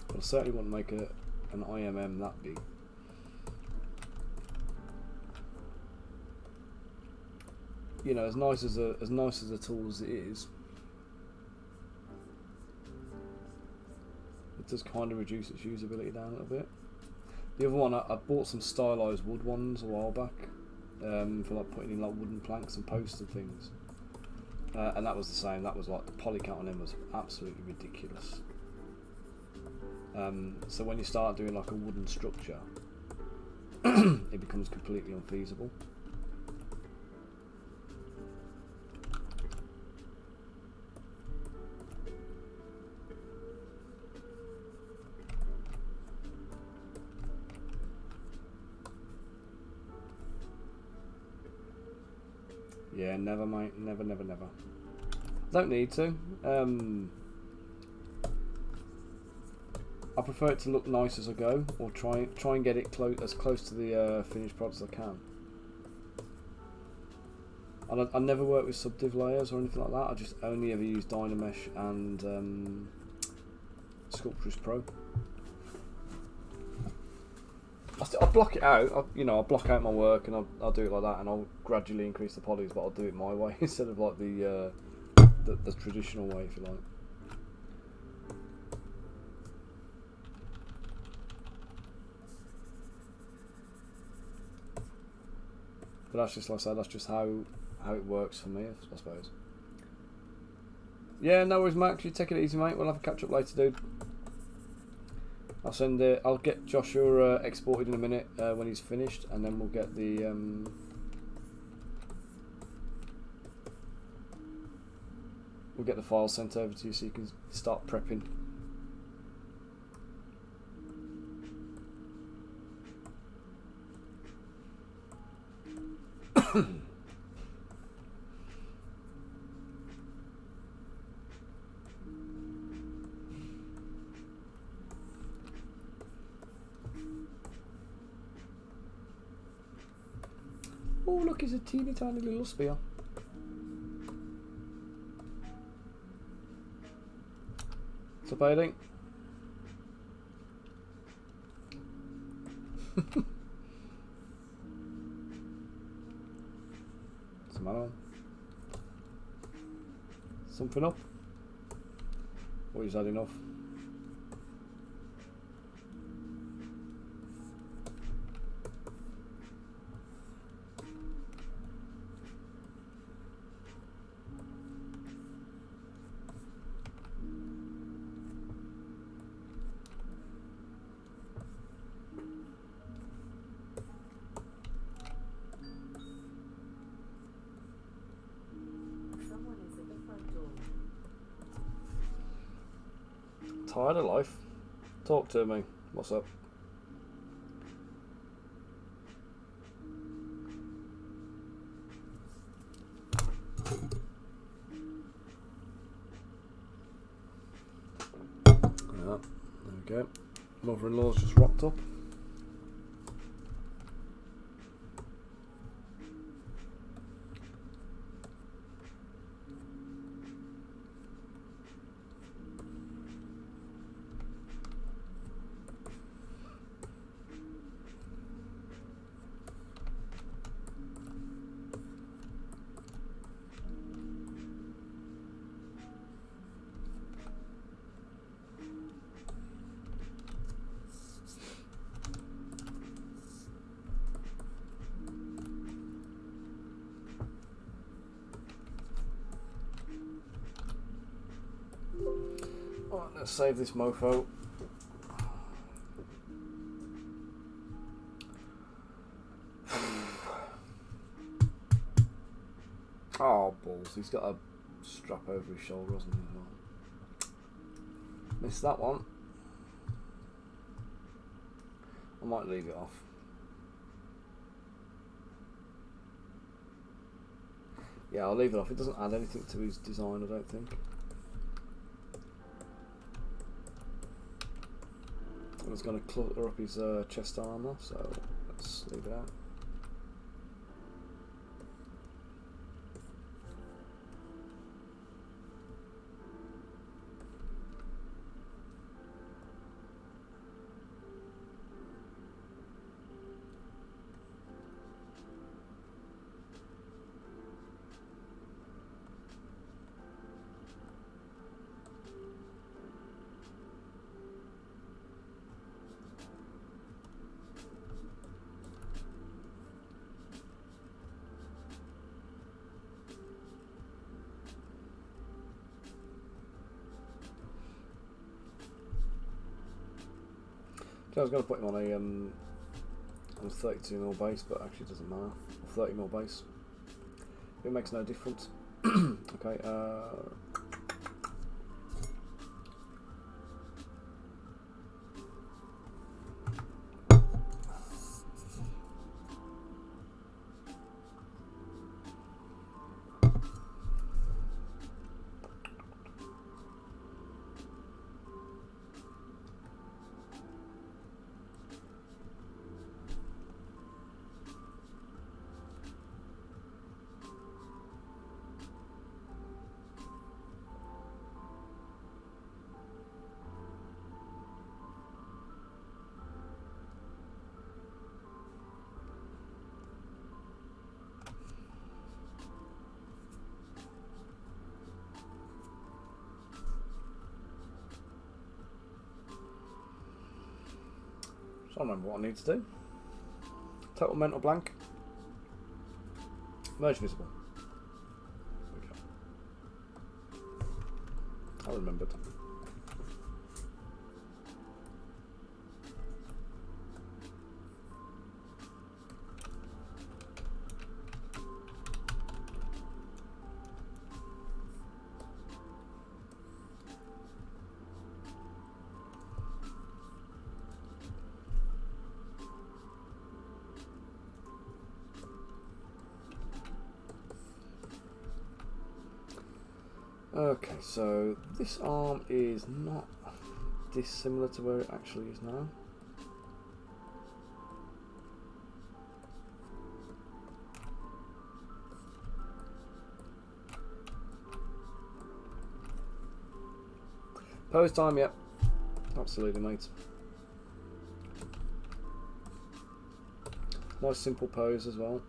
but I certainly wouldn't make an IMM that big. You know, as nice as a tool as it is, it does kind of reduce its usability down a little bit. The other one, I bought some stylized wood ones a while back, for like putting in like wooden planks and posts and things. And that was the same. That was like the poly count on them was absolutely ridiculous. So when you start doing like a wooden structure, it becomes completely unfeasible. Yeah, never, mate. Never, never, never. Don't need to. I prefer it to look nice as I go, or try and get it as close to the finished product as I can. And I never work with subdiv layers or anything like that. I just only ever use Dynamesh and Sculptress Pro. I'll block it out. I'll block out my work and I'll do it like that, and I'll gradually increase the polys, but I'll do it my way instead of like the traditional way, if you like. But that's just, like I said, that's just how it works for me, I suppose. Yeah, no worries, Max. You take it easy, mate. We'll have a catch up later, dude. I'll send it. I'll get Joshua exported in a minute when he's finished, and then we'll get the file sent over to you so you can start prepping. look, it's a teeny tiny little spear. What's up, Aiding? What's the matter? Something up? Or is that enough? Tired of life. Talk to me. What's up? Yeah, there we go. Mother-in-law's just rocked up. Alright, let's save this mofo. Oh, balls. He's got a strap over his shoulder, hasn't he? Missed that one. I might leave it off. Yeah, I'll leave it off. It doesn't add anything to his design, I don't think. I was going to clutter up his chest armour, so let's leave it out. I was going to put him on a 32mm base, but actually it doesn't matter. 30mm base. It makes no difference. Okay. I don't remember what I need to do. Total mental blank. Merge visible. There we go. I remembered. Okay, so this arm is not dissimilar to where it actually is now. Pose time, yep. Absolutely, mate. Nice simple pose as well.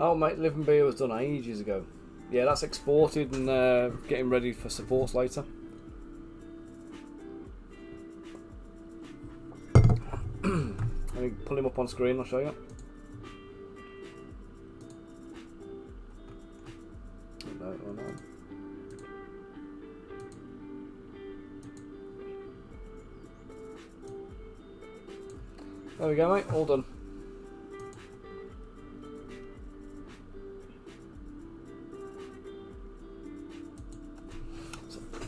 Oh mate, Live and Beer was done ages ago. Yeah, that's exported and getting ready for supports later. Let me pull him up on screen, I'll show you. No. There we go, mate, all done.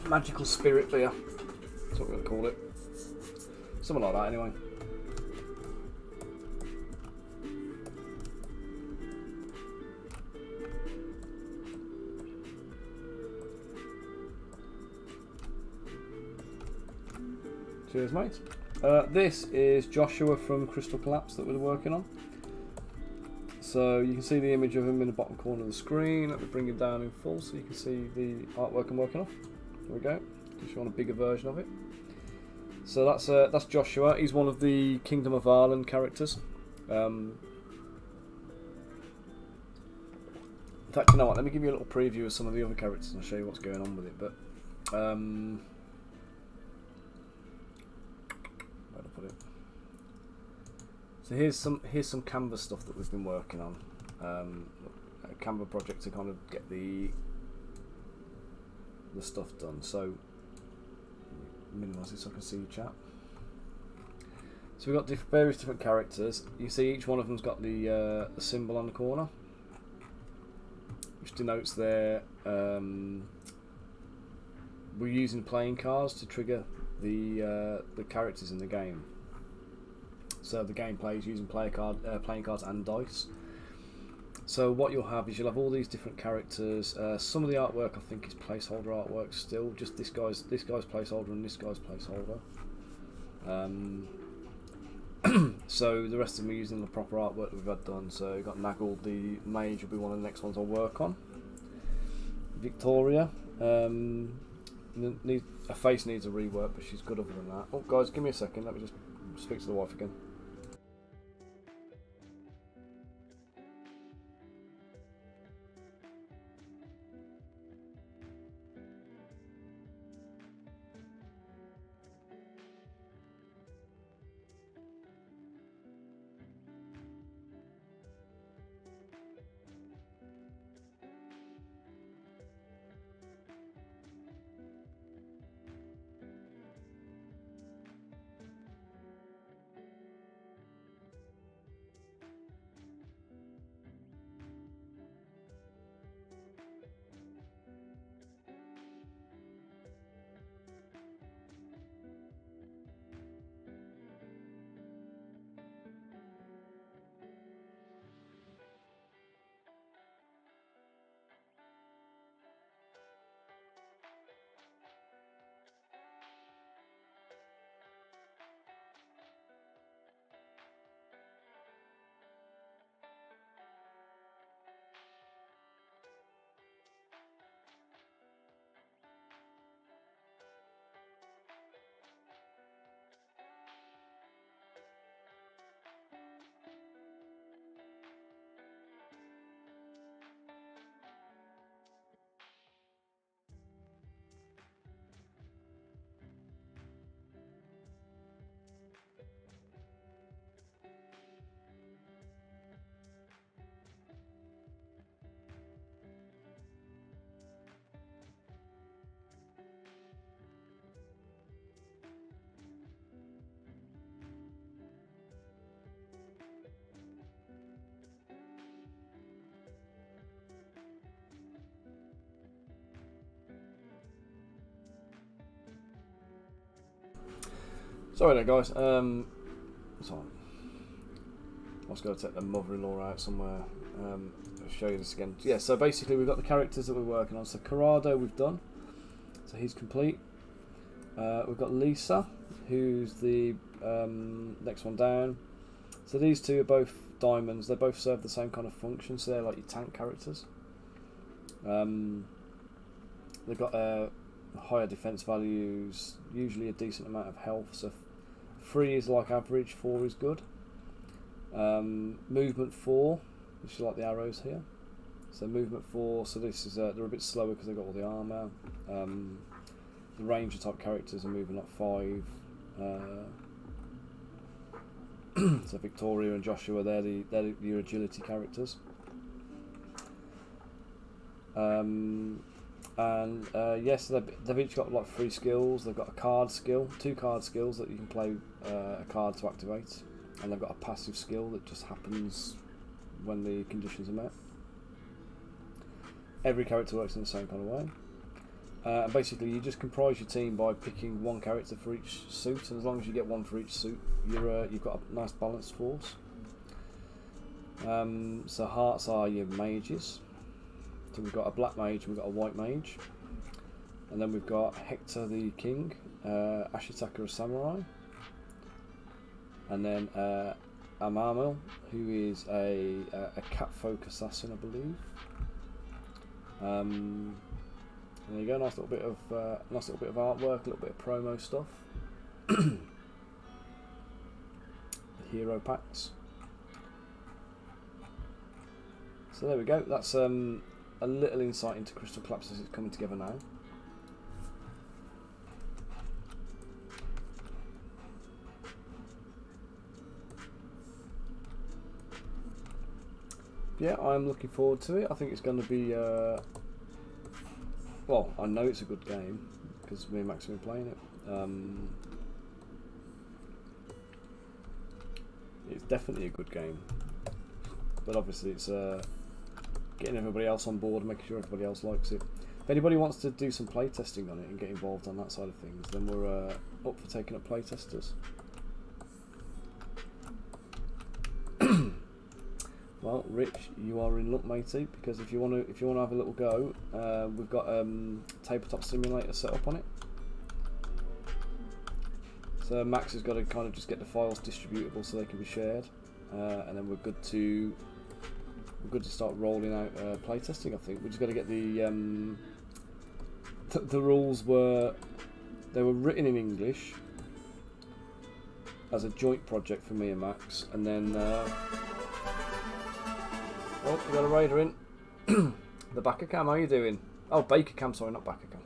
Magical spirit beer. That's what we're going to call it. Something like that, anyway. Cheers, mate. This is Joshua from Crystal Collapse that we're working on. So you can see the image of him in the bottom corner of the screen. Let me bring him down in full so you can see the artwork I'm working on. There we go. If you want a bigger version of it. So that's Joshua. He's one of the Kingdom of Ireland characters. In fact, you know what? Let me give you a little preview of some of the other characters and I'll show you what's going on with it. But where to put it? So here's some Canva stuff that we've been working on. A Canva project to kind of get the stuff done. So minimise it so I can see your chat. So we've got various different characters. You see each one of them's got the symbol on the corner, which denotes their we're using playing cards to trigger the characters in the game. So the gameplay is using playing cards and dice. So what you'll have is you'll have all these different characters. Some of the artwork I think is placeholder artwork still. Just this guy's placeholder and this guy's placeholder. So the rest of them are using the proper artwork that we've had done. So you've got Nagel, the mage, will be one of the next ones I'll work on. Victoria, Her face needs a rework, but she's good other than that. Oh, guys, give me a second. Let me just speak to the wife again. Sorry there, guys. Sorry. I was going to take the mother-in-law out somewhere. I'll show you this again. Yeah, so basically we've got the characters that we're working on. So Corrado we've done. So he's complete. We've got Lisa, who's the next one down. So these two are both diamonds. They both serve the same kind of function. So they're like your tank characters. They've got higher defense values, usually a decent amount of health. So 3 is like average, 4 is good. Movement 4, which is like the arrows here. So movement 4. So this is they're a bit slower because they've got all the armor. The ranger type characters are moving like 5. So Victoria and Joshua, they're your agility characters. Yes, they've each got like 3 skills. They've got a card skill, 2 card skills that you can play a card to activate, and they've got a passive skill that just happens when the conditions are met. Every character works in the same kind of way. And basically, you just comprise your team by picking 1 character for each suit, and as long as you get 1 for each suit, you've got a nice balanced force. So hearts are your mages. So we've got a black mage, we've got a white mage, and then we've got Hector the king, Ashitaka a samurai, and then Amamil, who is a catfolk assassin, I believe. There you go, nice little bit of artwork, a little bit of promo stuff. The hero packs. So there we go. That's a little insight into Crystal Collapse as it's coming together now. Yeah, I'm looking forward to it. I think it's going to be well, I know it's a good game because me and Max have been playing it. It's definitely a good game, but obviously it's getting everybody else on board and making sure everybody else likes it. If anybody wants to do some playtesting on it and get involved on that side of things, then we're up for taking up playtesters. Well, Rich, you are in luck, matey, because if you want to have a little go, we've got tabletop simulator set up on it. So Max has got to kind of just get the files distributable so they can be shared, and then we're good to start rolling out playtesting. I think we just got to get the the rules were, they were written in English as a joint project for me and Max, and then oh, we got a raider in. The Backer Cam, how are you doing? Oh, Baker Cam, sorry, not Backer Cam.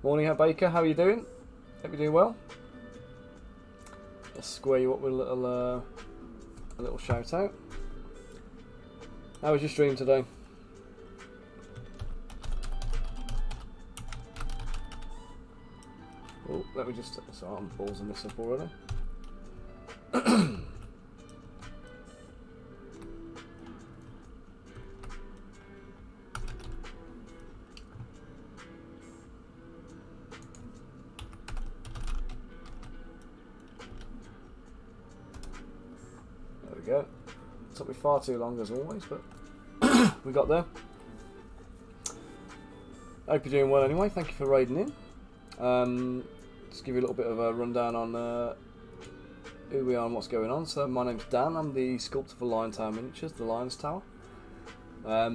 Morning, Baker, how are you doing? Hope you're doing well. Let's square you up with a little shout out. How was your stream today? Oh, let me just. Sorry, I'm ballsing this up already. There we go. Took me far too long as always, but we got there. Hope you're doing well anyway. Thank you for raiding in. Just give you a little bit of a rundown on who we are and what's going on. So my name's Dan. I'm the sculptor for Lion Tower Miniatures, the Lion's Tower. I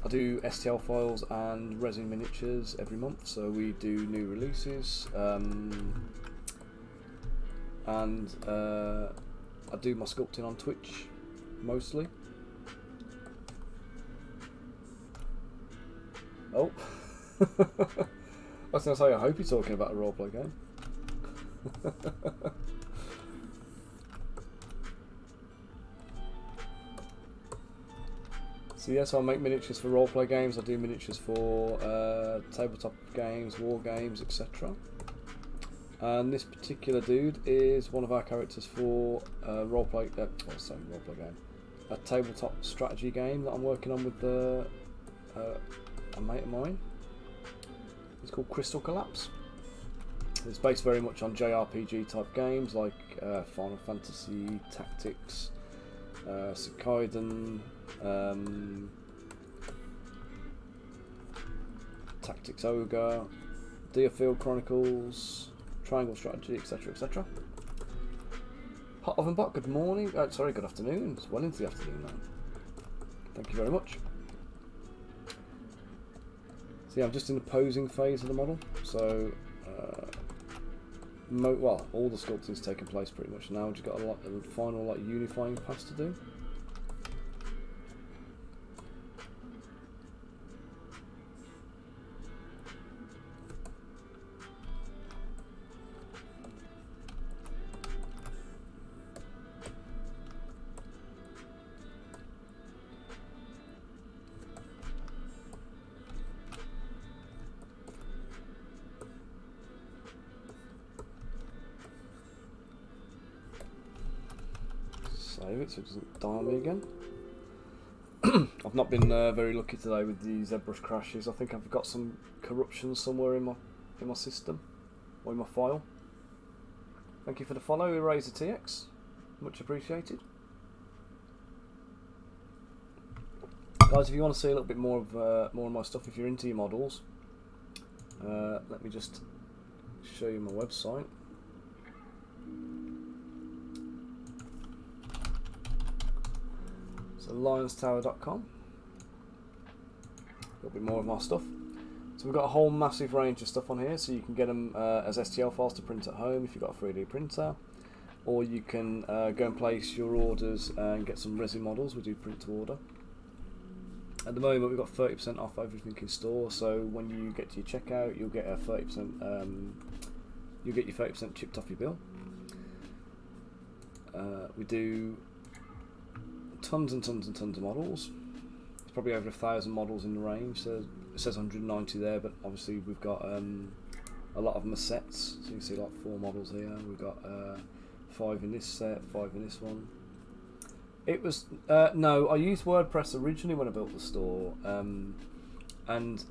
do STL files and resin miniatures every month. So we do new releases, and I do my sculpting on Twitch mostly. Oh. I was going to say, I hope you're talking about a roleplay game. So yes, I make miniatures for roleplay games. I do miniatures for tabletop games, war games, etc. And this particular dude is one of our characters for a roleplay game, a tabletop strategy game that I'm working on with a mate of mine. It's called Crystal Collapse. It's based very much on JRPG type games like Final Fantasy Tactics, Suikoden, Tactics Ogre, Deerfield Chronicles, Triangle Strategy, etc. etc. Hot Oven Bot, good morning. Sorry, good afternoon. It's well into the afternoon now. Thank you very much. So yeah, I'm just in the posing phase of the model. So, well, all the sculpting's taken place pretty much now. Just got a final unifying pass to do. Save it so it doesn't die on me again. I've not been very lucky today with the Zbrush crashes. I think I've got some corruption somewhere in my system or in my file. Thank you for the follow, Eraser TX. Much appreciated. Guys, if you want to see a little bit more of my stuff, if you're into your models, let me just show you my website. So lionstower.com. A little bit more of my stuff. So we've got a whole massive range of stuff on here, so you can get them as STL files to print at home if you've got a 3D printer, or you can go and place your orders and get some resin models. We do print to order. At the moment we've got 30% off everything in store, so when you get to your checkout you'll get a 30%, you'll get your 30% chipped off your bill. We do tons and tons and tons of models. There's probably over 1,000 models in the range. So it says 190 there, but obviously we've got a lot of them are sets. So you can see like 4 models here. We've got 5 in this set, 5 in this one. It was no, I used WordPress originally when I built the store, and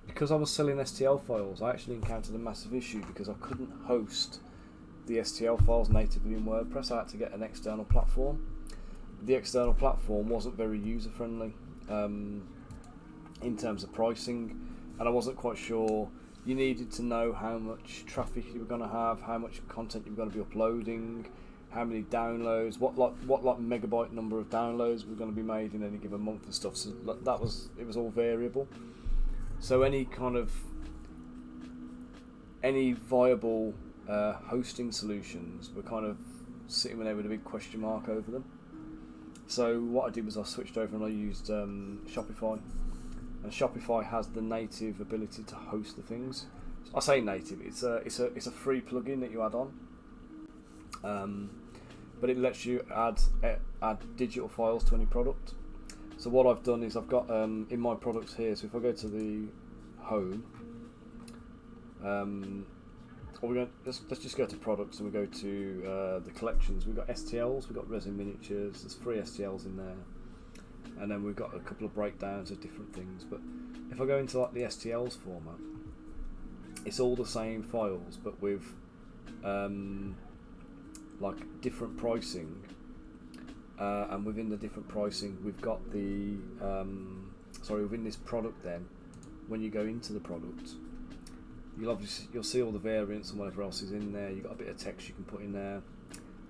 because I was selling STL files, I actually encountered a massive issue because I couldn't host the STL files natively in WordPress. I had to get an external platform. The external platform wasn't very user friendly in terms of pricing, and I wasn't quite sure. You needed to know how much traffic you were going to have, how much content you were going to be uploading, how many downloads, what megabyte number of downloads were going to be made in any given month and stuff. So it was all variable. So any kind of any viable hosting solutions were kind of sitting there with a big question mark over them. So what I did was I switched over and I used Shopify, and Shopify has the native ability to host the things. I say native; it's a free plugin that you add on, but it lets you add digital files to any product. So what I've done is I've got in my products here. So if I go to the home, let's just go to products and we go to the collections. We've got STLs, we've got resin miniatures. There's 3 STLs in there, and then we've got a couple of breakdowns of different things. But if I go into like the STLs format, it's all the same files, but with like different pricing. And within the different pricing, we've got the within this product. Then, when you go into the product, you'll see all the variants and whatever else is in there. You've got a bit of text you can put in there,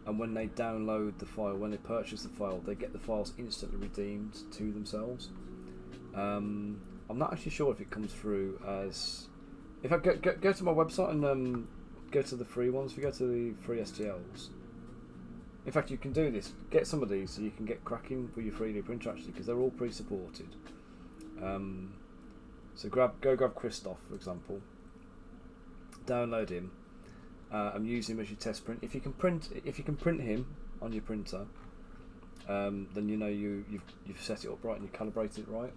and when they download the file, when they purchase the file, they get the files instantly redeemed to themselves. I'm not actually sure if it comes through as if I go to my website and go to the free ones. If you go to the free STLs. In fact, you can do this. Get some of these so you can get cracking with your 3D printer actually, because they're all pre-supported. So go grab Christoph for example. Download him and use him as your test print. If you can print him on your printer, then you know you've set it up right and you calibrated it right.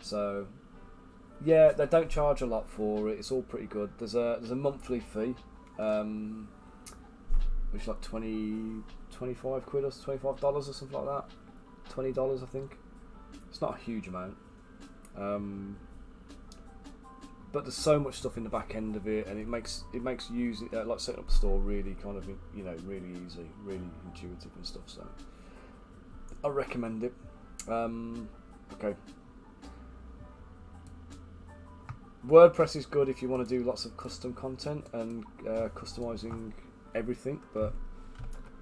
So yeah, they don't charge a lot for it. It's all pretty good. There's a monthly fee. Which is like 25 quid or $25 or something like that. $20 I think. It's not a huge amount. But there's so much stuff in the back end of it, and it makes using like setting up a store really kind of really easy, really intuitive and stuff. So I recommend it. Okay. WordPress is good if you want to do lots of custom content and customizing everything, but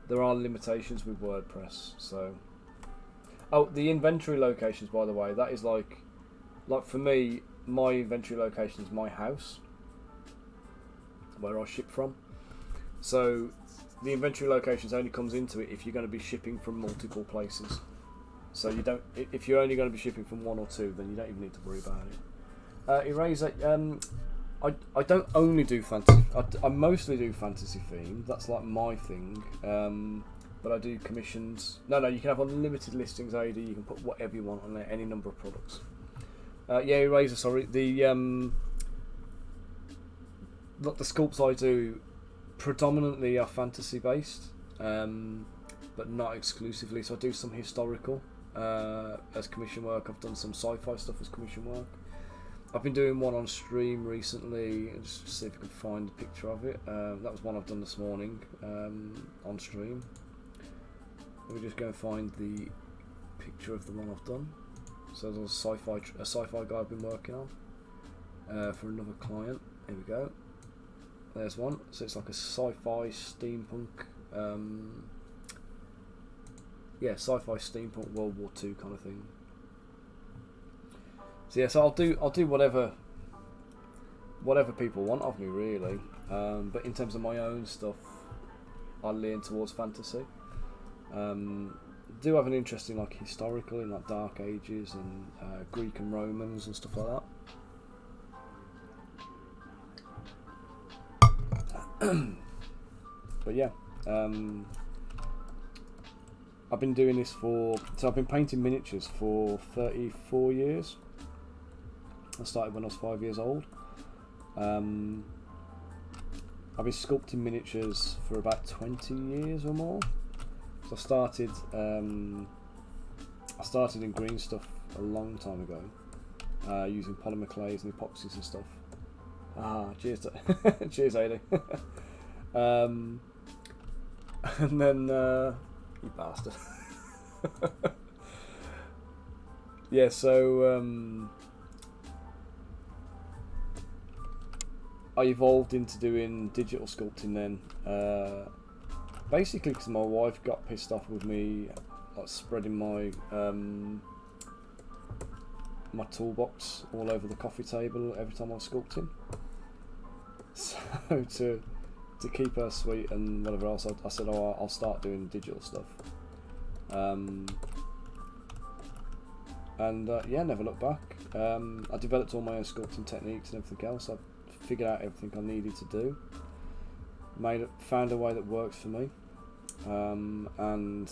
there are limitations with WordPress. So, the inventory locations, by the way, that is like for me, my inventory location is my house where I ship from. So the inventory locations only comes into it if you're going to be shipping from multiple places. So you don't. If you're only going to be shipping from 1 or 2, then you don't even need to worry about it. Eraser. I don't only do fantasy. I mostly do fantasy themed. That's like my thing. But I do commissions. No, you can have unlimited listings, AD. You can put whatever you want on there, any number of products. Yeah, Eraser. Sorry. The sculpts I do predominantly are fantasy based, but not exclusively. So I do some historical as commission work. I've done some sci-fi stuff as commission work. I've been doing one on stream recently, just to see if I can find a picture of it. That was one I've done this morning on stream. Let me just go and find the picture of the one I've done. So there's a sci-fi guy I've been working on for another client. Here we go. There's one. So it's like a sci-fi steampunk, sci-fi steampunk World War II kind of thing. So yeah, so I'll do whatever people want of me really, but in terms of my own stuff, I lean towards fantasy. Do have an interest in like historical, in like Dark Ages and Greek and Romans and stuff like that. But yeah, I've been doing this I've been painting miniatures for 34 years. I started when I was 5 years old. I've been sculpting miniatures for about 20 years or more. So I started in green stuff a long time ago, using polymer clays and epoxies and stuff. Cheers, cheers, Adi. And then you bastard. Yeah, so I evolved into doing digital sculpting then, basically because my wife got pissed off with me like spreading my my toolbox all over the coffee table every time I was sculpting. So to keep her sweet and whatever else, I said, oh, I'll start doing digital stuff. Yeah, never looked back. I developed all my own sculpting techniques and everything else. I figured out everything I needed to do. Found a way that works for me, and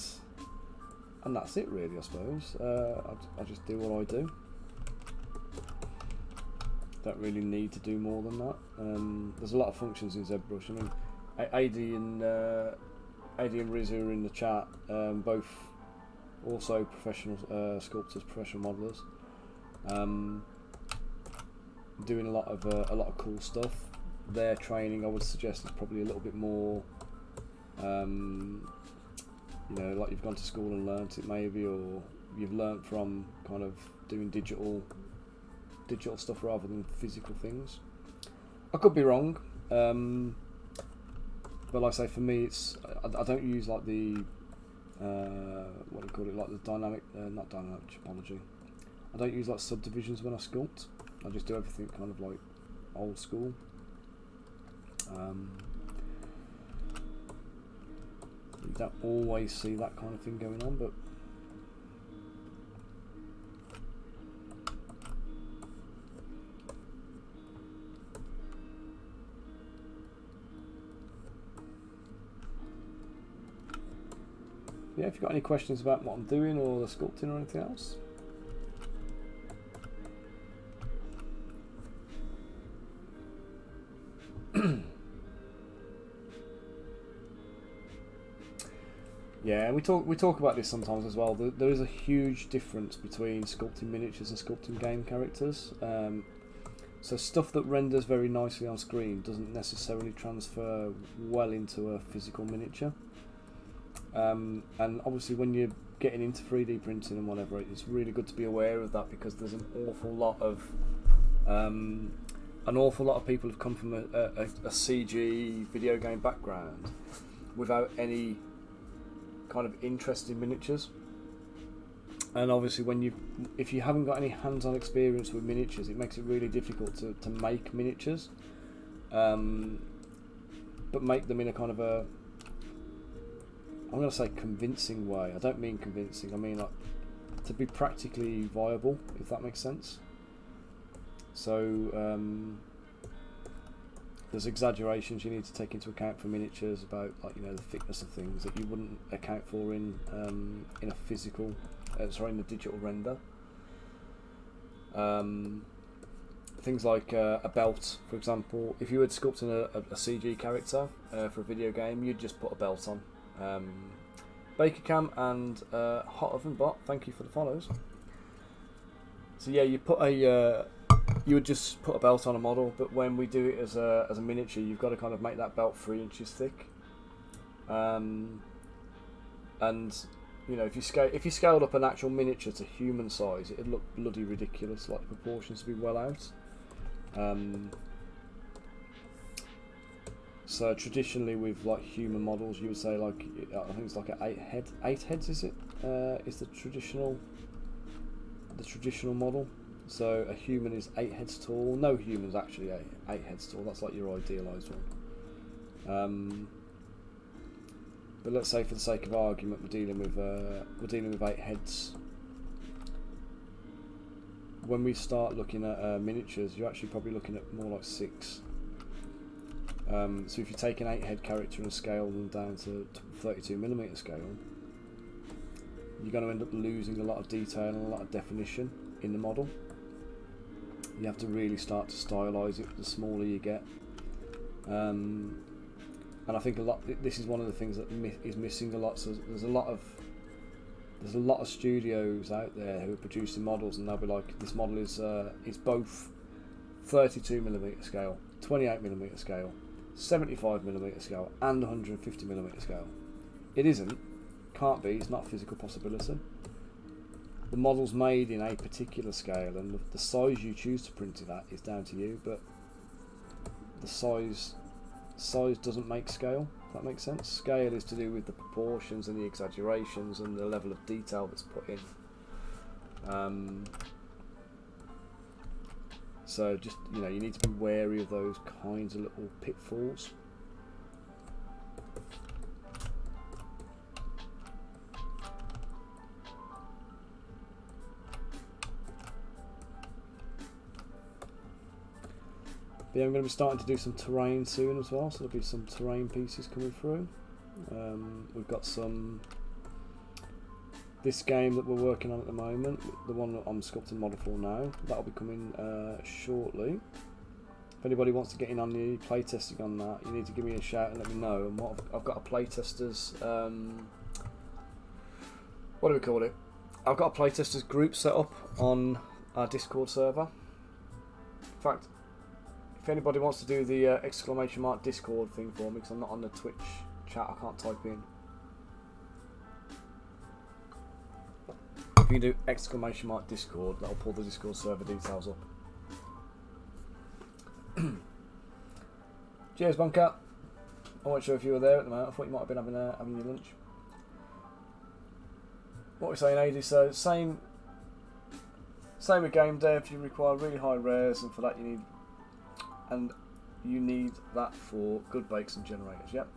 that's it really, I suppose. I just do what I do. Don't really need to do more than that. There's a lot of functions in Zbrush. I mean, AD and Riz are in the chat, both also professional sculptors, professional modelers, doing a lot of cool stuff. Their training, I would suggest, is probably a little bit more, you know, like you've gone to school and learnt it maybe, or you've learnt from kind of doing digital stuff rather than physical things. I could be wrong, but like I say, for me, it's I don't use like the what do you call it, like the dynamic, not dynamic topology. I don't use like subdivisions when I sculpt. I just do everything kind of like old school. You don't always see that kind of thing going on, but yeah, if you've got any questions about what I'm doing or the sculpting or anything else. Yeah, we talk about this sometimes as well. There is a huge difference between sculpting miniatures and sculpting game characters. So stuff that renders very nicely on screen doesn't necessarily transfer well into a physical miniature. And obviously when you're getting into 3D printing and whatever, it's really good to be aware of that, because there's an awful lot of people have come from a CG video game background without any kind of interest in miniatures. And obviously if you haven't got any hands-on experience with miniatures, it makes it really difficult to make miniatures, but make them in a kind of a, I'm going to say convincing way. I don't mean convincing, I mean like to be practically viable, if that makes sense. So there's exaggerations you need to take into account for miniatures about, like, you know, the thickness of things that you wouldn't account for in a physical, in a digital render. Things like a belt, for example. If you were sculpting a CG character for a video game, you'd just put a belt on. Baker Cam and Hot Oven Bot, thank you for the follows. So yeah, you would just put a belt on a model, but when we do it as a miniature, you've got to kind of make that belt 3 inches thick. And you know, if you scaled up an actual miniature to human size, it'd look bloody ridiculous, like the proportions to be well out. So traditionally with like human models, you would say like, I think it's like an 8 heads, is it? Is the traditional model. So a human is 8 heads tall. No human's actually 8 heads tall. That's like your idealised one. But let's say for the sake of argument, we're dealing with 8 heads. When we start looking at miniatures, you're actually probably looking at more like 6. So if you take an 8 head character and scale them down to 32mm scale, you're going to end up losing a lot of detail and a lot of definition in the model. You have to really start to stylize it the smaller you get, and I think this is one of the things that is missing a lot. So there's a lot of studios out there who are producing models, and they'll be like, this model is both 32mm scale, 28mm scale, 75mm scale, and 150mm scale. It isn't, can't be, it's not a physical possibility. The model's made in a particular scale, and the size you choose to print it at is down to you, but the size doesn't make scale, if that makes sense. Scale is to do with the proportions and the exaggerations and the level of detail that's put in. So just, you know, you need to be wary of those kinds of little pitfalls. But yeah, I'm going to be starting to do some terrain soon as well, so there'll be some terrain pieces coming through. We've got some, this game that we're working on at the moment, the one that I'm sculpting model for now, that'll be coming shortly. If anybody wants to get in on the playtesting on that, you need to give me a shout and let me know. And what I've got a playtesters, what do we call it? I've got a playtesters group set up on our Discord server. In fact, if anybody wants to do the exclamation mark Discord thing for me, because I'm not on the Twitch chat, I can't type in. If you do exclamation mark Discord, that'll pull the Discord server details up. Cheers, Bunker. I wasn't sure if you were there at the moment. I thought you might have been having your lunch. What we're saying, AD, so same with game dev. You require really high rares, and for that you need that for good bakes and generators. Yep.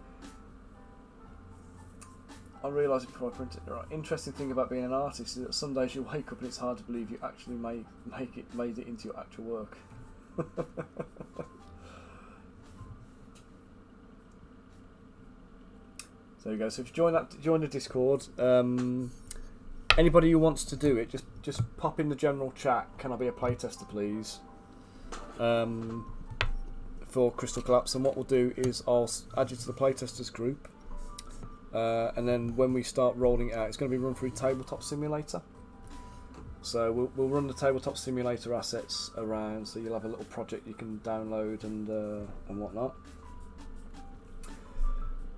I realised it before I printed it. Right. Interesting thing about being an artist is that some days you wake up and it's hard to believe you actually made it into your actual work. So there you go. So if you join the Discord, anybody who wants to do it, just pop in the general chat. Can I be a playtester, please? For Crystal Collapse, and what we'll do is I'll add you to the playtesters group, and then when we start rolling it out, it's going to be run through Tabletop Simulator. So we'll run the Tabletop Simulator assets around, so you'll have a little project you can download and whatnot.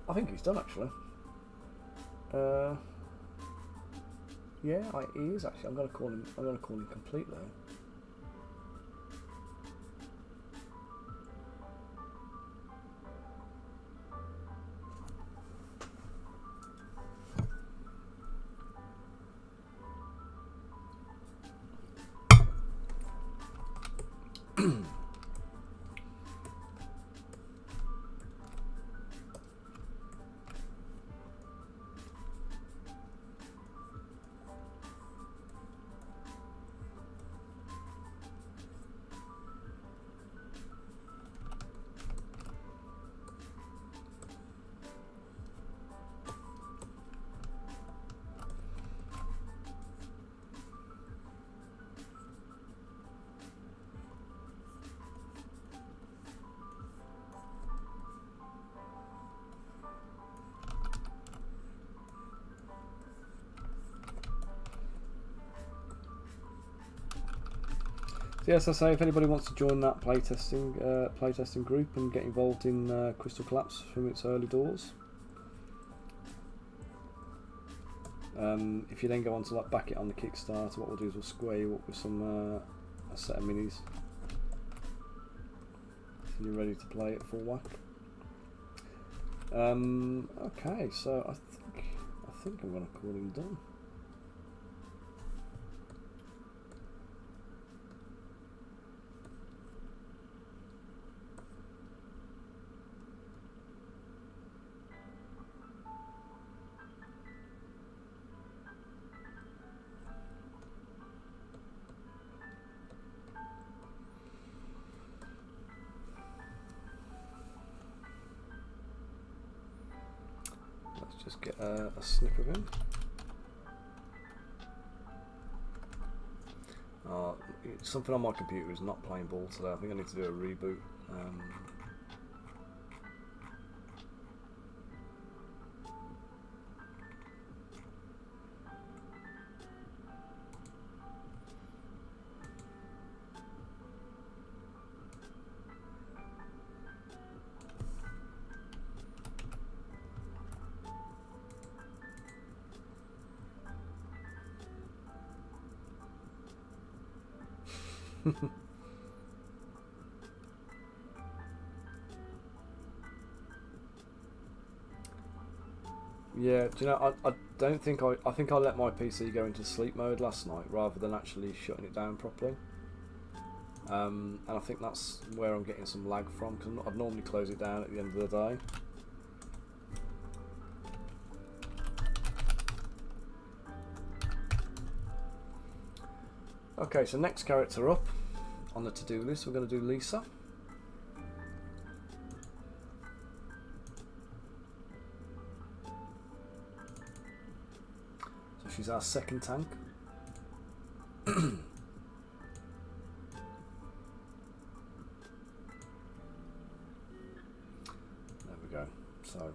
I think he's done actually. Yeah, he is actually. I'm going to call him complete though. Yes, I say if anybody wants to join that playtesting group and get involved in Crystal Collapse from its early doors, if you then go on to like back it on the Kickstarter, what we'll do is we'll square you up with some a set of minis, so you're ready to play at full whack. Okay, so I think I'm going to call him done. Just get a snip of him. Something on my computer is not playing ball today. I think I need to do a reboot. Yeah, do you know, I don't think I think I let my PC go into sleep mode last night rather than actually shutting it down properly. and I think that's where I'm getting some lag from, because I'd normally close it down at the end of the day. Okay, so next character up on the to-do list, we're going to do Lisa. So she's our second tank. There we go. So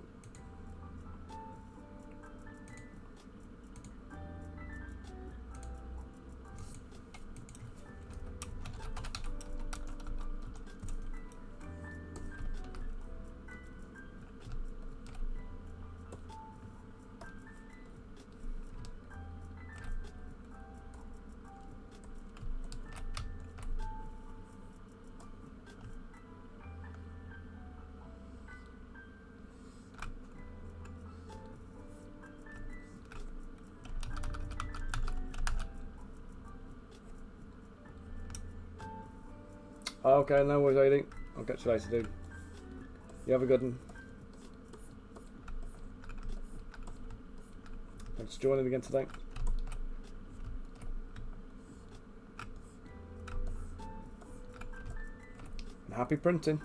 okay, no worries, Aidy. I'll catch you later, dude. You have a good one. Thanks for joining again today. And happy printing.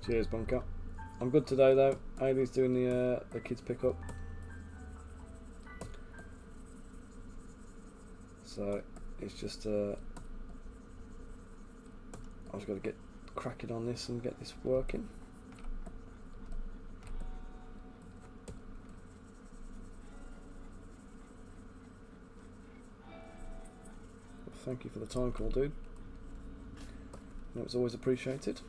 Cheers, Bunker. I'm good today though. Aidy's doing the kids pickup, so it's just I've just got to get cracking on this and get this working. Well, thank you for the time call, dude. It's always appreciated.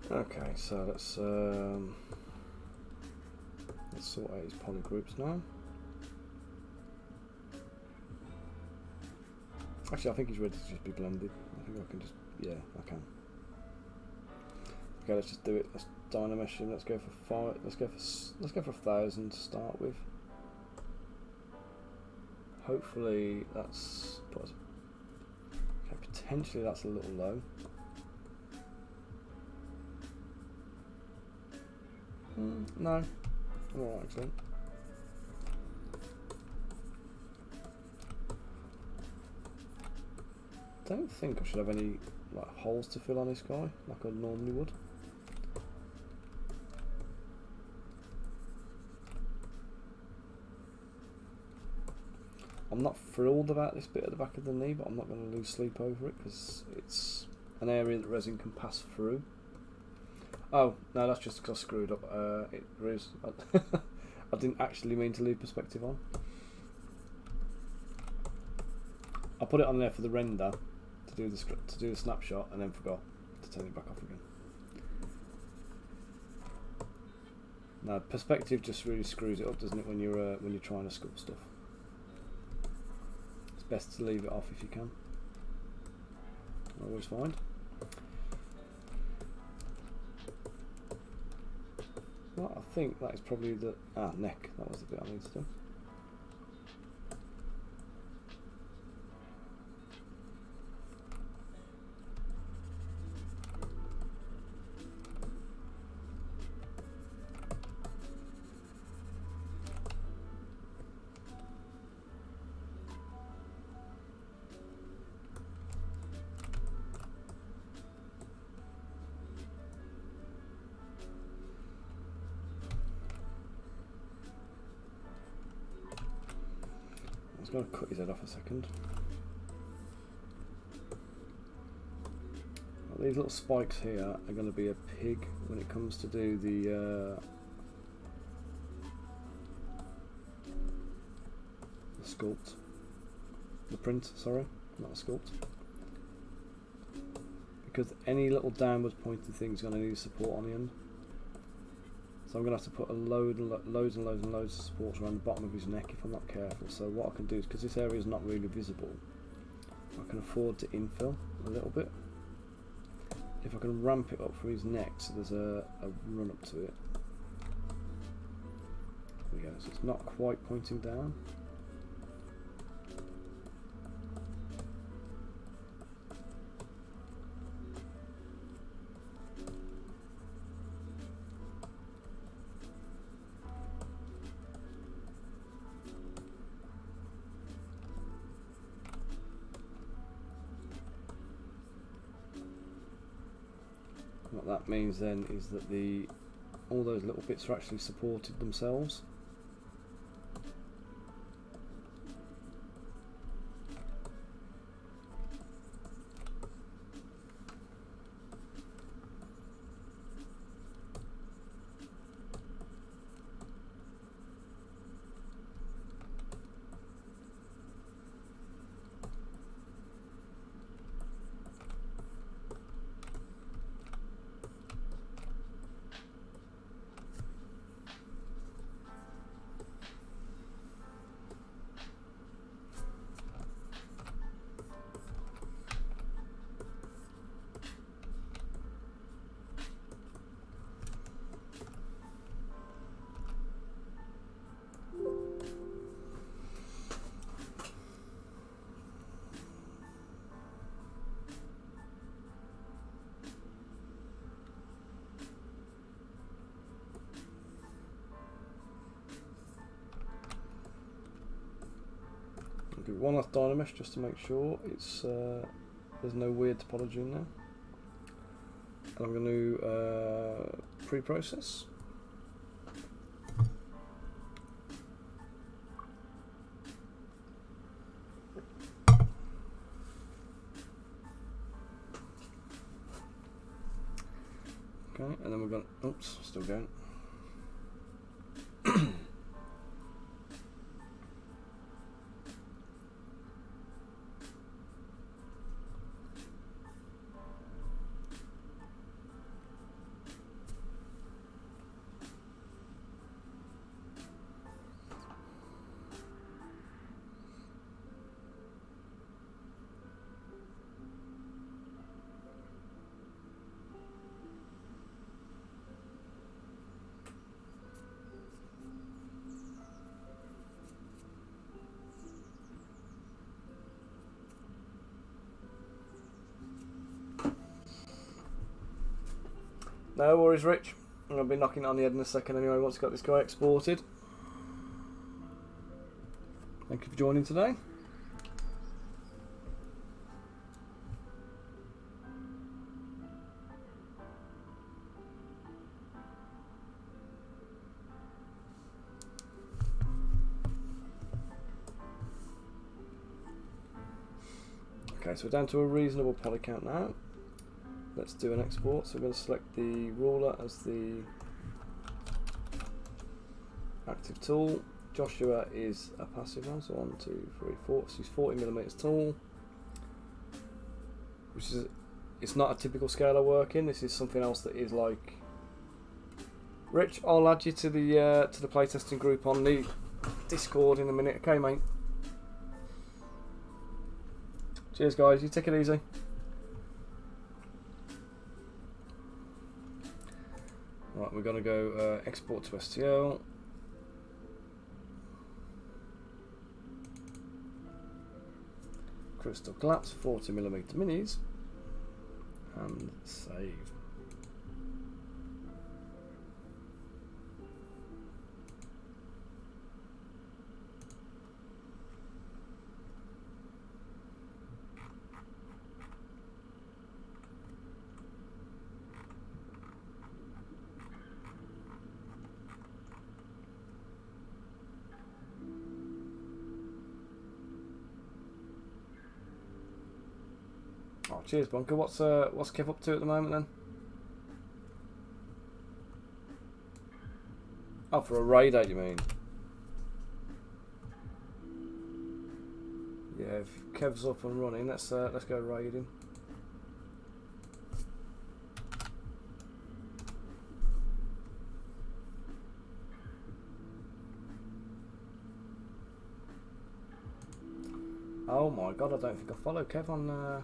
Okay, so let's sort out his poly groups now. Actually, I think he's ready to just be blended. I think I can just, yeah, I can. Okay, let's just do it. Let's dynamesh him. Let's go for 5. Let's go for 1,000 to start with. Hopefully that's okay. Potentially that's a little low. No, I'm alright actually. Don't think I should have any like holes to fill on this guy like I normally would. I'm not thrilled about this bit at the back of the knee, but I'm not going to lose sleep over it because it's an area that resin can pass through. Oh, no, that's just because I screwed up. It is. I didn't actually mean to leave perspective on. I put it on there for the render to do the snapshot and then forgot to turn it back off again. Now perspective just really screws it up, doesn't it, when you're trying to sculpt stuff. It's best to leave it off if you can. I always find. Well, I think that is probably the neck. That was the bit I need to do. I was going to cut his head off a second. Well, these little spikes here are going to be a pig when it comes to do the sculpt. The print, sorry, not a sculpt. Because any little downwards pointing thing is going to need support on the end. So I'm going to have to put a loads of supports around the bottom of his neck if I'm not careful. So what I can do is, because this area is not really visible, I can afford to infill a little bit. If I can ramp it up from his neck so there's a run up to it. There we go, so it's not quite pointing down. What that means then is that all those little bits are actually supported themselves. Do one last dynamesh just to make sure it's there's no weird topology in there. And I'm going to pre-process. Okay, and then we're going. Oops, still going. No worries, Rich. I'm going to be knocking it on the head in a second anyway once I've got this guy exported. Thank you for joining today. Okay, so we're down to a reasonable poly count now. Let's do an export. So we're going to select the ruler as the active tool. Joshua is a passive one, so 1, 2, 3, 4. So he's 40mm tall, which is, it's not a typical scale I work in. This is something else that is like Rich, I'll add you to the playtesting group on the Discord in a minute. Okay, mate. Cheers, guys. You take it easy. Right, we're gonna go export to STL. Crystal collapse, 40mm minis, and save. Oh, cheers, Bunker. What's Kev up to at the moment then? Oh, for a raid out, you mean? Yeah, if Kev's up and running, let's go raiding. Oh my god, I don't think I follow Kev on.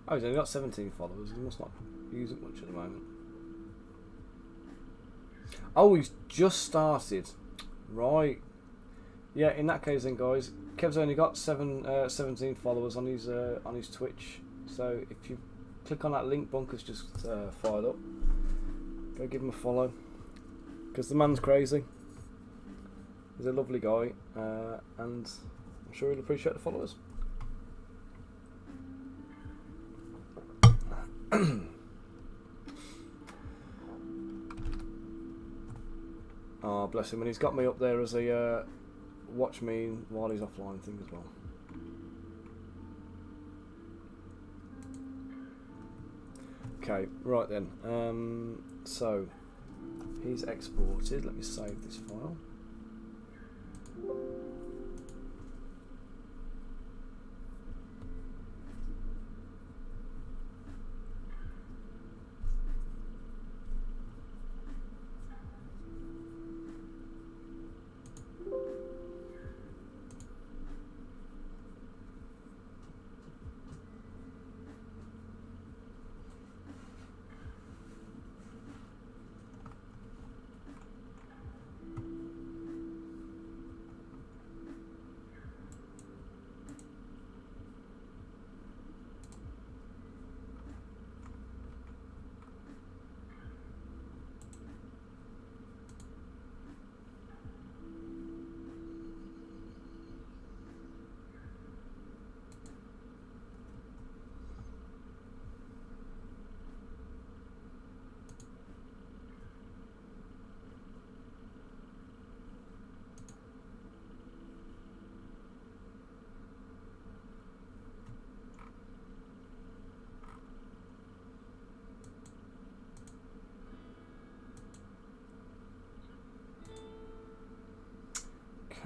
Oh, he's only got 17 followers. He must not use it much at the moment. Oh, he's just started. Right. Yeah, in that case then, guys, Kev's only got 17 followers on his Twitch. So if you click on that link, Bunker's just fired up. Go give him a follow. Because the man's crazy. He's a lovely guy. And I'm sure he'll appreciate the followers. Oh, bless him, and he's got me up there as a watch me while he's offline thing as well. Okay, right then. So he's exported. Let me save this file.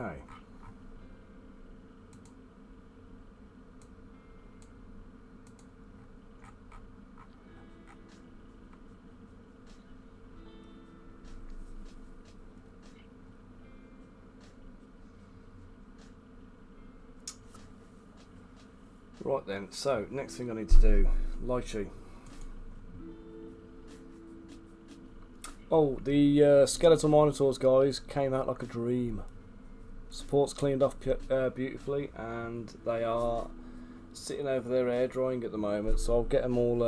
Okay. Right then, so next thing I need to do, lychee. Oh, the skeletal minotaurs, guys, came out like a dream. Support's cleaned off beautifully, and they are sitting over there air drying at the moment, so I'll get them all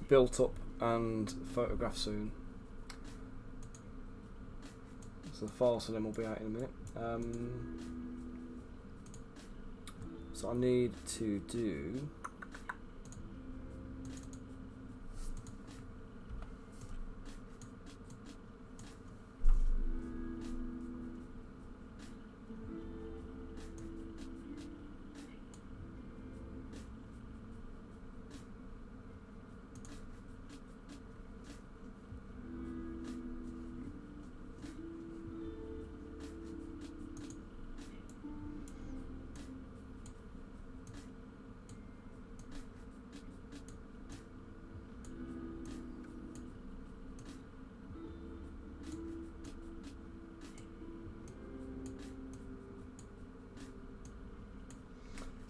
built up and photographed soon. So the files for them will be out in a minute. So I need to do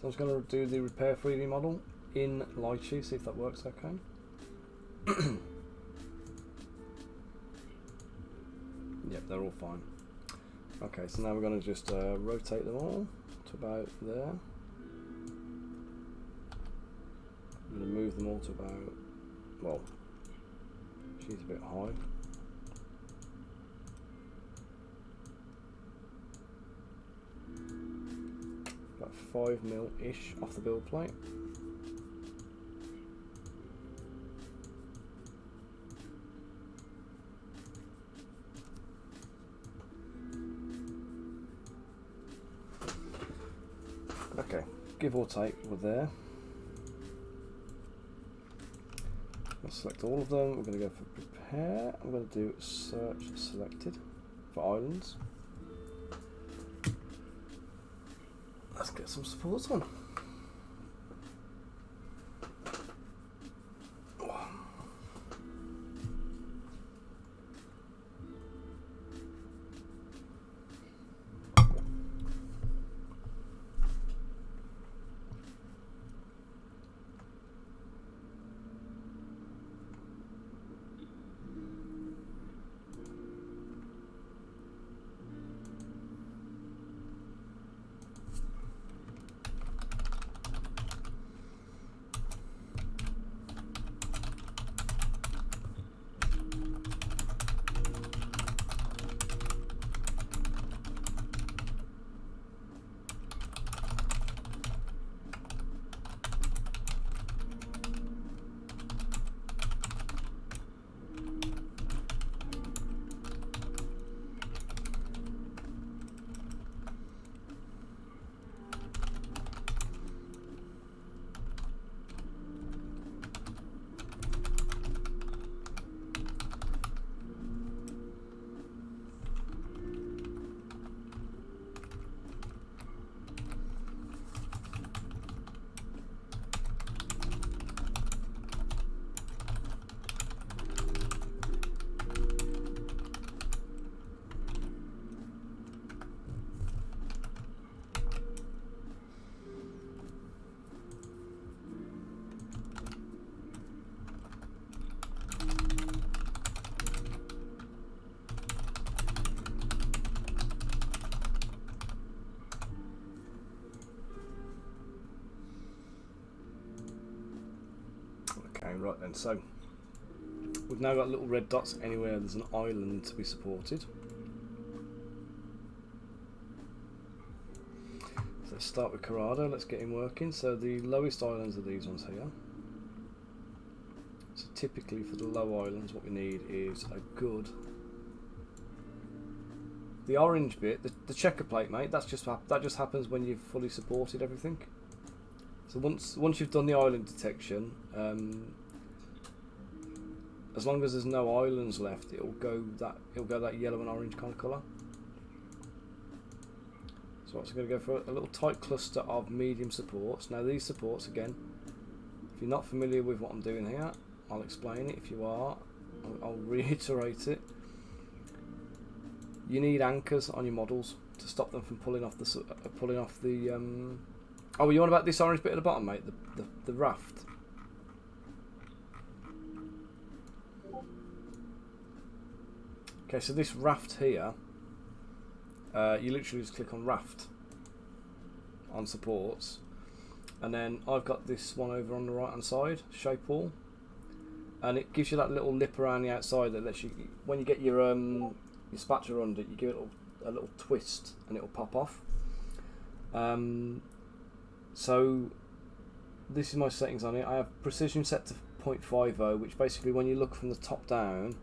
So I'm just going to do the repair 3D model in Lychee, see if that works okay. Yep, they're all fine. Okay, so now we're going to just rotate them all to about there. I'm going to move them all to about, well, she's a bit high. About 5mm-ish off the build plate. Okay, give or take, we're there. Let's select all of them. We're going to go for prepare. I'm going to do search selected for islands. Let's get some supports on. Okay, right then, so we've now got little red dots anywhere there's an island to be supported. So let's start with Corrado, let's get him working. So the lowest islands are these ones here. So typically for the low islands what we need is a good... The orange bit, the checker plate, mate, that just happens when you've fully supported everything. So once you've done the island detection, as long as there's no islands left, it'll go that yellow and orange kind of colour. So I'm going to go for a little tight cluster of medium supports. Now these supports, again, if you're not familiar with what I'm doing here, I'll explain it. If you are, I'll reiterate it. You need anchors on your models to stop them from pulling off the Oh, you on about this orange bit at the bottom, mate? The raft. Okay, so this raft here, you literally just click on raft on supports, and then I've got this one over on the right hand side, shape wall, and it gives you that little lip around the outside that lets you, when you get your spatula under it, you give it a little twist and it'll pop off. So this is my settings on it. I have precision set to 0.50, which basically when you look from the top down,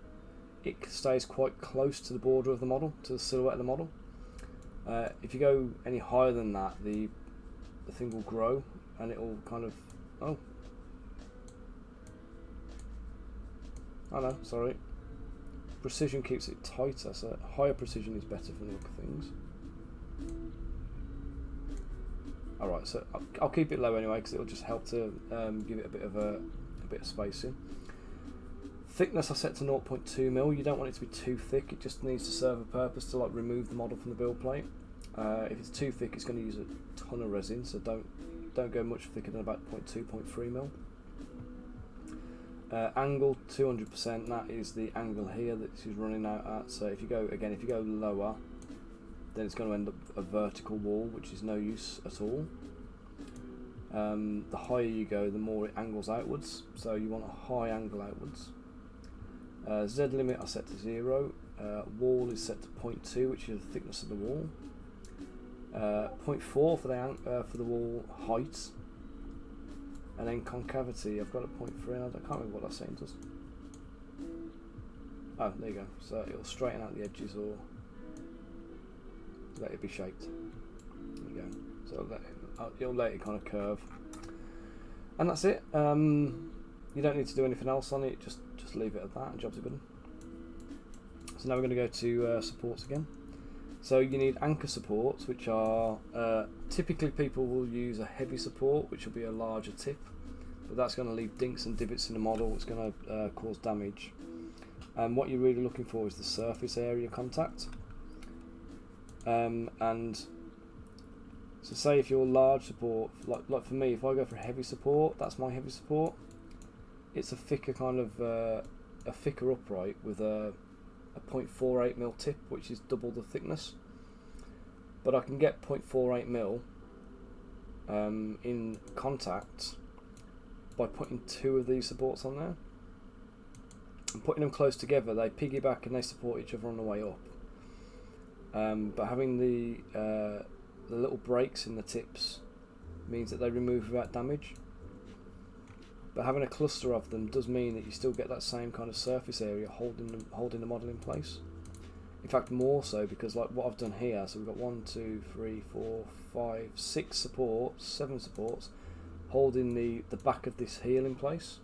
it stays quite close to the border of the model, to the silhouette of the model. If you go any higher than that, the thing will grow and it will kind of... Oh no, sorry. Precision keeps it tighter, so higher precision is better for the look of things. Alright, so I'll keep it low anyway because it'll just help to give it a bit of spacing. Thickness I set to 0.2mm. You don't want it to be too thick. It just needs to serve a purpose to like remove the model from the build plate. If it's too thick, it's going to use a ton of resin, so don't don't go much thicker than about 0.2, 0.3 mil. Angle 200%, that is the angle here that this is running out at. So if you go lower, then it's going to end up a vertical wall, which is no use at all. The higher you go, the more it angles outwards, so you want a high angle outwards. Z limit I set to 0. Wall is set to 0.2, which is the thickness of the wall. 0.4 for the wall height. And then concavity, I've got a 0.3, and I can't remember what that saying does. Oh, there you go. So it'll straighten out the edges or let it be shaped. There you go. So it'll let it kind of curve. And that's it. You don't need to do anything else on it, just leave it at that, and jobs are good. So now we're going to go to supports again. So you need anchor supports, which are typically people will use a heavy support, which will be a larger tip, but that's going to leave dinks and divots in the model. It's going to cause damage. And what you're really looking for is the surface area contact. And so say if you're large support, like for me, if I go for heavy support, that's my heavy support. It's a thicker kind of a thicker upright with a 0.48 mil tip, which is double the thickness. But I can get 0.48 mil in contact by putting 2 of these supports on there. And putting them close together, they piggyback and they support each other on the way up. But having the little breaks in the tips means that they remove without damage. But having a cluster of them does mean that you still get that same kind of surface area holding the model in place. In fact, more so, because like what I've done here, so we've got 1, 2, 3, 4, 5, 6 supports, 7 supports, holding the back of this heel in place.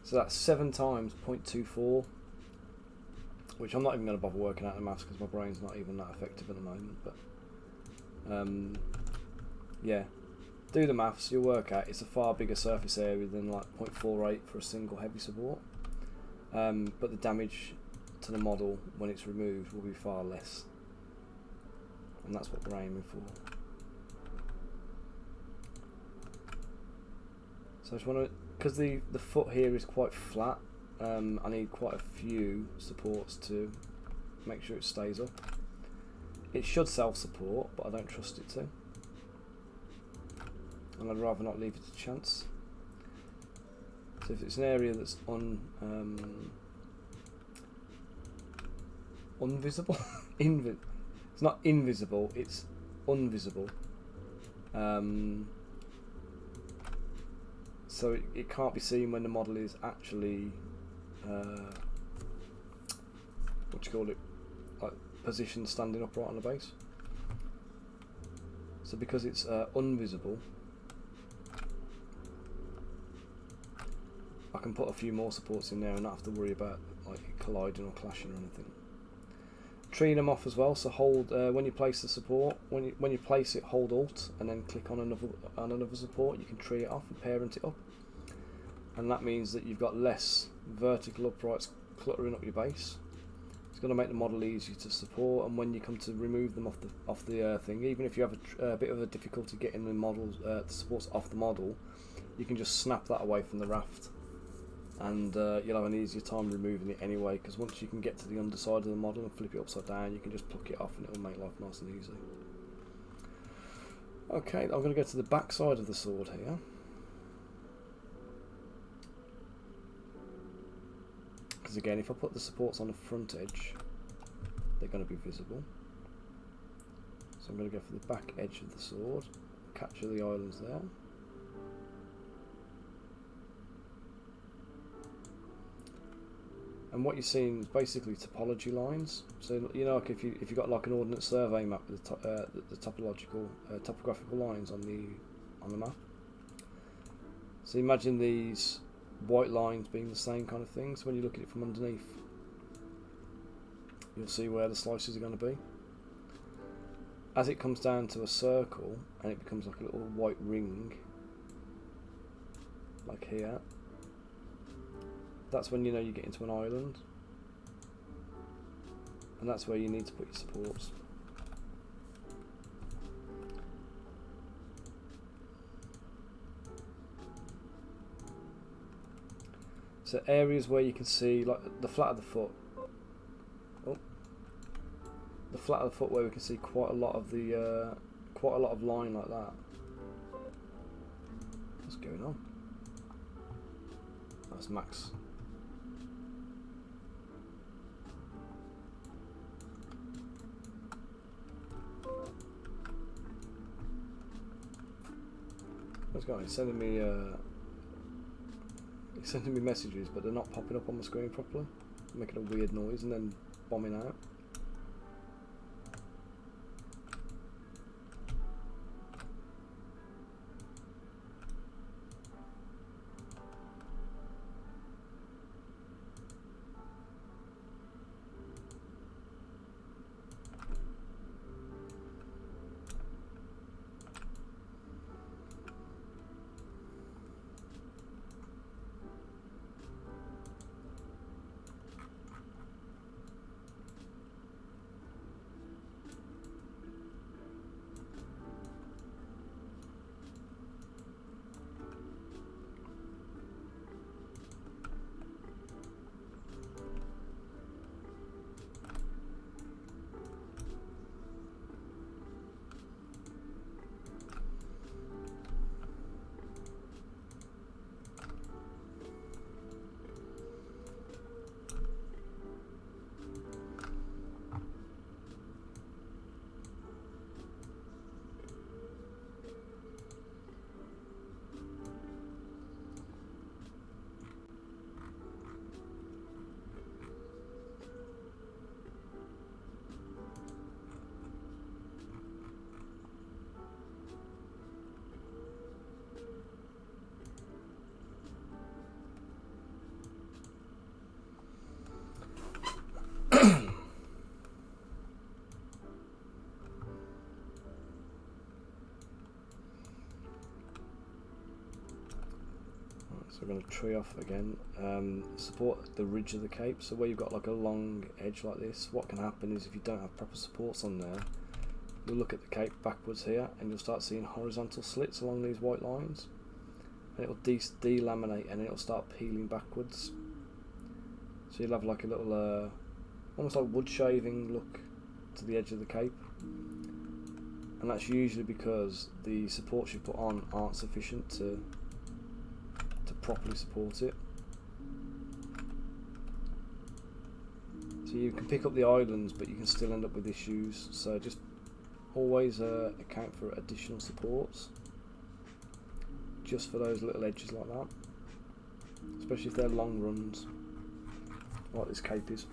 So that's 7 times 0.24, which I'm not even going to bother working out the maths because my brain's not even that effective at the moment. But yeah. Do the maths, you'll work out it's a far bigger surface area than like 0.48 for a single heavy support. But the damage to the model when it's removed will be far less. And that's what we're aiming for. So I just want to, because the foot here is quite flat, I need quite a few supports to make sure it stays up. It should self-support, but I don't trust it to. And I'd rather not leave it to chance. So if it's an area that's invisible, it's not invisible, it's unvisible. So it can't be seen when the model is actually like positioned standing upright on the base. So because it's unvisible, I can put a few more supports in there and not have to worry about like colliding or clashing or anything. Treeing them off as well. So hold when you place the support, when you place it, hold Alt and then click on another support. You can tree it off and parent it up, and that means that you've got less vertical uprights cluttering up your base. It's going to make the model easier to support, and when you come to remove them off the thing, even if you have a bit of a difficulty getting the supports off the model, you can just snap that away from the raft. And you'll have an easier time removing it anyway, because once you can get to the underside of the model and flip it upside down, you can just pluck it off and it'll make life nice and easy. Okay, I'm going to go to the back side of the sword here. Because again, if I put the supports on the front edge, they're going to be visible. So I'm going to go for the back edge of the sword, capture the islands there. And what you're seeing is basically topology lines. So you know, like if you've got like an ordnance survey map with the topographical lines on the map. So imagine these white lines being the same kind of thing. So when you look at it from underneath, you'll see where the slices are going to be. As it comes down to a circle and it becomes like a little white ring, like here. That's when you know you get into an island, and that's where you need to put your supports. So areas where you can see, like the flat of the foot. Oh, the flat of the foot where we can see quite a lot of the line like that. What's going on? That's max. What's going on? He's sending me messages, but they're not popping up on my screen properly, making a weird noise and then bombing out. So we're going to tree off again. Support the ridge of the cape. So where you've got like a long edge like this, what can happen is if you don't have proper supports on there, you'll look at the cape backwards here and you'll start seeing horizontal slits along these white lines. And it'll delaminate and it'll start peeling backwards. So you'll have like a little, almost like wood shaving look to the edge of the cape. And that's usually because the supports you put on aren't sufficient to properly support it. So you can pick up the islands, but you can still end up with issues. So just always account for additional supports, just for those little edges like that, especially if they're long runs, like this cape is.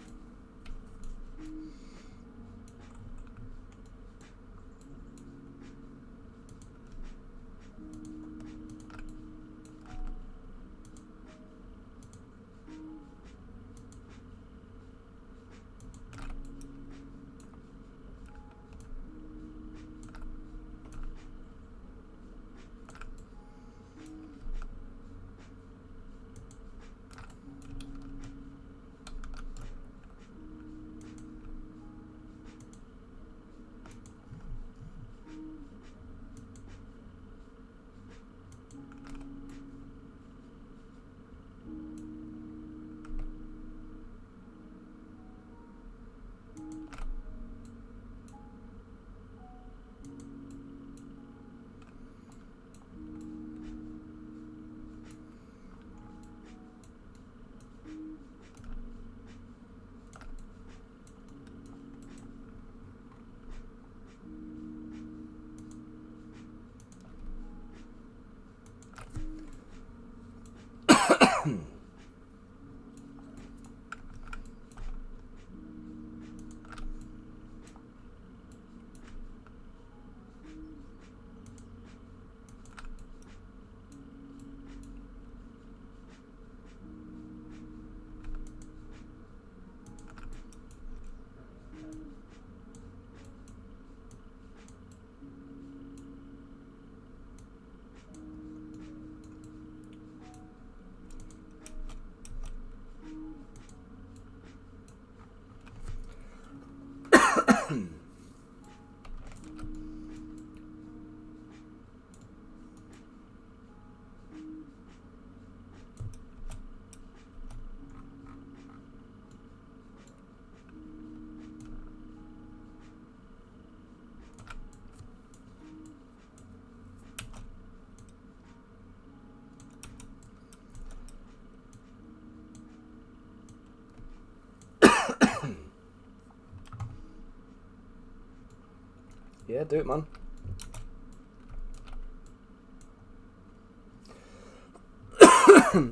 Yeah, do it, man.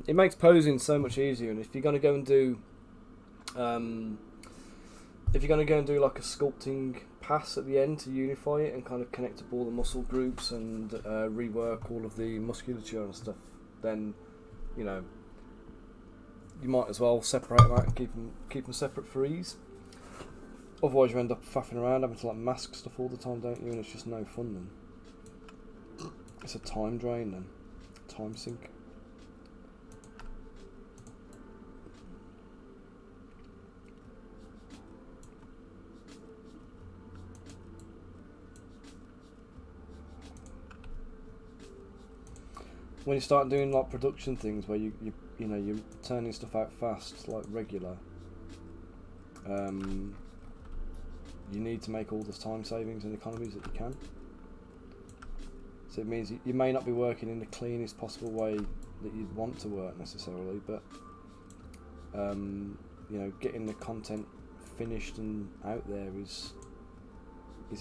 It makes posing so much easier, and if you're going to go and do like a sculpting pass at the end to unify it and kind of connect up all the muscle groups and rework all of the musculature and stuff, then you know you might as well separate them out and keep them separate for ease. Otherwise, you end up faffing around having to like mask stuff all the time, don't you? And it's just no fun then. It's a time drain then, time sink. When you start doing like production things where you're turning stuff out fast, like regular, you need to make all the time savings and economies that you can. So it means you may not be working in the cleanest possible way that you'd want to work necessarily, but getting the content finished and out there is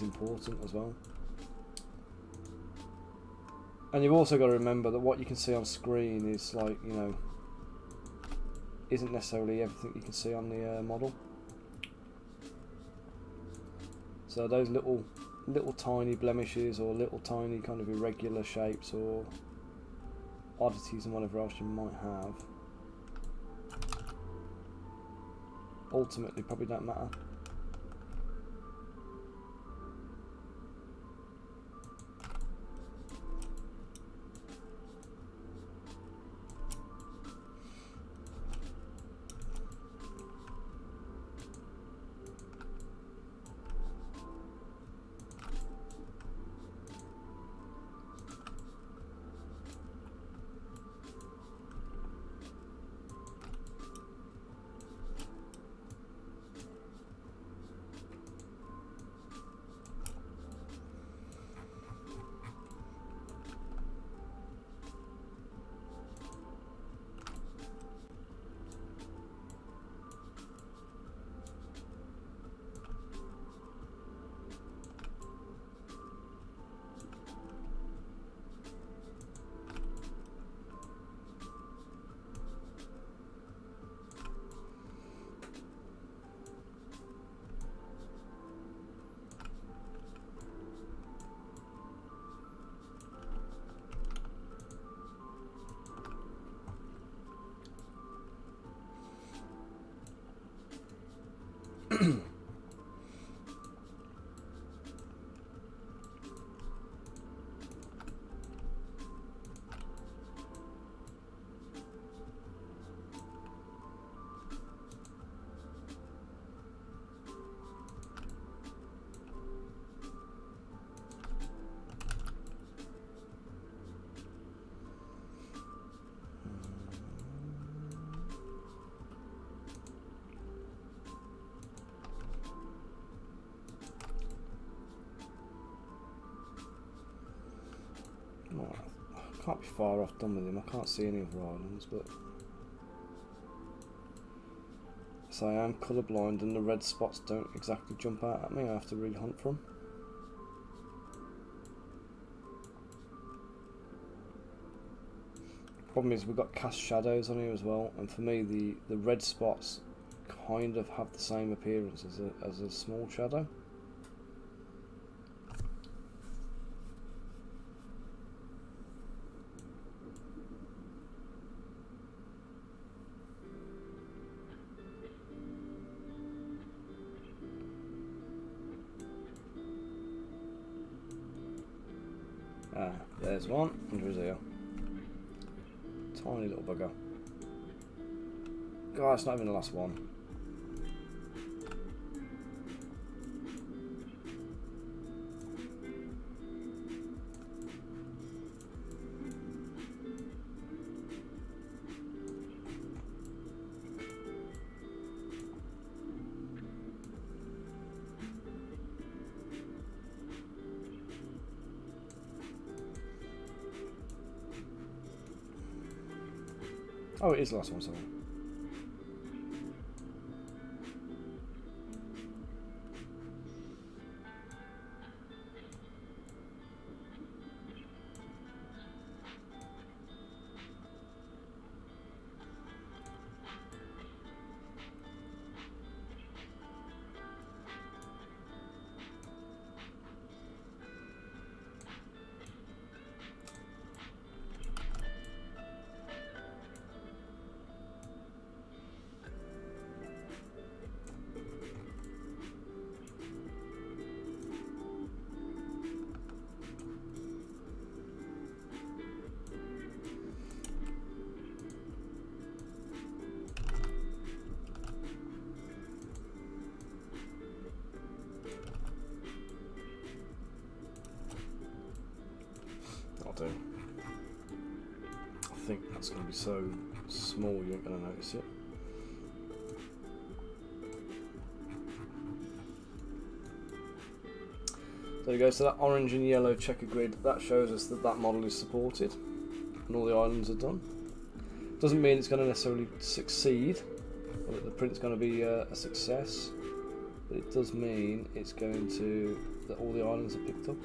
important as well. And you've also got to remember that what you can see on screen is like, isn't necessarily everything you can see on the model. So those little tiny blemishes or little tiny kind of irregular shapes or oddities and whatever else you might have, ultimately probably don't matter. I can't be far off done with him. I can't see any other islands, but so I am colourblind and the red spots don't exactly jump out at me. I have to really hunt for them. Problem is we've got cast shadows on here as well, and for me the red spots kind of have the same appearance as a small shadow. Ah, there's one under his ear. Tiny little bugger. God, it's not even the last one. Oh, it is the last one, sorry. do. I think that's going to be so small you ain't going to notice it. There you go, so that orange and yellow checker grid, that shows us that that model is supported and all the islands are done. Doesn't mean it's going to necessarily succeed, or that the print's going to be a success, but it does mean it's going to, that all the islands are picked up.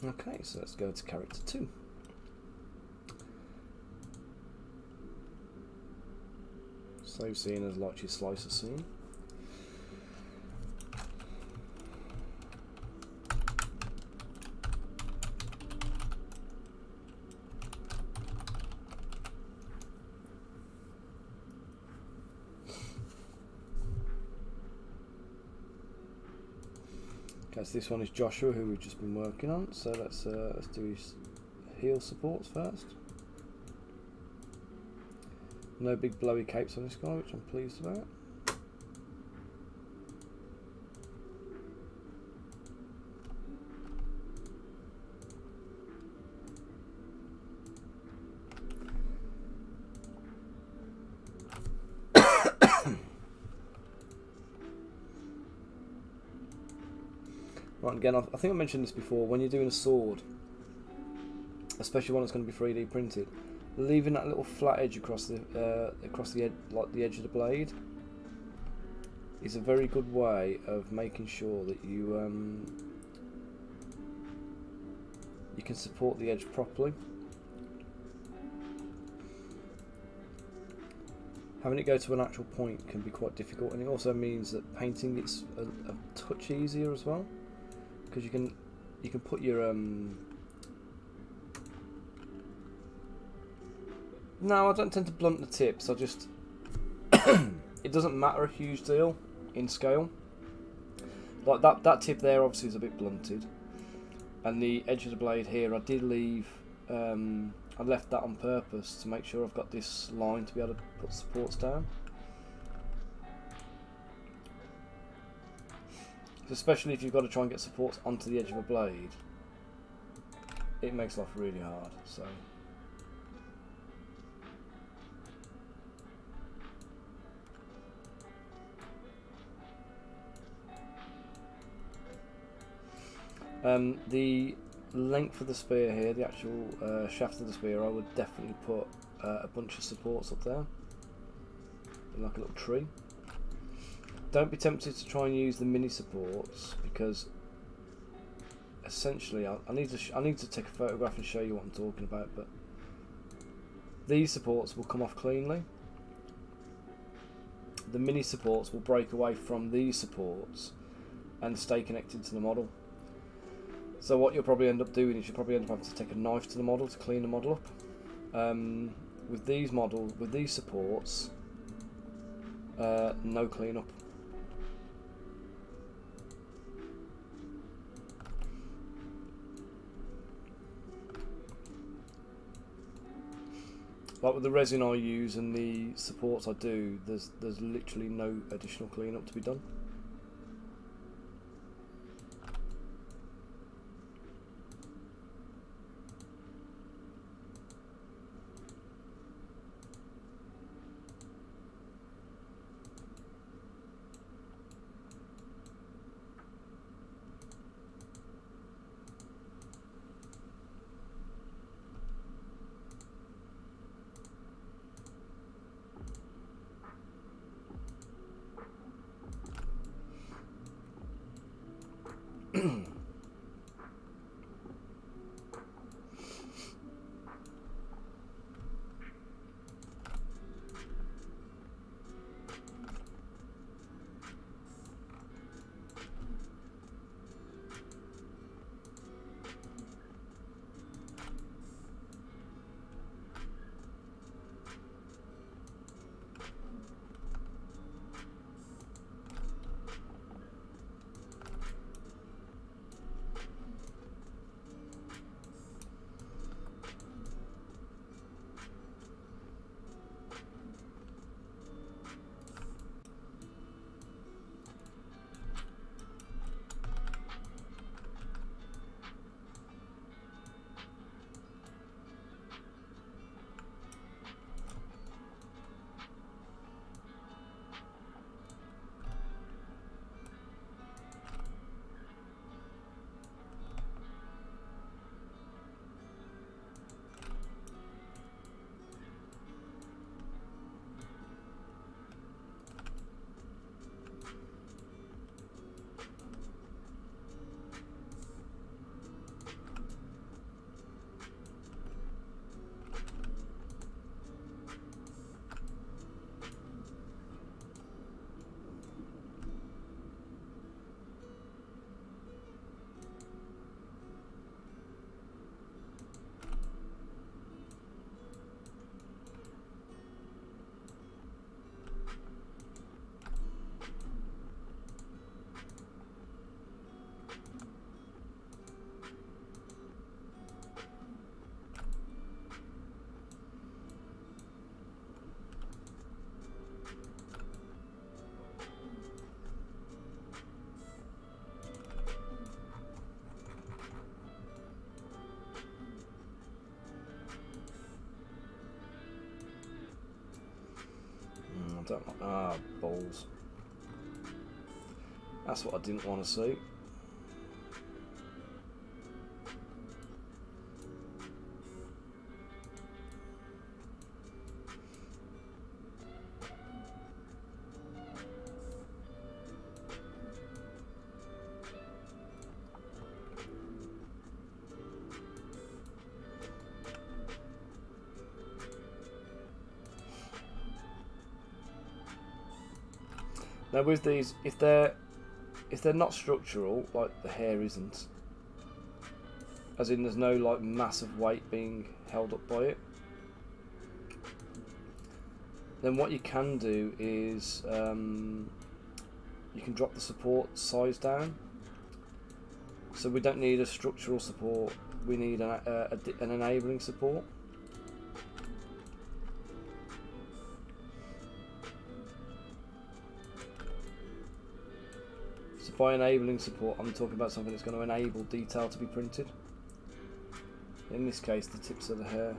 Okay, so let's go to character 2. Save scene as like your slicer scene. Okay, so this one is Joshua, who we've just been working on. So let's do his heel supports first. No big blowy capes on this guy, which I'm pleased about. Right, again, I think I mentioned this before, when you're doing a sword, especially one that's going to be 3D printed, leaving that little flat edge across the edge, like the edge of the blade, is a very good way of making sure that you you can support the edge properly. Having it go to an actual point can be quite difficult, and it also means that painting it's a touch easier as well, because you can put your no, I don't tend to blunt the tips. I just it doesn't matter a huge deal in scale. Like that tip there obviously is a bit blunted, and the edge of the blade here I did leave. I left that on purpose to make sure I've got this line to be able to put supports down. Especially if you've got to try and get supports onto the edge of a blade, it makes life really hard. So the length of the spear here, the actual shaft of the spear, I would definitely put a bunch of supports up there, like a little tree. Don't be tempted to try and use the mini supports, because essentially I need to take a photograph and show you what I'm talking about, but these supports will come off cleanly. The mini supports will break away from these supports and stay connected to the model. So what you'll probably end up doing is you'll probably end up having to take a knife to the model to clean the model up. With these supports, no cleanup. Like with the resin I use and the supports I do, there's literally no additional cleanup to be done. Don't like, balls. That's what I didn't want to see. Now with these, if they're not structural, like the hair isn't, as in there's no like massive weight being held up by it, then what you can do is you can drop the support size down. So we don't need a structural support, we need an enabling support. By enabling support, I'm talking about something that's going to enable detail to be printed. In this case, the tips of the hair.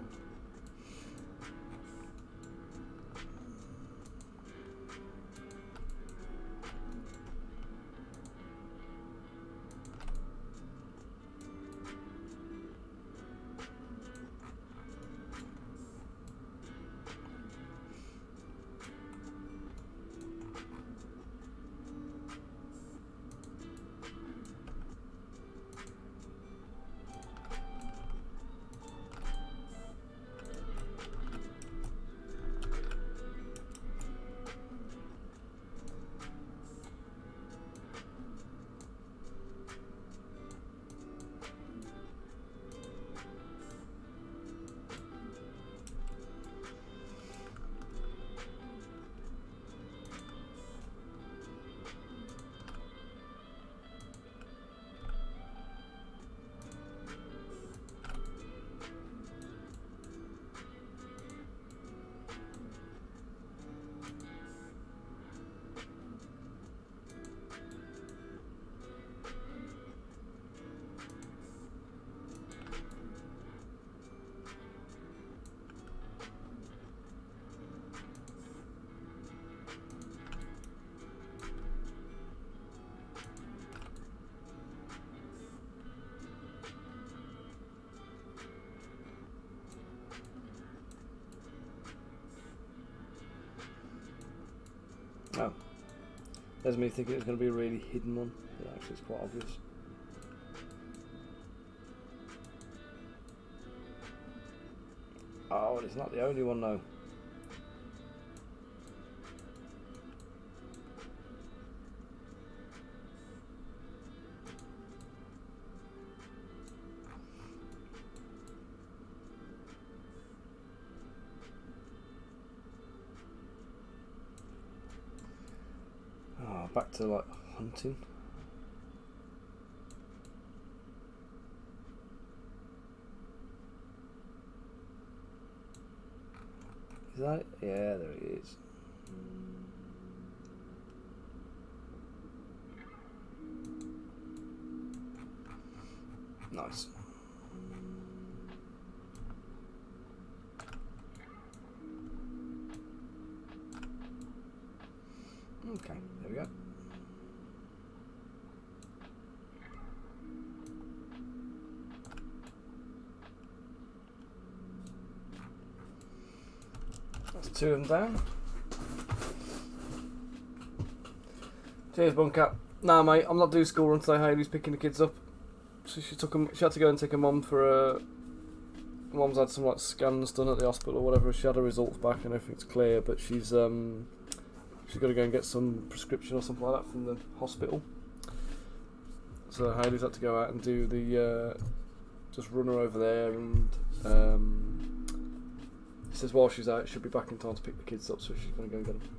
Oh, there's me thinking it was going to be a really hidden one, but actually it's quite obvious. Oh, and it's not the only one though. Back to like hunting. Is that it? Yeah, there it is. Nice. Okay, there we go. That's two of them down. Cheers, Bunker. Nah, mate, I'm not doing school run today. Hayley's picking the kids up. So she took them. She had to go and take her mum for a. Mum's had some like scans done at the hospital or whatever. She had her results back and everything's clear, but she's got to go and get some prescription or something like that from the hospital. So Hayley's had to go out and do the just run her over there, and he says while she's out she'll be back in time to pick the kids up, so she's going to go and get them.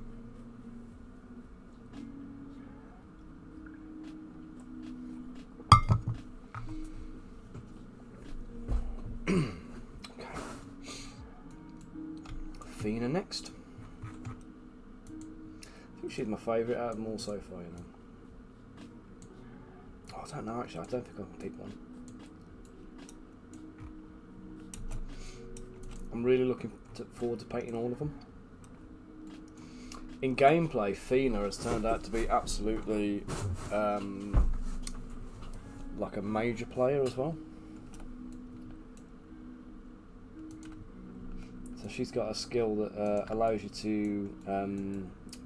Okay. Fina next. I think she's my favourite out of them all so far, you know. Oh, I don't know actually, I don't think I can pick one. I'm really looking forward to painting all of them. in gameplay, Fina has turned out to be absolutely like a major player as well. So she's got a skill that allows you to,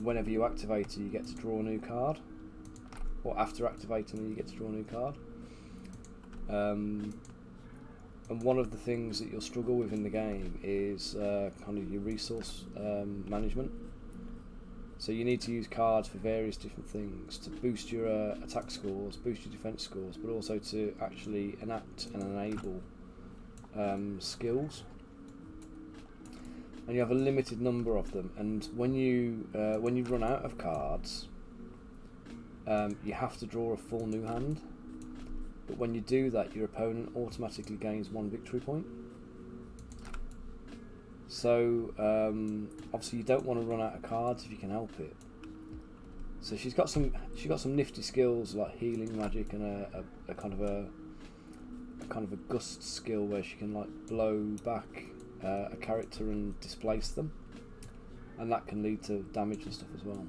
whenever you activate her, you get to draw a new card. Or after activating her, you get to draw a new card. And one of the things that you'll struggle with in the game is kind of your resource management. So you need to use cards for various different things to boost your attack scores, boost your defense scores, but also to actually enact and enable skills. And you have a limited number of them. And when you run out of cards, you have to draw a full new hand. But when you do that, your opponent automatically gains 1 victory point. So obviously you don't want to run out of cards if you can help it. So she's got some nifty skills like healing magic and a kind of a gust skill where she can like blow back a character and displace them, and that can lead to damage and stuff as well.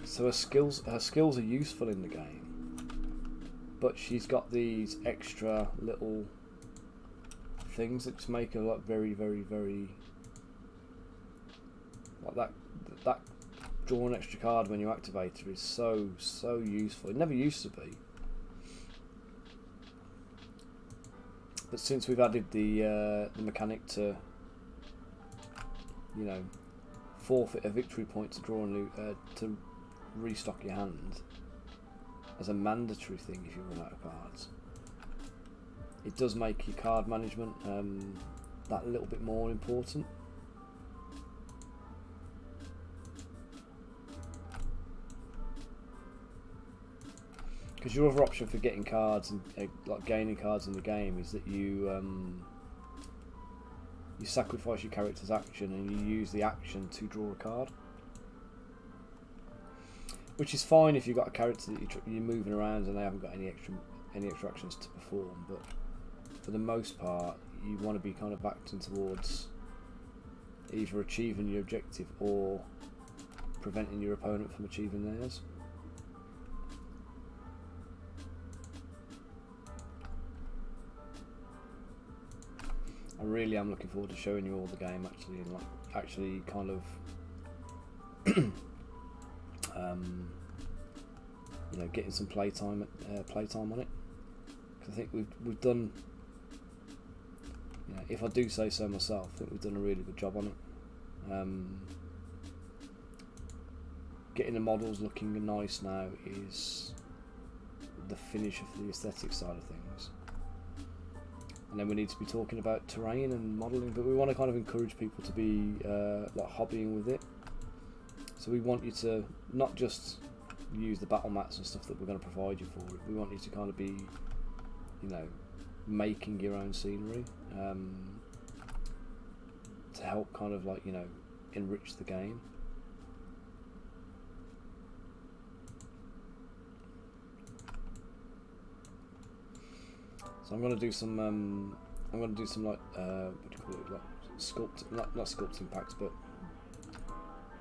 So her skills are useful in the game, but she's got these extra little things that just make her like very, very, very like that draw an extra card when you activate her is so useful. It never used to be, but since we've added the mechanic to, you know, forfeit a victory point to draw a new to restock your hand as a mandatory thing if you run out of cards, it does make your card management that little bit more important. Because your other option for getting cards and like gaining cards in the game is that you sacrifice your character's action and you use the action to draw a card, which is fine if you've got a character that you're moving around and they haven't got any extra actions to perform. But for the most part, you want to be kind of acting towards either achieving your objective or preventing your opponent from achieving theirs. I really am looking forward to showing you all the game actually, and like actually kind of you know, getting some playtime on it. Because I think we've done, you know, if I do say so myself, I think we've done a really good job on it. Getting the models looking nice now is the finish of the aesthetic side of things. And then we need to be talking about terrain and modelling, but we want to kind of encourage people to be like hobbying with it. So we want you to not just use the battle mats and stuff that we're going to provide you for. We want you to kind of be, you know, making your own scenery to help kind of like, you know, enrich the game. So I'm going to do some like what do you call it, like not sculpting packs, but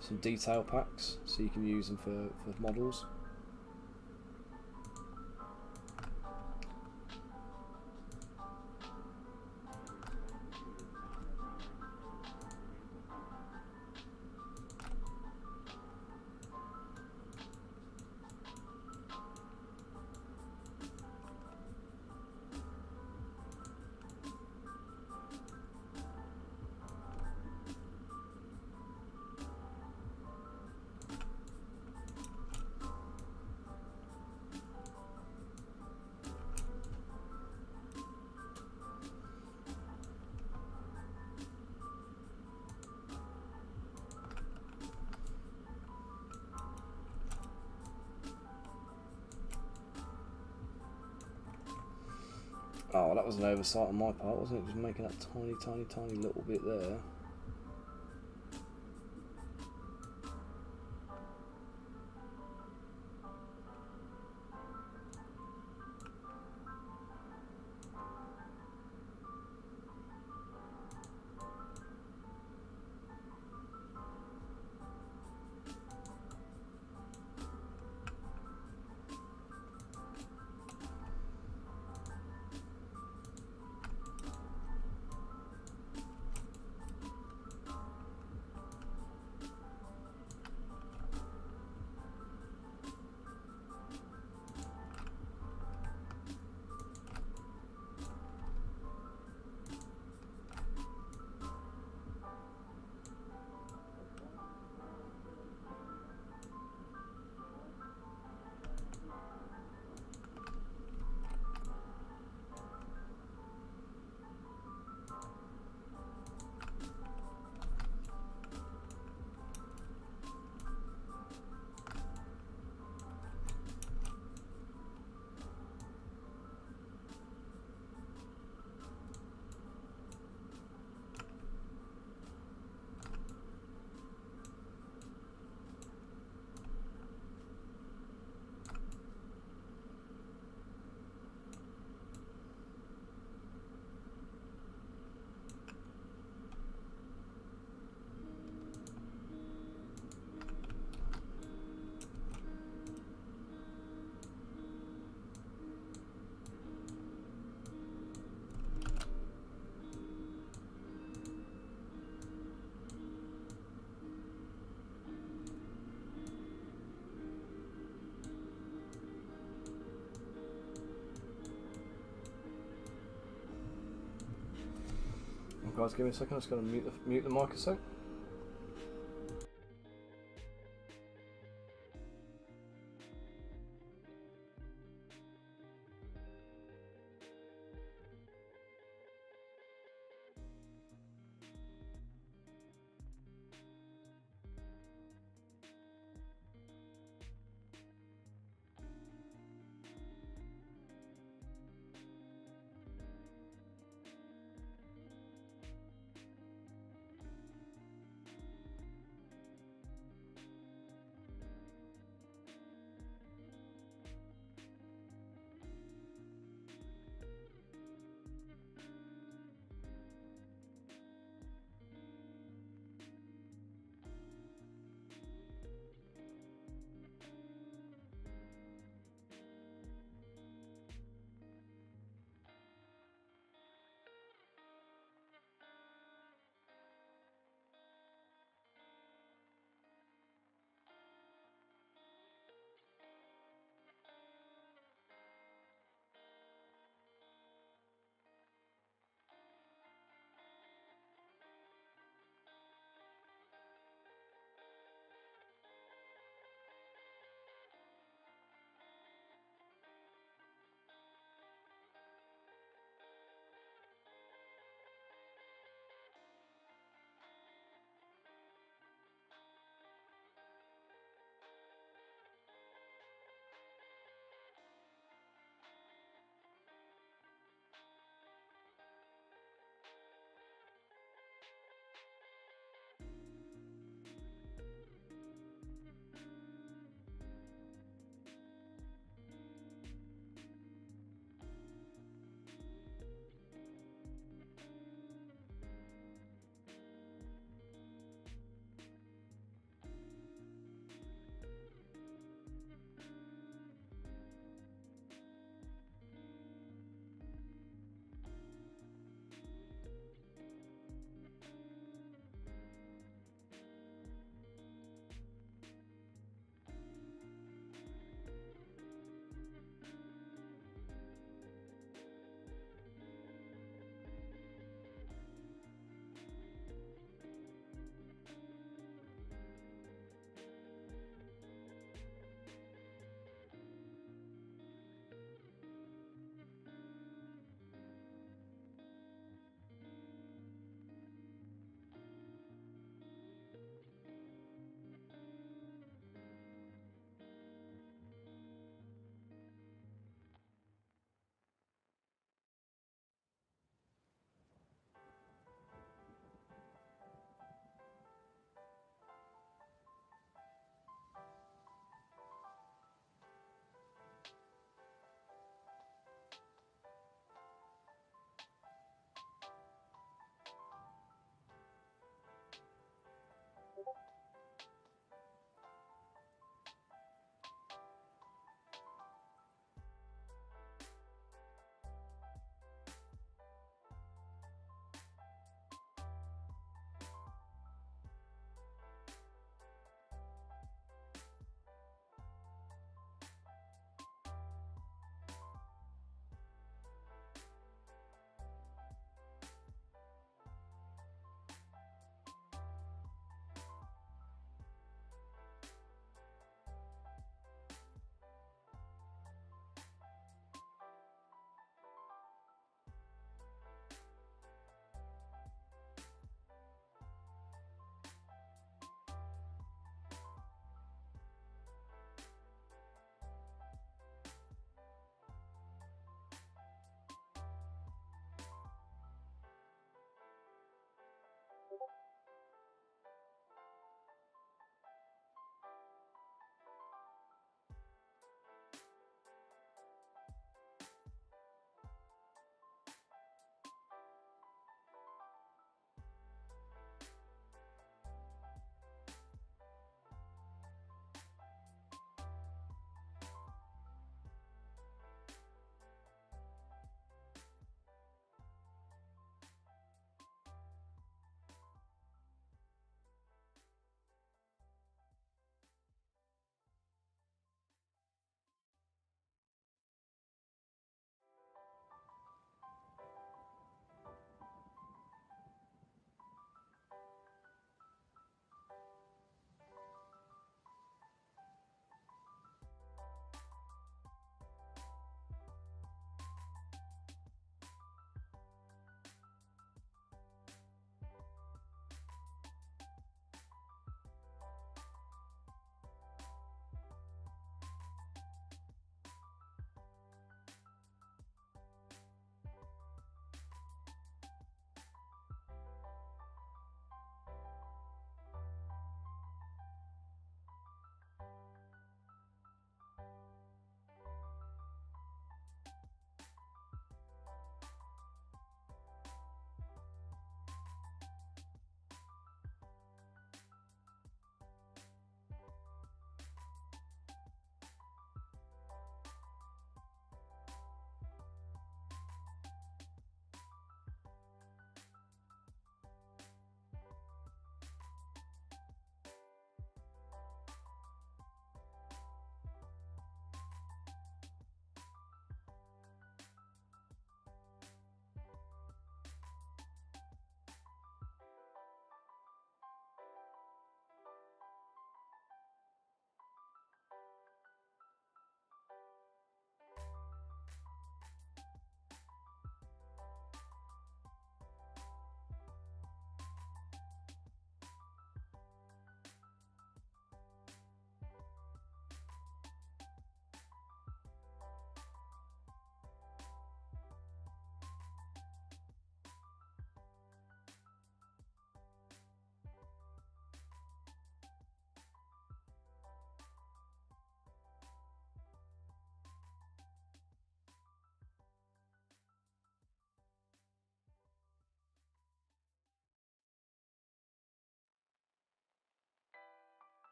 some detail packs, so you can use them for models. Oh, that was an oversight on my part, wasn't it? Just making that tiny little bit there. Guys, give me a second. I'm just going to mute the mic a sec.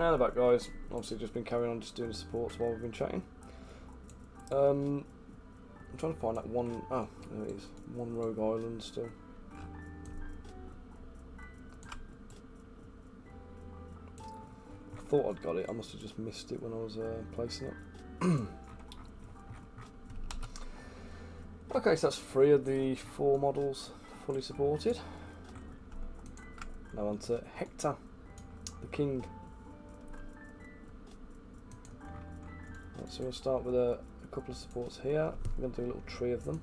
And the back guys, obviously just been carrying on just doing the supports while we've been chatting. I'm trying to find that one, oh there it is, one rogue island still. I thought I'd got it, I must have just missed it when I was placing it. Okay, so that's 3 of the 4 models fully supported. Now on to Hector, the king. Right, so we'll start with a couple of supports here. I'm going to do a little tree of them.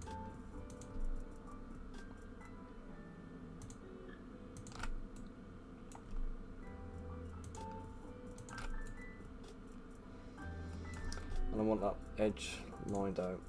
And I want that edge lined out.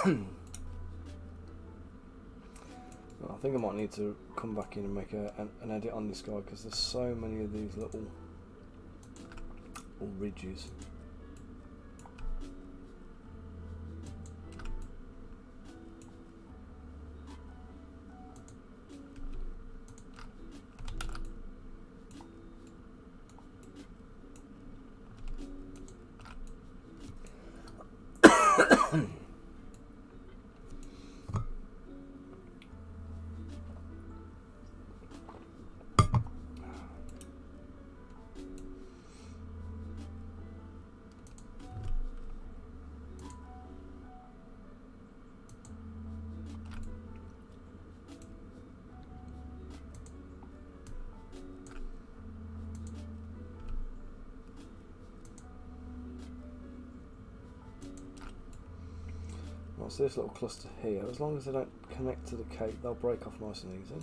I think I might need to come back in and make an edit on this guy, because there's so many of these little ridges. So this little cluster here, as long as they don't connect to the cake, they'll break off nice and easy.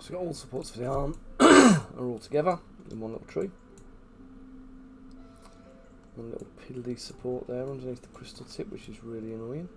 So we've got all the supports for the arm are all together in one little tree. One little piddly support there underneath the crystal tip, which is really annoying.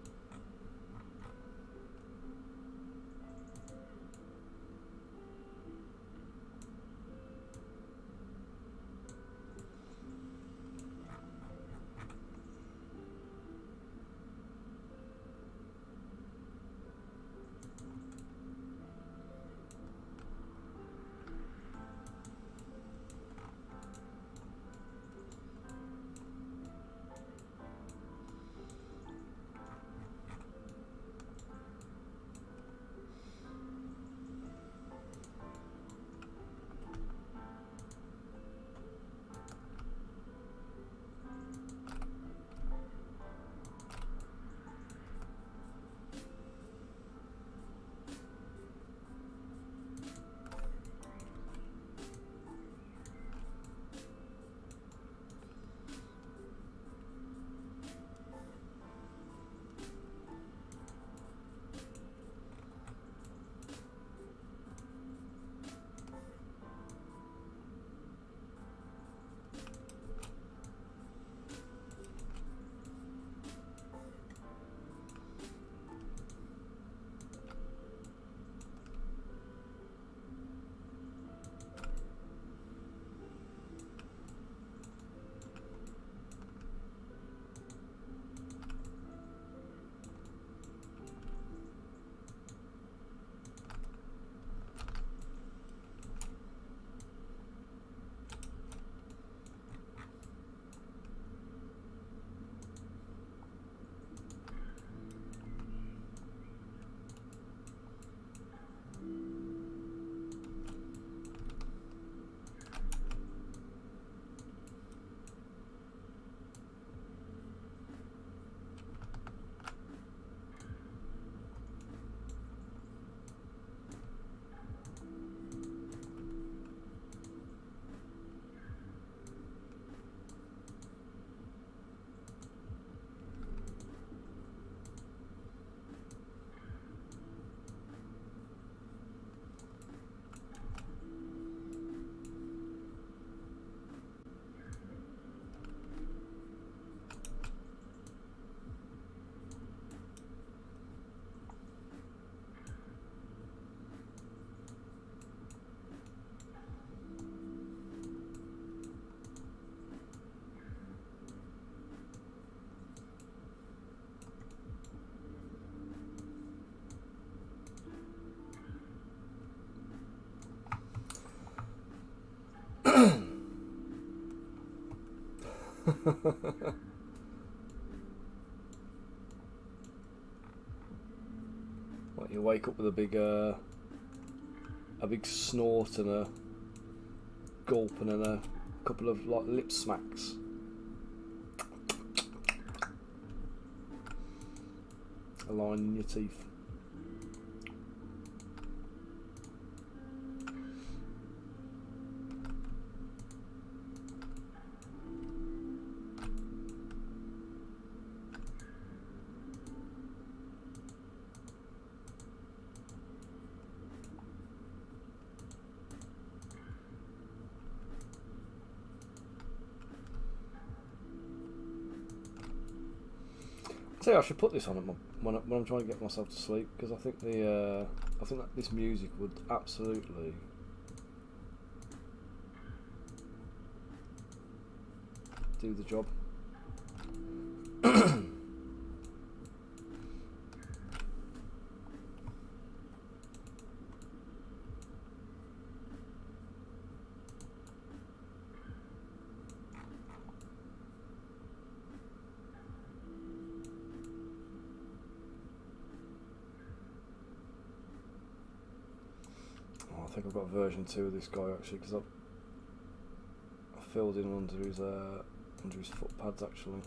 Like you wake up with a big snort and a gulp and then a couple of like lip smacks. A line in your teeth. I should put this on when I'm trying to get myself to sleep, because I think that this music would absolutely do the job. I think I've got version 2 of this guy actually, because I filled in under his foot pads actually.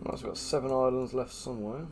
Right, so we've got 7 islands left somewhere.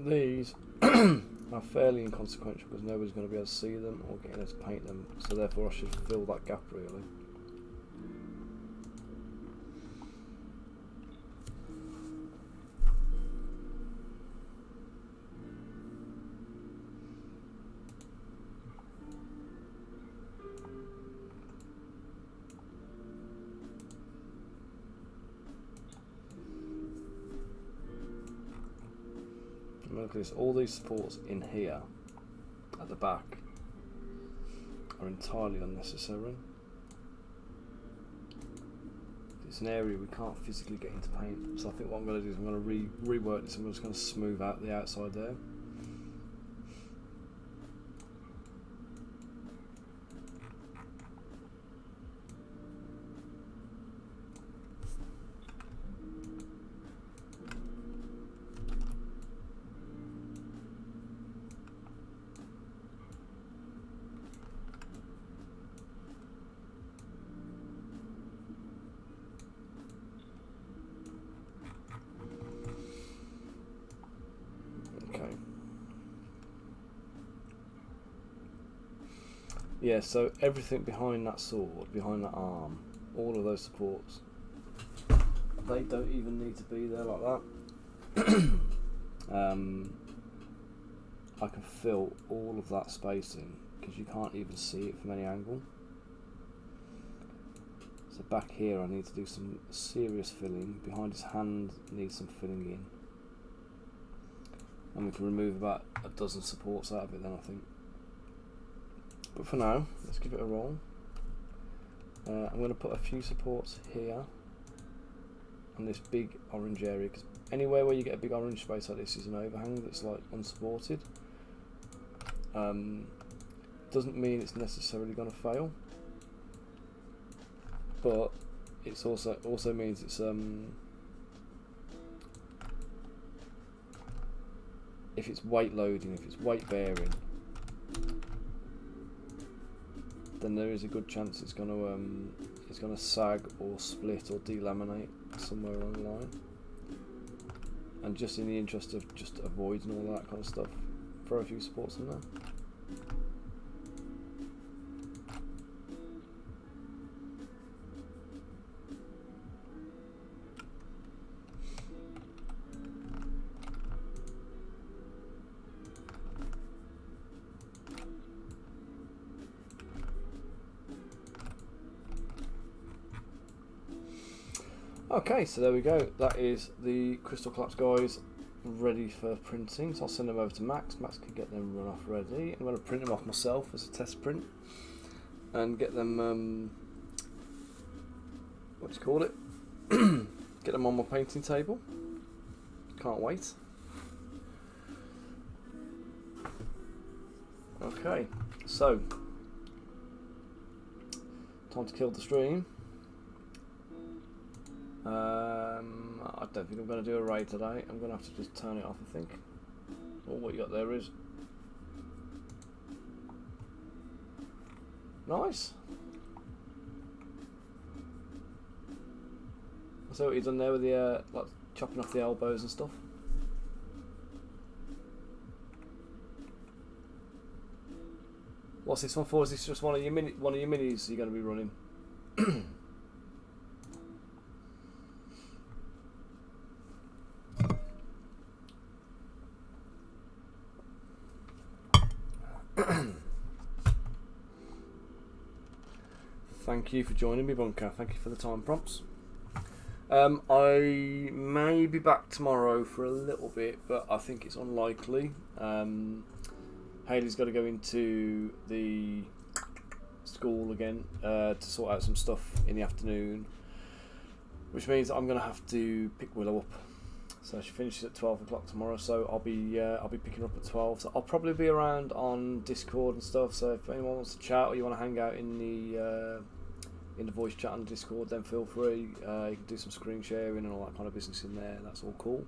these are fairly inconsequential because nobody's going to be able to see them or get able to paint them, so therefore I should fill that gap really. Look at this, all these supports in here at the back are entirely unnecessary. It's an area we can't physically get into paint, so I think what I'm going to do is I'm going to rework this. I'm just going to smooth out the outside there. Yeah, so everything behind that sword, behind that arm, all of those supports, they don't even need to be there like that. I can fill all of that spacing because you can't even see it from any angle. So back here I need to do some serious filling. Behind his hand needs some filling in. And we can remove about a dozen supports out of it then, I think. But for now, let's give it a roll. I'm going to put a few supports here on this big orange area, because anywhere where you get a big orange space like this is an overhang that's like unsupported. Doesn't mean it's necessarily going to fail, but it's also means it's if it's weight loading, if it's weight bearing, then there is a good chance it's going to sag or split or delaminate somewhere along the line. And just in the interest of just avoiding all that kind of stuff, throw a few supports in there. Okay, so there we go. That is the Crystal Collapse guys ready for printing. So I'll send them over to Max. Max can get them run off ready. I'm going to print them off myself as a test print and get them, what do you call it? Get them on my painting table. Can't wait. Okay, so time to kill the stream. I don't think I'm going to do a raid today. I'm going to have to just turn it off, I think. Well, what you got there is nice. So what you've done there with the like chopping off the elbows and stuff. What's this one for? Is this just one of your minis you're going to be running? Thank you for joining me, Bunker. Thank you for the time prompts. I may be back tomorrow for a little bit, but I think it's unlikely. Hayley's got to go into the school again to sort out some stuff in the afternoon, which means I'm going to have to pick Willow up. So she finishes at 12 o'clock tomorrow, so I'll be picking her up at 12. So I'll probably be around on Discord and stuff. So if anyone wants to chat or you want to hang out in the voice chat on Discord, then feel free. You can do some screen sharing and all that kind of business in there. That's all cool.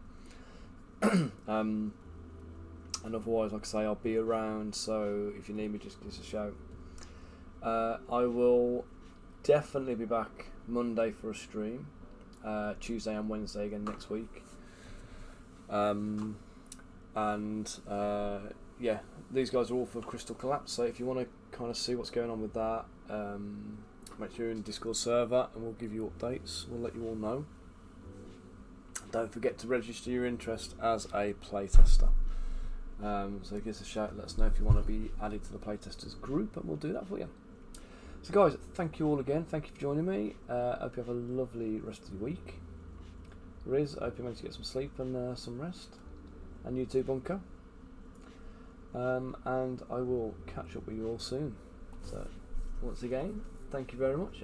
And otherwise, like I say, I'll be around. So if you need me, just give us a shout. I will definitely be back Monday for a stream. Tuesday and Wednesday again next week. and yeah, these guys are all for Crystal Collapse, so if you want to kind of see what's going on with that, make sure you're in the Discord server and we'll give you updates, we'll let you all know. Don't forget to register your interest as a playtester. So give us a shout, let us know if you want to be added to the playtesters group, and we'll do that for you. So guys, thank you all again, thank you for joining me. I hope you have a lovely rest of the week. Riz, I hope you managed to get some sleep and some rest. And you too, Bunker. And I will catch up with you all soon. So once again, thank you very much.